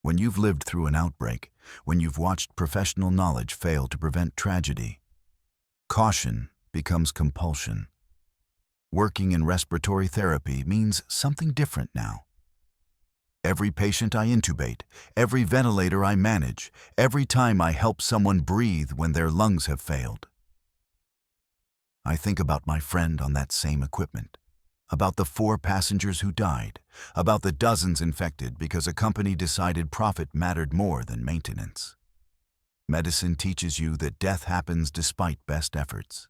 When you've lived through an outbreak, when you've watched professional knowledge fail to prevent tragedy, caution becomes compulsion. Working in respiratory therapy means something different now. Every patient I intubate, every ventilator I manage, every time I help someone breathe when their lungs have failed. I think about my friend on that same equipment, about the 4 passengers who died, about the dozens infected because a company decided profit mattered more than maintenance. Medicine teaches you that death happens despite best efforts.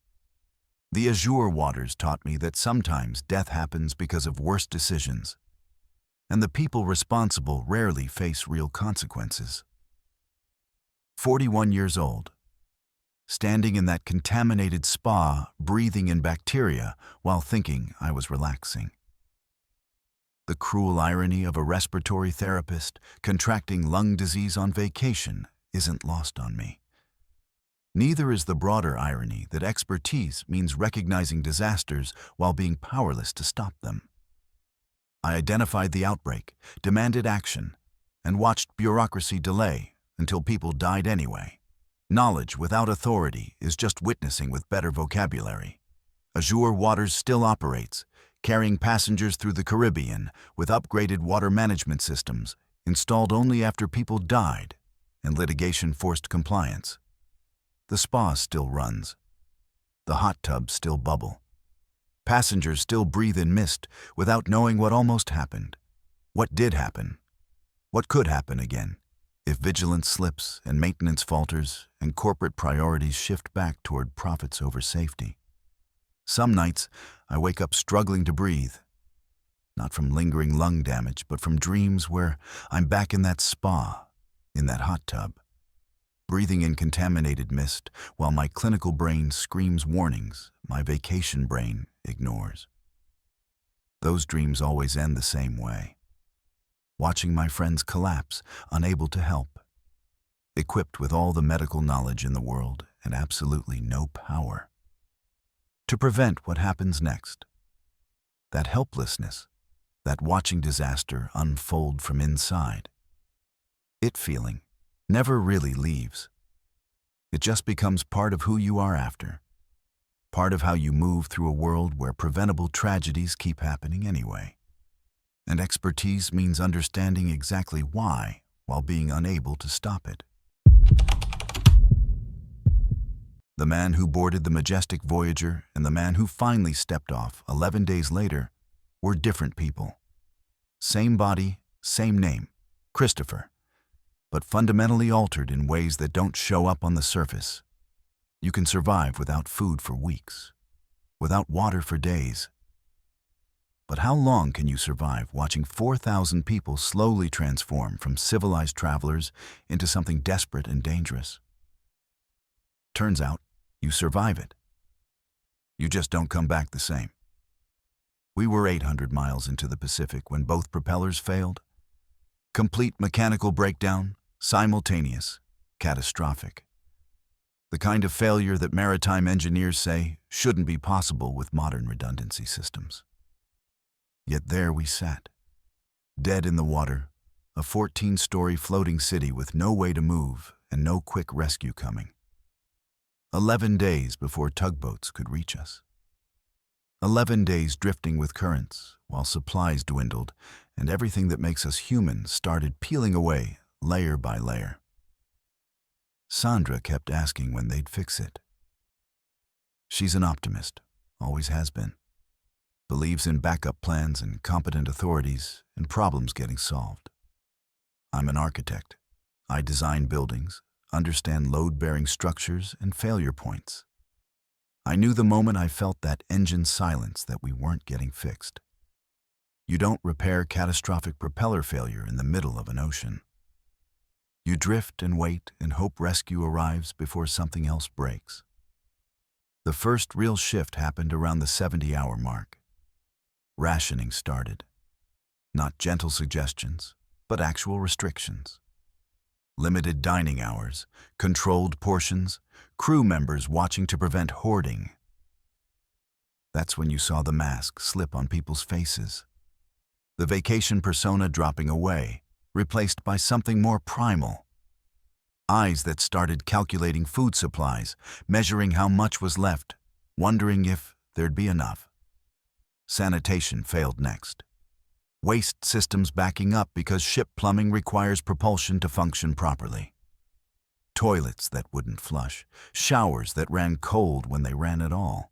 The azure waters taught me that sometimes death happens because of worse decisions, and the people responsible rarely face real consequences. 41 years old, standing in that contaminated spa, breathing in bacteria while thinking I was relaxing. The cruel irony of a respiratory therapist contracting lung disease on vacation isn't lost on me. Neither is the broader irony that expertise means recognizing disasters while being powerless to stop them. I identified the outbreak, demanded action, and watched bureaucracy delay until people died anyway. Knowledge without authority is just witnessing with better vocabulary. Azure Waters still operates, carrying passengers through the Caribbean with upgraded water management systems installed only after people died and litigation forced compliance. The spa still runs. The hot tubs still bubble. Passengers still breathe in mist without knowing what almost happened, what did happen, what could happen again if vigilance slips and maintenance falters and corporate priorities shift back toward profits over safety. Some nights, I wake up struggling to breathe, not from lingering lung damage, but from dreams where I'm back in that spa, in that hot tub, breathing in contaminated mist while my clinical brain screams warnings my vacation brain ignores. Those dreams always end the same way. Watching my friends collapse, unable to help, equipped with all the medical knowledge in the world and absolutely no power to prevent what happens next. that helplessness, that watching disaster unfold from inside. It feeling never really leaves. It just becomes part of who you are after, part of how you move through a world where preventable tragedies keep happening anyway. And expertise means understanding exactly why while being unable to stop it. The man who boarded the majestic Voyager and the man who finally stepped off 11 days later were different people. Same body, same name, Christopher, but fundamentally altered in ways that don't show up on the surface. You can survive without food for weeks, without water for days. But how long can you survive watching 4,000 people slowly transform from civilized travelers into something desperate and dangerous? Turns out, you survive it. You just don't come back the same. We were 800 miles into the Pacific when both propellers failed. Complete mechanical breakdown, simultaneous, catastrophic. The kind of failure that maritime engineers say shouldn't be possible with modern redundancy systems. Yet there we sat, dead in the water, a 14-story floating city with no way to move and no quick rescue coming. 11 days before tugboats could reach us. 11 days drifting with currents while supplies dwindled and everything that makes us human started peeling away layer by layer. Sandra kept asking when they'd fix it. She's an optimist, always has been. Believes in backup plans and competent authorities and problems getting solved. I'm an architect. I design buildings, understand load-bearing structures and failure points. I knew the moment I felt that engine silence that we weren't getting fixed. You don't repair catastrophic propeller failure in the middle of an ocean. You drift and wait and hope rescue arrives before something else breaks. The first real shift happened around the 70-hour mark. Rationing started. Not gentle suggestions, but actual restrictions. Limited dining hours, controlled portions, crew members watching to prevent hoarding. That's when you saw the mask slip on people's faces. The vacation persona dropping away, replaced by something more primal. Eyes that started calculating food supplies, measuring how much was left, wondering if there'd be enough. Sanitation failed next. Waste systems backing up because ship plumbing requires propulsion to function properly. Toilets that wouldn't flush, showers that ran cold when they ran at all.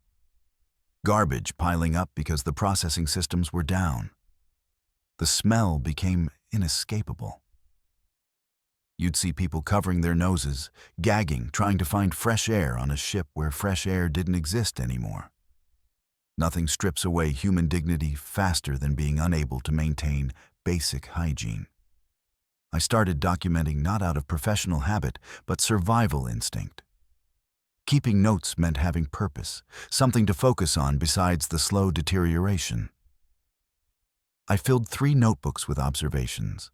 Garbage piling up because the processing systems were down. The smell became inescapable. You'd see people covering their noses, gagging, trying to find fresh air on a ship where fresh air didn't exist anymore. Nothing strips away human dignity faster than being unable to maintain basic hygiene. I started documenting not out of professional habit, but survival instinct. Keeping notes meant having purpose, something to focus on besides the slow deterioration. I filled 3 notebooks with observations.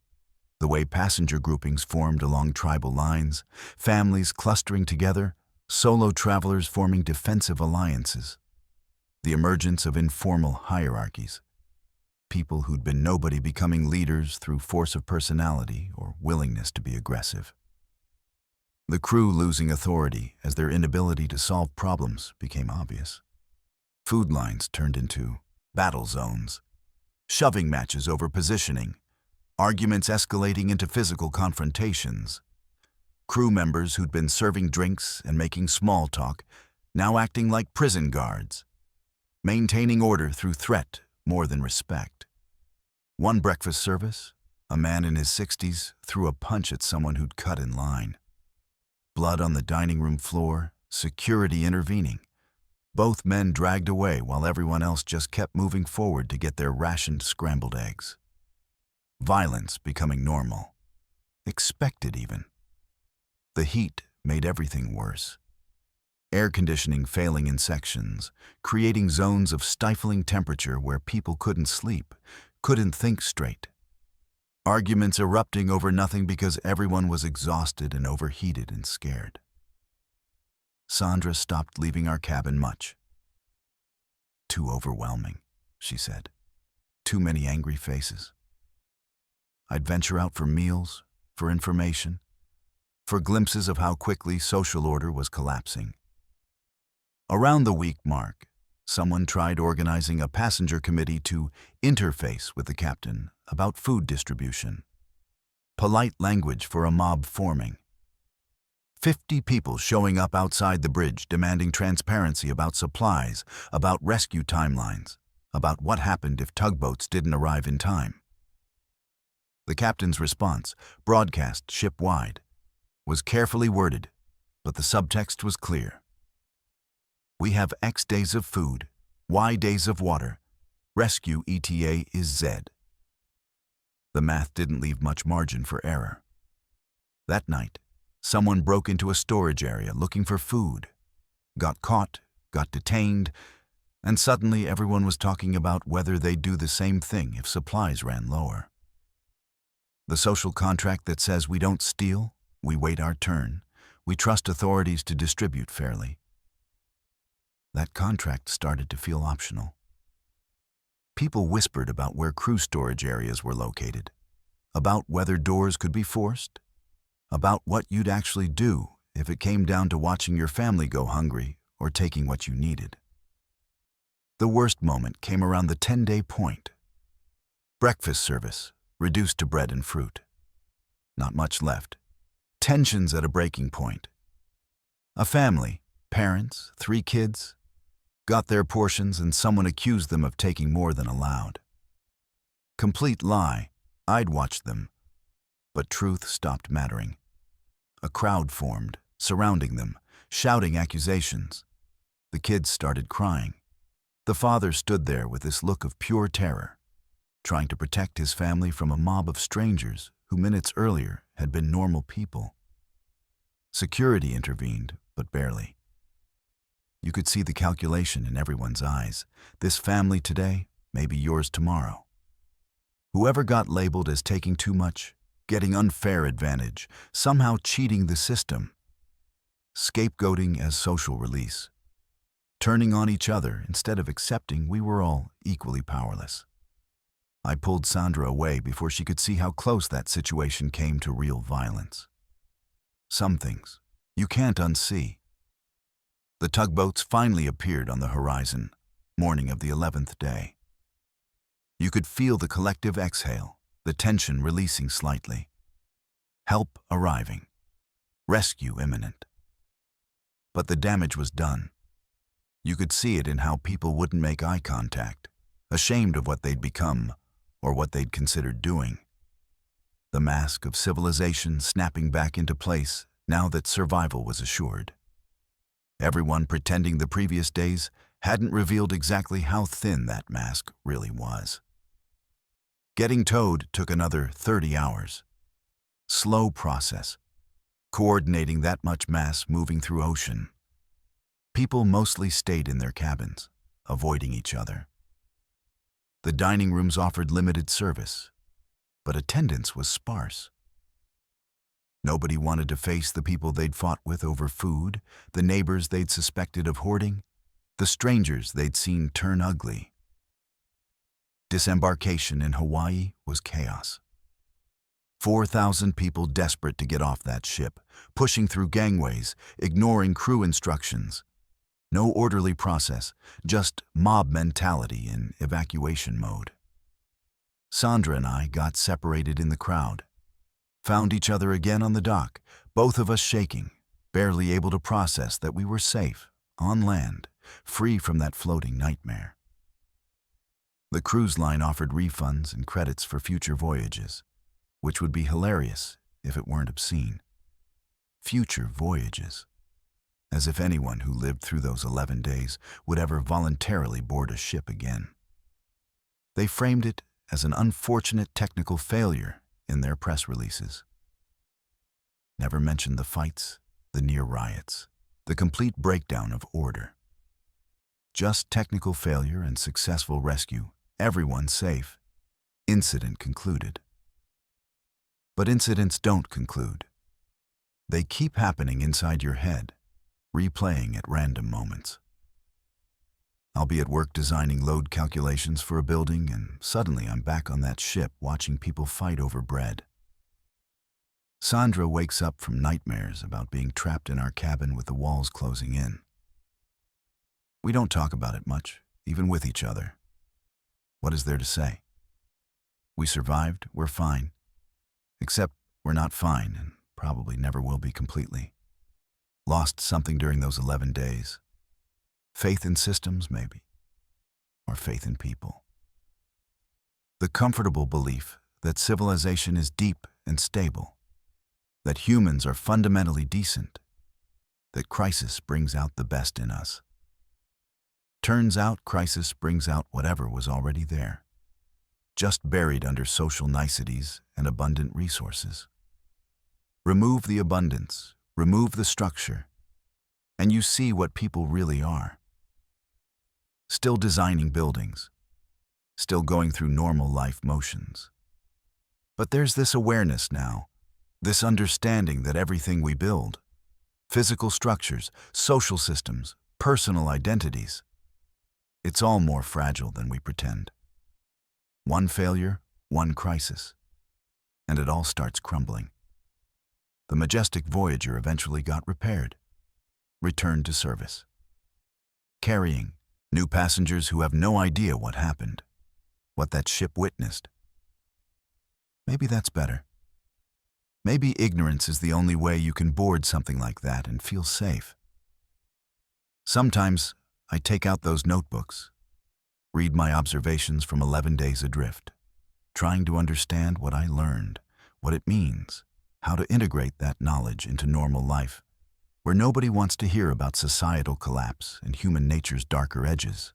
The way passenger groupings formed along tribal lines, families clustering together, solo travelers forming defensive alliances. The emergence of informal hierarchies. People who'd been nobody becoming leaders through force of personality or willingness to be aggressive. The crew losing authority as their inability to solve problems became obvious. Food lines turned into battle zones. Shoving matches over positioning. Arguments escalating into physical confrontations. Crew members who'd been serving drinks and making small talk, now acting like prison guards. Maintaining order through threat more than respect. One breakfast service, a man in his 60s threw a punch at someone who'd cut in line. Blood on the dining room floor, security intervening. Both men dragged away while everyone else just kept moving forward to get their rationed scrambled eggs. Violence becoming normal. Expected even. The heat made everything worse. Air conditioning failing in sections, creating zones of stifling temperature where people couldn't sleep, couldn't think straight. Arguments erupting over nothing because everyone was exhausted and overheated and scared. Sandra stopped leaving our cabin much. Too overwhelming. she said. Too many angry faces. I'd venture out for meals, for information, for glimpses of how quickly social order was collapsing. Around the week mark, someone tried organizing a passenger committee to interface with the captain about food distribution. Polite language for a mob forming. 50 people showing up outside the bridge demanding transparency about supplies, about rescue timelines, about what happened if tugboats didn't arrive in time. The captain's response, broadcast ship-wide, was carefully worded, but the subtext was clear. We have X days of food, Y days of water. Rescue ETA is Z. The math didn't leave much margin for error. That night, someone broke into a storage area looking for food, got caught, got detained, and suddenly everyone was talking about whether they'd do the same thing if supplies ran lower. The social contract that says we don't steal, we wait our turn, we trust authorities to distribute fairly. That contract started to feel optional. People whispered about where crew storage areas were located, about whether doors could be forced, about what you'd actually do if it came down to watching your family go hungry or taking what you needed. The worst moment came around the 10-day point. Breakfast service, reduced to bread and fruit. Not much left. Tensions at a breaking point. A family, parents, 3 kids, got their portions and someone accused them of taking more than allowed. Complete lie. I'd watched them. But truth stopped mattering. A crowd formed, surrounding them, shouting accusations. The kids started crying. The father stood there with this look of pure terror, trying to protect his family from a mob of strangers who minutes earlier had been normal people. Security intervened, but barely. You could see the calculation in everyone's eyes. This family today may be yours tomorrow. Whoever got labeled as taking too much, getting unfair advantage, somehow cheating the system, scapegoating as social release, turning on each other instead of accepting we were all equally powerless. I pulled Sandra away before she could see how close that situation came to real violence. Some things you can't unsee. The tugboats finally appeared on the horizon, morning of the 11th day. You could feel the collective exhale, the tension releasing slightly. Help arriving. Rescue imminent. But the damage was done. You could see it in how people wouldn't make eye contact, ashamed of what they'd become or what they'd considered doing. The mask of civilization snapping back into place now that survival was assured. Everyone pretending the previous days hadn't revealed exactly how thin that mask really was. Getting towed took another 30 hours. Slow process, coordinating that much mass moving through ocean. People mostly stayed in their cabins, avoiding each other. The dining rooms offered limited service, but attendance was sparse. Nobody wanted to face the people they'd fought with over food, the neighbors they'd suspected of hoarding, the strangers they'd seen turn ugly. Disembarkation in Hawaii was chaos. 4,000 people desperate to get off that ship, pushing through gangways, ignoring crew instructions. No orderly process, just mob mentality in evacuation mode. Sandra and I got separated in the crowd. Found each other again on the dock, both of us shaking, barely able to process that we were safe, on land, free from that floating nightmare. The cruise line offered refunds and credits for future voyages, which would be hilarious if it weren't obscene. Future voyages. As if anyone who lived through those 11 days would ever voluntarily board a ship again. They framed it as an unfortunate technical failure in their press releases. Never mentioned the fights, the near riots, the complete breakdown of order. Just technical failure and successful rescue, everyone safe. Incident concluded. But incidents don't conclude. They keep happening inside your head, replaying at random moments. I'll be at work designing load calculations for a building, and suddenly I'm back on that ship watching people fight over bread. Sandra wakes up from nightmares about being trapped in our cabin with the walls closing in. We don't talk about it much, even with each other. What is there to say? We survived, we're fine. Except we're not fine, and probably never will be completely. Lost something during those 11 days. Faith in systems, maybe. Or faith in people. The comfortable belief that civilization is deep and stable. That humans are fundamentally decent. That crisis brings out the best in us. Turns out crisis brings out whatever was already there, just buried under social niceties and abundant resources. Remove the abundance, remove the structure, and you see what people really are. Still designing buildings, still going through normal life motions. But there's this awareness now, this understanding that everything we build, physical structures, social systems, personal identities, it's all more fragile than we pretend. One failure, one crisis, and it all starts crumbling. The majestic Voyager eventually got repaired, returned to service, carrying new passengers who have no idea what happened, what that ship witnessed. Maybe that's better. Maybe ignorance is the only way you can board something like that and feel safe. Sometimes I take out those notebooks, read my observations from 11 days adrift, trying to understand what I learned, what it means, how to integrate that knowledge into normal life, where nobody wants to hear about societal collapse and human nature's darker edges.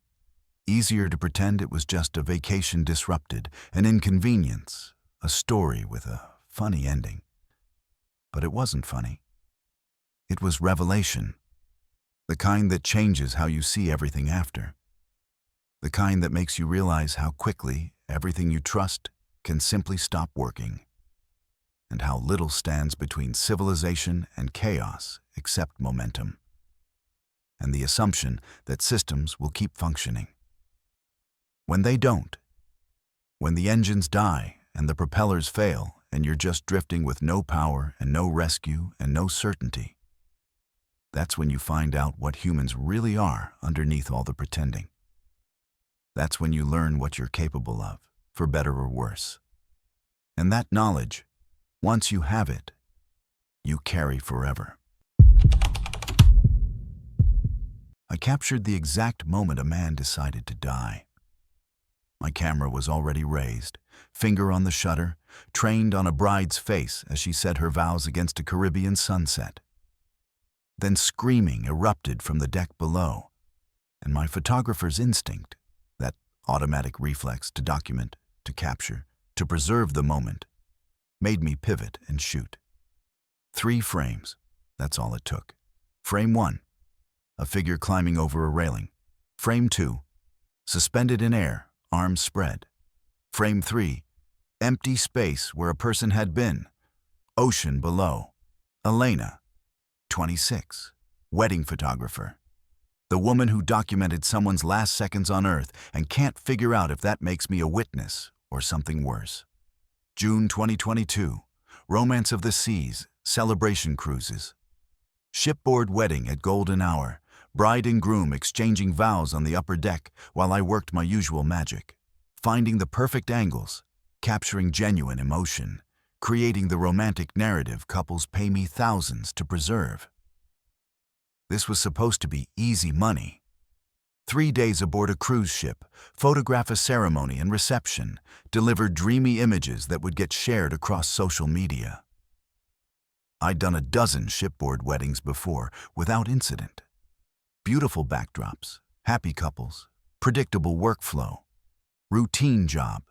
Easier to pretend it was just a vacation disrupted, an inconvenience, a story with a funny ending. But it wasn't funny. It was revelation. The kind that changes how you see everything after. The kind that makes you realize how quickly everything you trust can simply stop working. And how little stands between civilization and chaos except momentum. And the assumption that systems will keep functioning. When they don't, when the engines die and the propellers fail and you're just drifting with no power and no rescue and no certainty, that's when you find out what humans really are underneath all the pretending. That's when you learn what you're capable of, for better or worse. And that knowledge, once you have it, you carry forever. I captured the exact moment a man decided to die. My camera was already raised, finger on the shutter, trained on a bride's face as she said her vows against a Caribbean sunset. Then screaming erupted from the deck below, and my photographer's instinct, that automatic reflex to document, to capture, to preserve the moment, made me pivot and shoot. 3 frames, that's all it took. Frame 1, a figure climbing over a railing. Frame 2, suspended in air, arms spread. Frame 3, empty space where a person had been. Ocean below. Elena, 26, wedding photographer. The woman who documented someone's last seconds on Earth and can't figure out if that makes me a witness or something worse. June 2022, Romance of the Seas, celebration cruises. Shipboard wedding at golden hour, bride and groom exchanging vows on the upper deck while I worked my usual magic, finding the perfect angles, capturing genuine emotion, creating the romantic narrative couples pay me thousands to preserve. This was supposed to be easy money. 3 days aboard a cruise ship, photograph a ceremony and reception, deliver dreamy images that would get shared across social media. I'd done a dozen shipboard weddings before, without incident. Beautiful backdrops, happy couples, predictable workflow, routine job.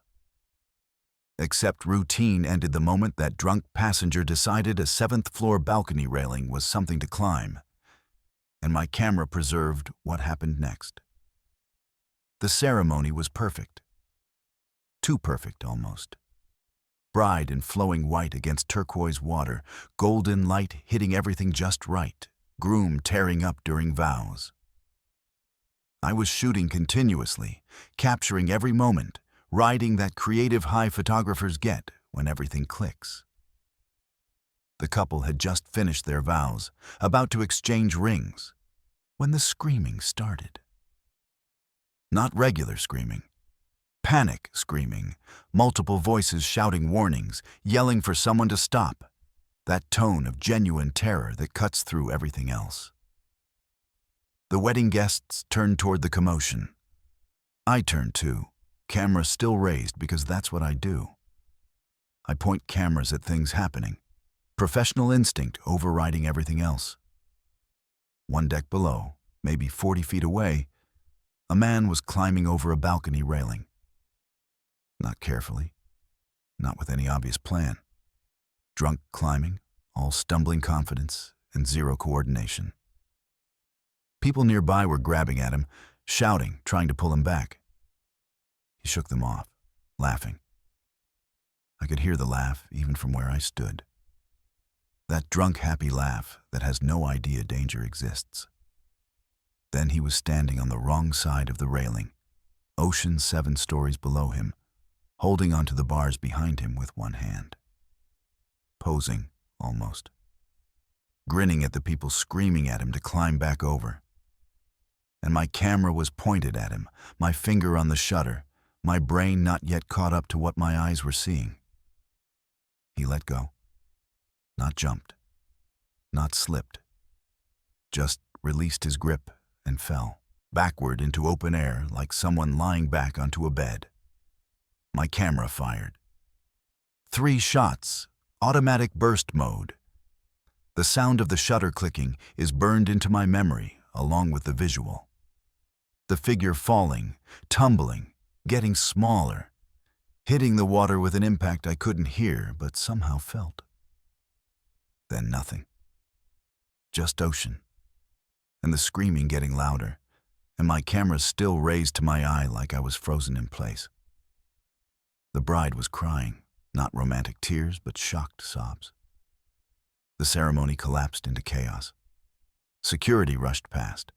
Except routine ended the moment that drunk passenger decided a 7th floor balcony railing was something to climb, and my camera preserved what happened next. The ceremony was perfect. Too perfect, almost. Bride in flowing white against turquoise water, golden light hitting everything just right, groom tearing up during vows. I was shooting continuously, capturing every moment, riding that creative high photographers get when everything clicks. The couple had just finished their vows, about to exchange rings, when the screaming started. Not regular screaming. Panic screaming, multiple voices shouting warnings, yelling for someone to stop. That tone of genuine terror that cuts through everything else. The wedding guests turned toward the commotion. I turned too, camera still raised because that's what I do. I point cameras at things happening, professional instinct overriding everything else. One deck below, maybe 40 feet away, a man was climbing over a balcony railing. Not carefully, not with any obvious plan. Drunk climbing, all stumbling confidence and zero coordination. People nearby were grabbing at him, shouting, trying to pull him back. He shook them off, laughing. I could hear the laugh even from where I stood. That drunk, happy laugh that has no idea danger exists. Then he was standing on the wrong side of the railing, ocean 7 stories below him, holding onto the bars behind him with one hand. Posing, almost. Grinning at the people screaming at him to climb back over. And my camera was pointed at him, my finger on the shutter, my brain not yet caught up to what my eyes were seeing. He let go. Not jumped. Not slipped. Just released his grip and fell, backward into open air like someone lying back onto a bed. My camera fired. 3 shots, automatic burst mode. The sound of the shutter clicking is burned into my memory along with the visual. The figure falling, tumbling, getting smaller, hitting the water with an impact I couldn't hear but somehow felt. Then nothing. Just ocean. And the screaming getting louder, and my camera still raised to my eye like I was frozen in place. The bride was crying, not romantic tears, but shocked sobs. The ceremony collapsed into chaos. Security rushed past.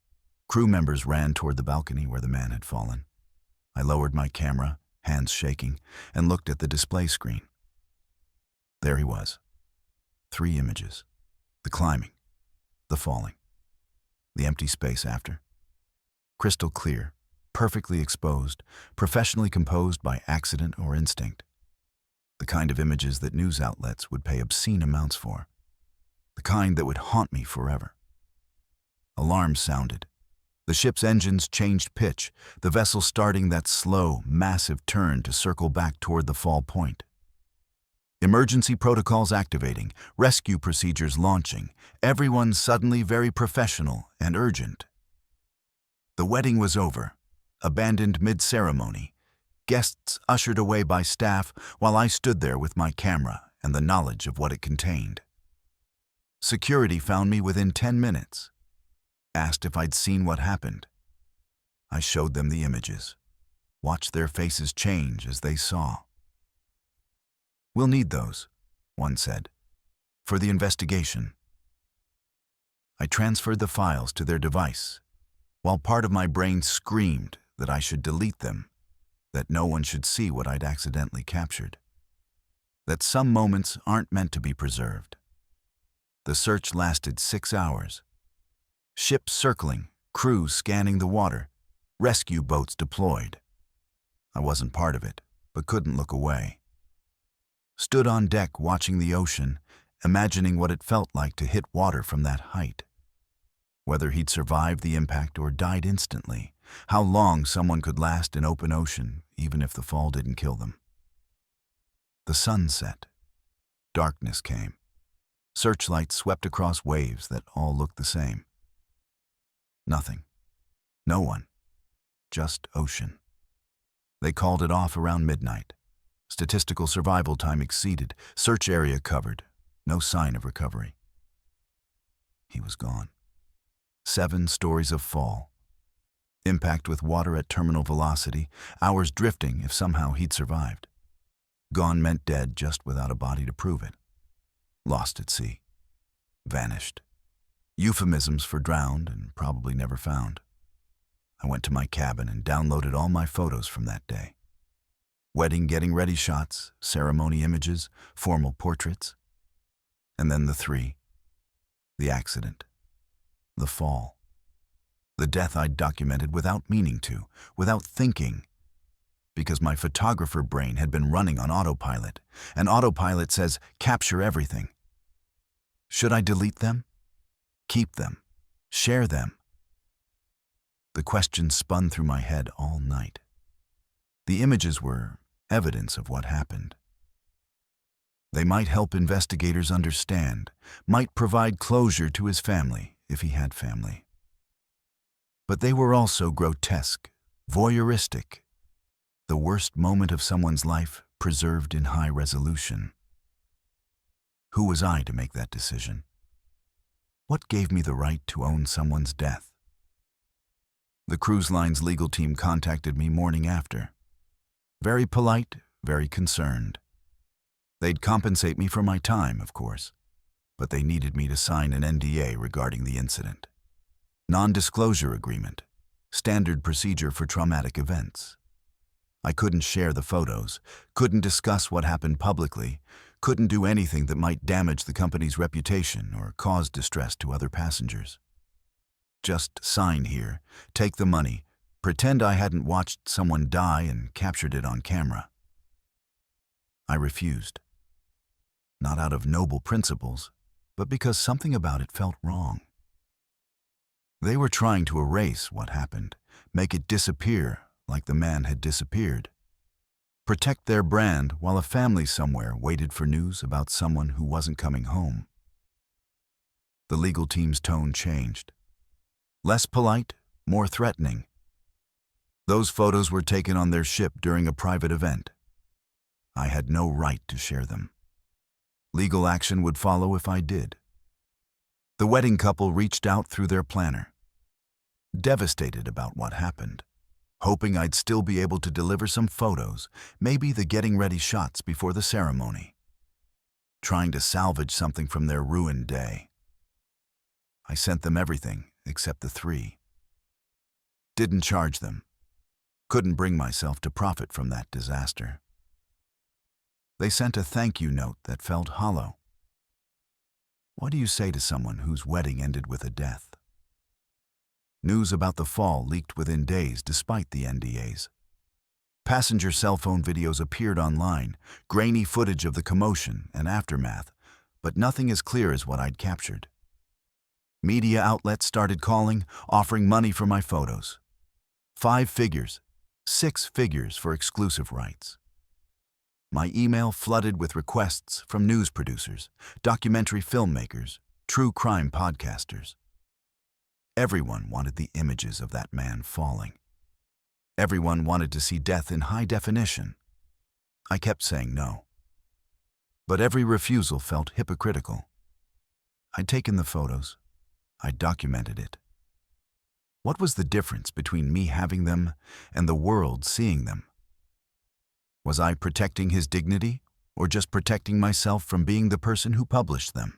Crew members ran toward the balcony where the man had fallen. I lowered my camera, hands shaking, and looked at the display screen. There he was. 3 images. The climbing, the falling, the empty space after. Crystal clear, perfectly exposed, professionally composed by accident or instinct. The kind of images that news outlets would pay obscene amounts for. The kind that would haunt me forever. Alarms sounded. The ship's engines changed pitch, the vessel starting that slow, massive turn to circle back toward the fall point. Emergency protocols activating, rescue procedures launching, everyone suddenly very professional and urgent. The wedding was over, abandoned mid-ceremony, guests ushered away by staff while I stood there with my camera and the knowledge of what it contained. Security found me within 10 minutes, asked if I'd seen what happened. I showed them the images, watched their faces change as they saw. "We'll need those," one said, "for the investigation." I transferred the files to their device, while part of my brain screamed that I should delete them, that no one should see what I'd accidentally captured, that some moments aren't meant to be preserved. The search lasted 6 hours. Ships circling, crews scanning the water, rescue boats deployed. I wasn't part of it, but couldn't look away. Stood on deck watching the ocean, imagining what it felt like to hit water from that height. Whether he'd survived the impact or died instantly, how long someone could last in open ocean, even if the fall didn't kill them. The sun set. Darkness came. Searchlights swept across waves that all looked the same. Nothing. No one. Just ocean. They called it off around midnight. Statistical survival time exceeded, search area covered, no sign of recovery. He was gone. 7 stories of fall. Impact with water at terminal velocity, hours drifting if somehow he'd survived. Gone meant dead just without a body to prove it. Lost at sea. Vanished. Euphemisms for drowned and probably never found. I went to my cabin and downloaded all my photos from that day. Wedding getting ready shots, ceremony images, formal portraits. And then the three. The accident. The fall. The death I'd documented without meaning to, without thinking. Because my photographer brain had been running on autopilot, and autopilot says, capture everything. Should I delete them? Keep them? Share them? The question spun through my head all night. The images were evidence of what happened. They might help investigators understand, might provide closure to his family, if he had family. But they were also grotesque, voyeuristic, the worst moment of someone's life preserved in high resolution. Who was I to make that decision? What gave me the right to own someone's death? The cruise line's legal team contacted me morning after. Very polite, very concerned. They'd compensate me for my time, of course, but they needed me to sign an NDA regarding the incident. Non-disclosure agreement, standard procedure for traumatic events. I couldn't share the photos, couldn't discuss what happened publicly, couldn't do anything that might damage the company's reputation or cause distress to other passengers. Just sign here, take the money, pretend I hadn't watched someone die and captured it on camera. I refused. Not out of noble principles, but because something about it felt wrong. They were trying to erase what happened, make it disappear like the man had disappeared. Protect their brand while a family somewhere waited for news about someone who wasn't coming home. The legal team's tone changed. Less polite, more threatening. Those photos were taken on their ship during a private event. I had no right to share them. Legal action would follow if I did. The wedding couple reached out through their planner, devastated about what happened, hoping I'd still be able to deliver some photos, maybe the getting ready shots before the ceremony, trying to salvage something from their ruined day. I sent them everything except the three. Didn't charge them. Couldn't bring myself to profit from that disaster. They sent a thank you note that felt hollow. What do you say to someone whose wedding ended with a death? News about the fall leaked within days despite the NDAs. Passenger cell phone videos appeared online, grainy footage of the commotion and aftermath, but nothing as clear as what I'd captured. Media outlets started calling, offering money for my photos. 5 figures, 6 figures for exclusive rights. My email flooded with requests from news producers, documentary filmmakers, true crime podcasters. Everyone wanted the images of that man falling. Everyone wanted to see death in high definition. I kept saying no. But every refusal felt hypocritical. I'd taken the photos. I'd documented it. What was the difference between me having them and the world seeing them? Was I protecting his dignity, or just protecting myself from being the person who published them?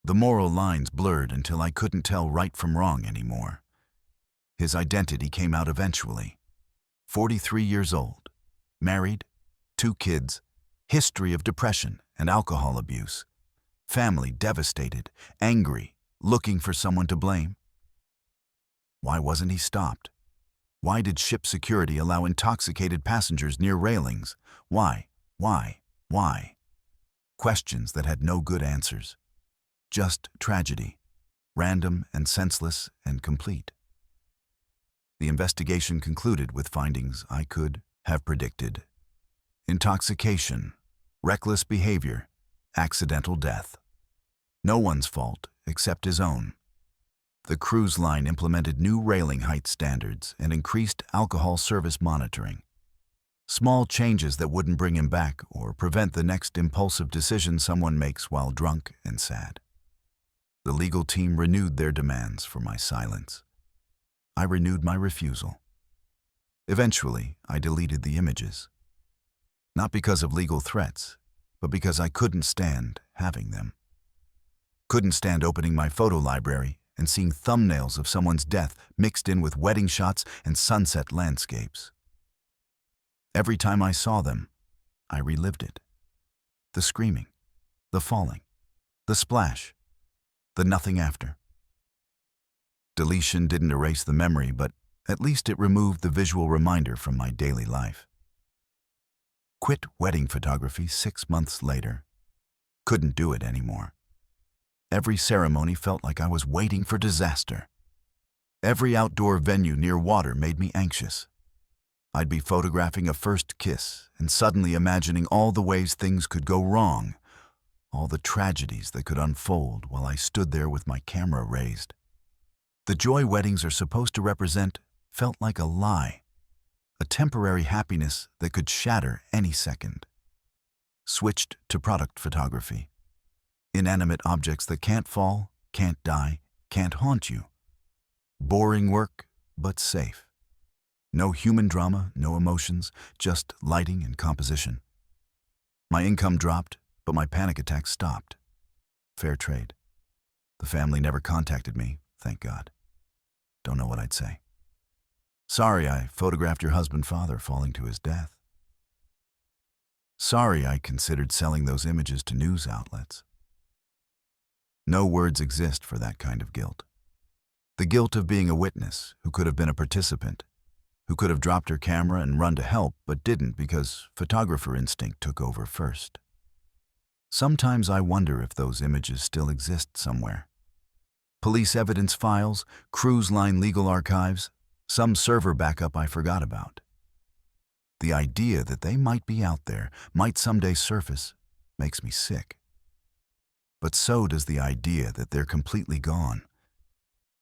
The moral lines blurred until I couldn't tell right from wrong anymore. His identity came out eventually. 43 years old, married, 2 kids, history of depression and alcohol abuse, family devastated, angry, looking for someone to blame. Why wasn't he stopped? Why did ship security allow intoxicated passengers near railings? Why? Questions that had no good answers. Just tragedy, random and senseless and complete. The investigation concluded with findings I could have predicted. Intoxication, reckless behavior, accidental death. No one's fault except his own. The cruise line implemented new railing height standards and increased alcohol service monitoring. Small changes that wouldn't bring him back or prevent the next impulsive decision someone makes while drunk and sad. The legal team renewed their demands for my silence. I renewed my refusal. Eventually, I deleted the images. Not because of legal threats, but because I couldn't stand having them. Couldn't stand opening my photo library and seeing thumbnails of someone's death mixed in with wedding shots and sunset landscapes. Every time I saw them, I relived it. The screaming, the falling, the splash, the nothing after. Deletion didn't erase the memory, but at least it removed the visual reminder from my daily life. Quit wedding photography 6 months later. Couldn't do it anymore. Every ceremony felt like I was waiting for disaster. Every outdoor venue near water made me anxious. I'd be photographing a first kiss and suddenly imagining all the ways things could go wrong, all the tragedies that could unfold while I stood there with my camera raised. The joy weddings are supposed to represent felt like a lie, a temporary happiness that could shatter any second. Switched to product photography. Inanimate objects that can't fall, can't die, can't haunt you. Boring work, but safe. No human drama, no emotions, just lighting and composition. My income dropped, but my panic attacks stopped. Fair trade. The family never contacted me, thank God. Don't know what I'd say. Sorry I photographed your husband-father falling to his death. Sorry I considered selling those images to news outlets. No words exist for that kind of guilt. The guilt of being a witness who could have been a participant, who could have dropped her camera and run to help but didn't because photographer instinct took over first. Sometimes I wonder if those images still exist somewhere. Police evidence files, cruise line legal archives, some server backup I forgot about. The idea that they might be out there, might someday surface, makes me sick. But so does the idea that they're completely gone.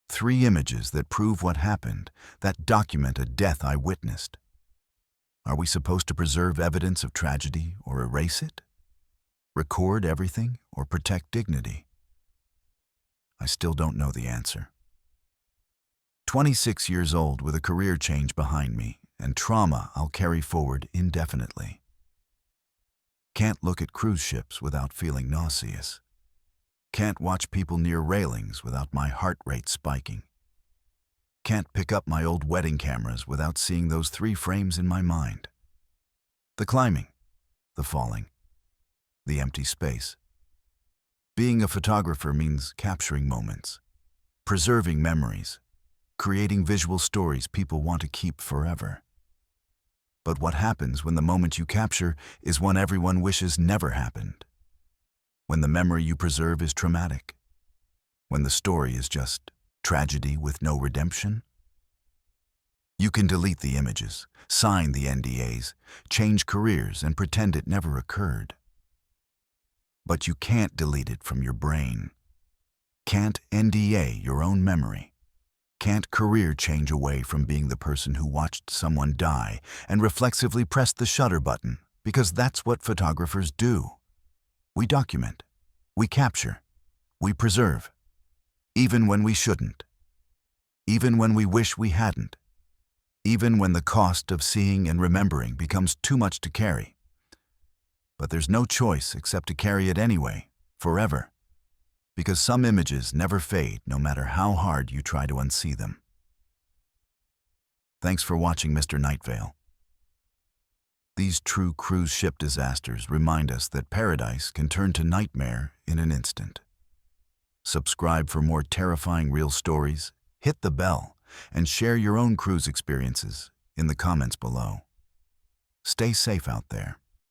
3 images that prove what happened, that document a death I witnessed. Are we supposed to preserve evidence of tragedy or erase it? Record everything or protect dignity? I still don't know the answer. 26 years old with a career change behind me and trauma I'll carry forward indefinitely. Can't look at cruise ships without feeling nauseous. Can't watch people near railings without my heart rate spiking. Can't pick up my old wedding cameras without seeing those 3 frames in my mind. The climbing, the falling, the empty space. Being a photographer means capturing moments, preserving memories, creating visual stories people want to keep forever. But what happens when the moment you capture is one everyone wishes never happened? When the memory you preserve is traumatic? When the story is just tragedy with no redemption? You can delete the images, sign the NDAs, change careers, and pretend it never occurred. But you can't delete it from your brain. Can't NDA your own memory. Can't career change away from being the person who watched someone die and reflexively pressed the shutter button, because that's what photographers do. We document, we capture, we preserve, even when we shouldn't, even when we wish we hadn't, even when the cost of seeing and remembering becomes too much to carry. But there's no choice except to carry it anyway, forever, because some images never fade no matter how hard you try to unsee them. Thanks for watching Mr. Nightveil. These true cruise ship disasters remind us that paradise can turn to nightmare in an instant. Subscribe for more terrifying real stories, hit the bell, and share your own cruise experiences in the comments below. Stay safe out there.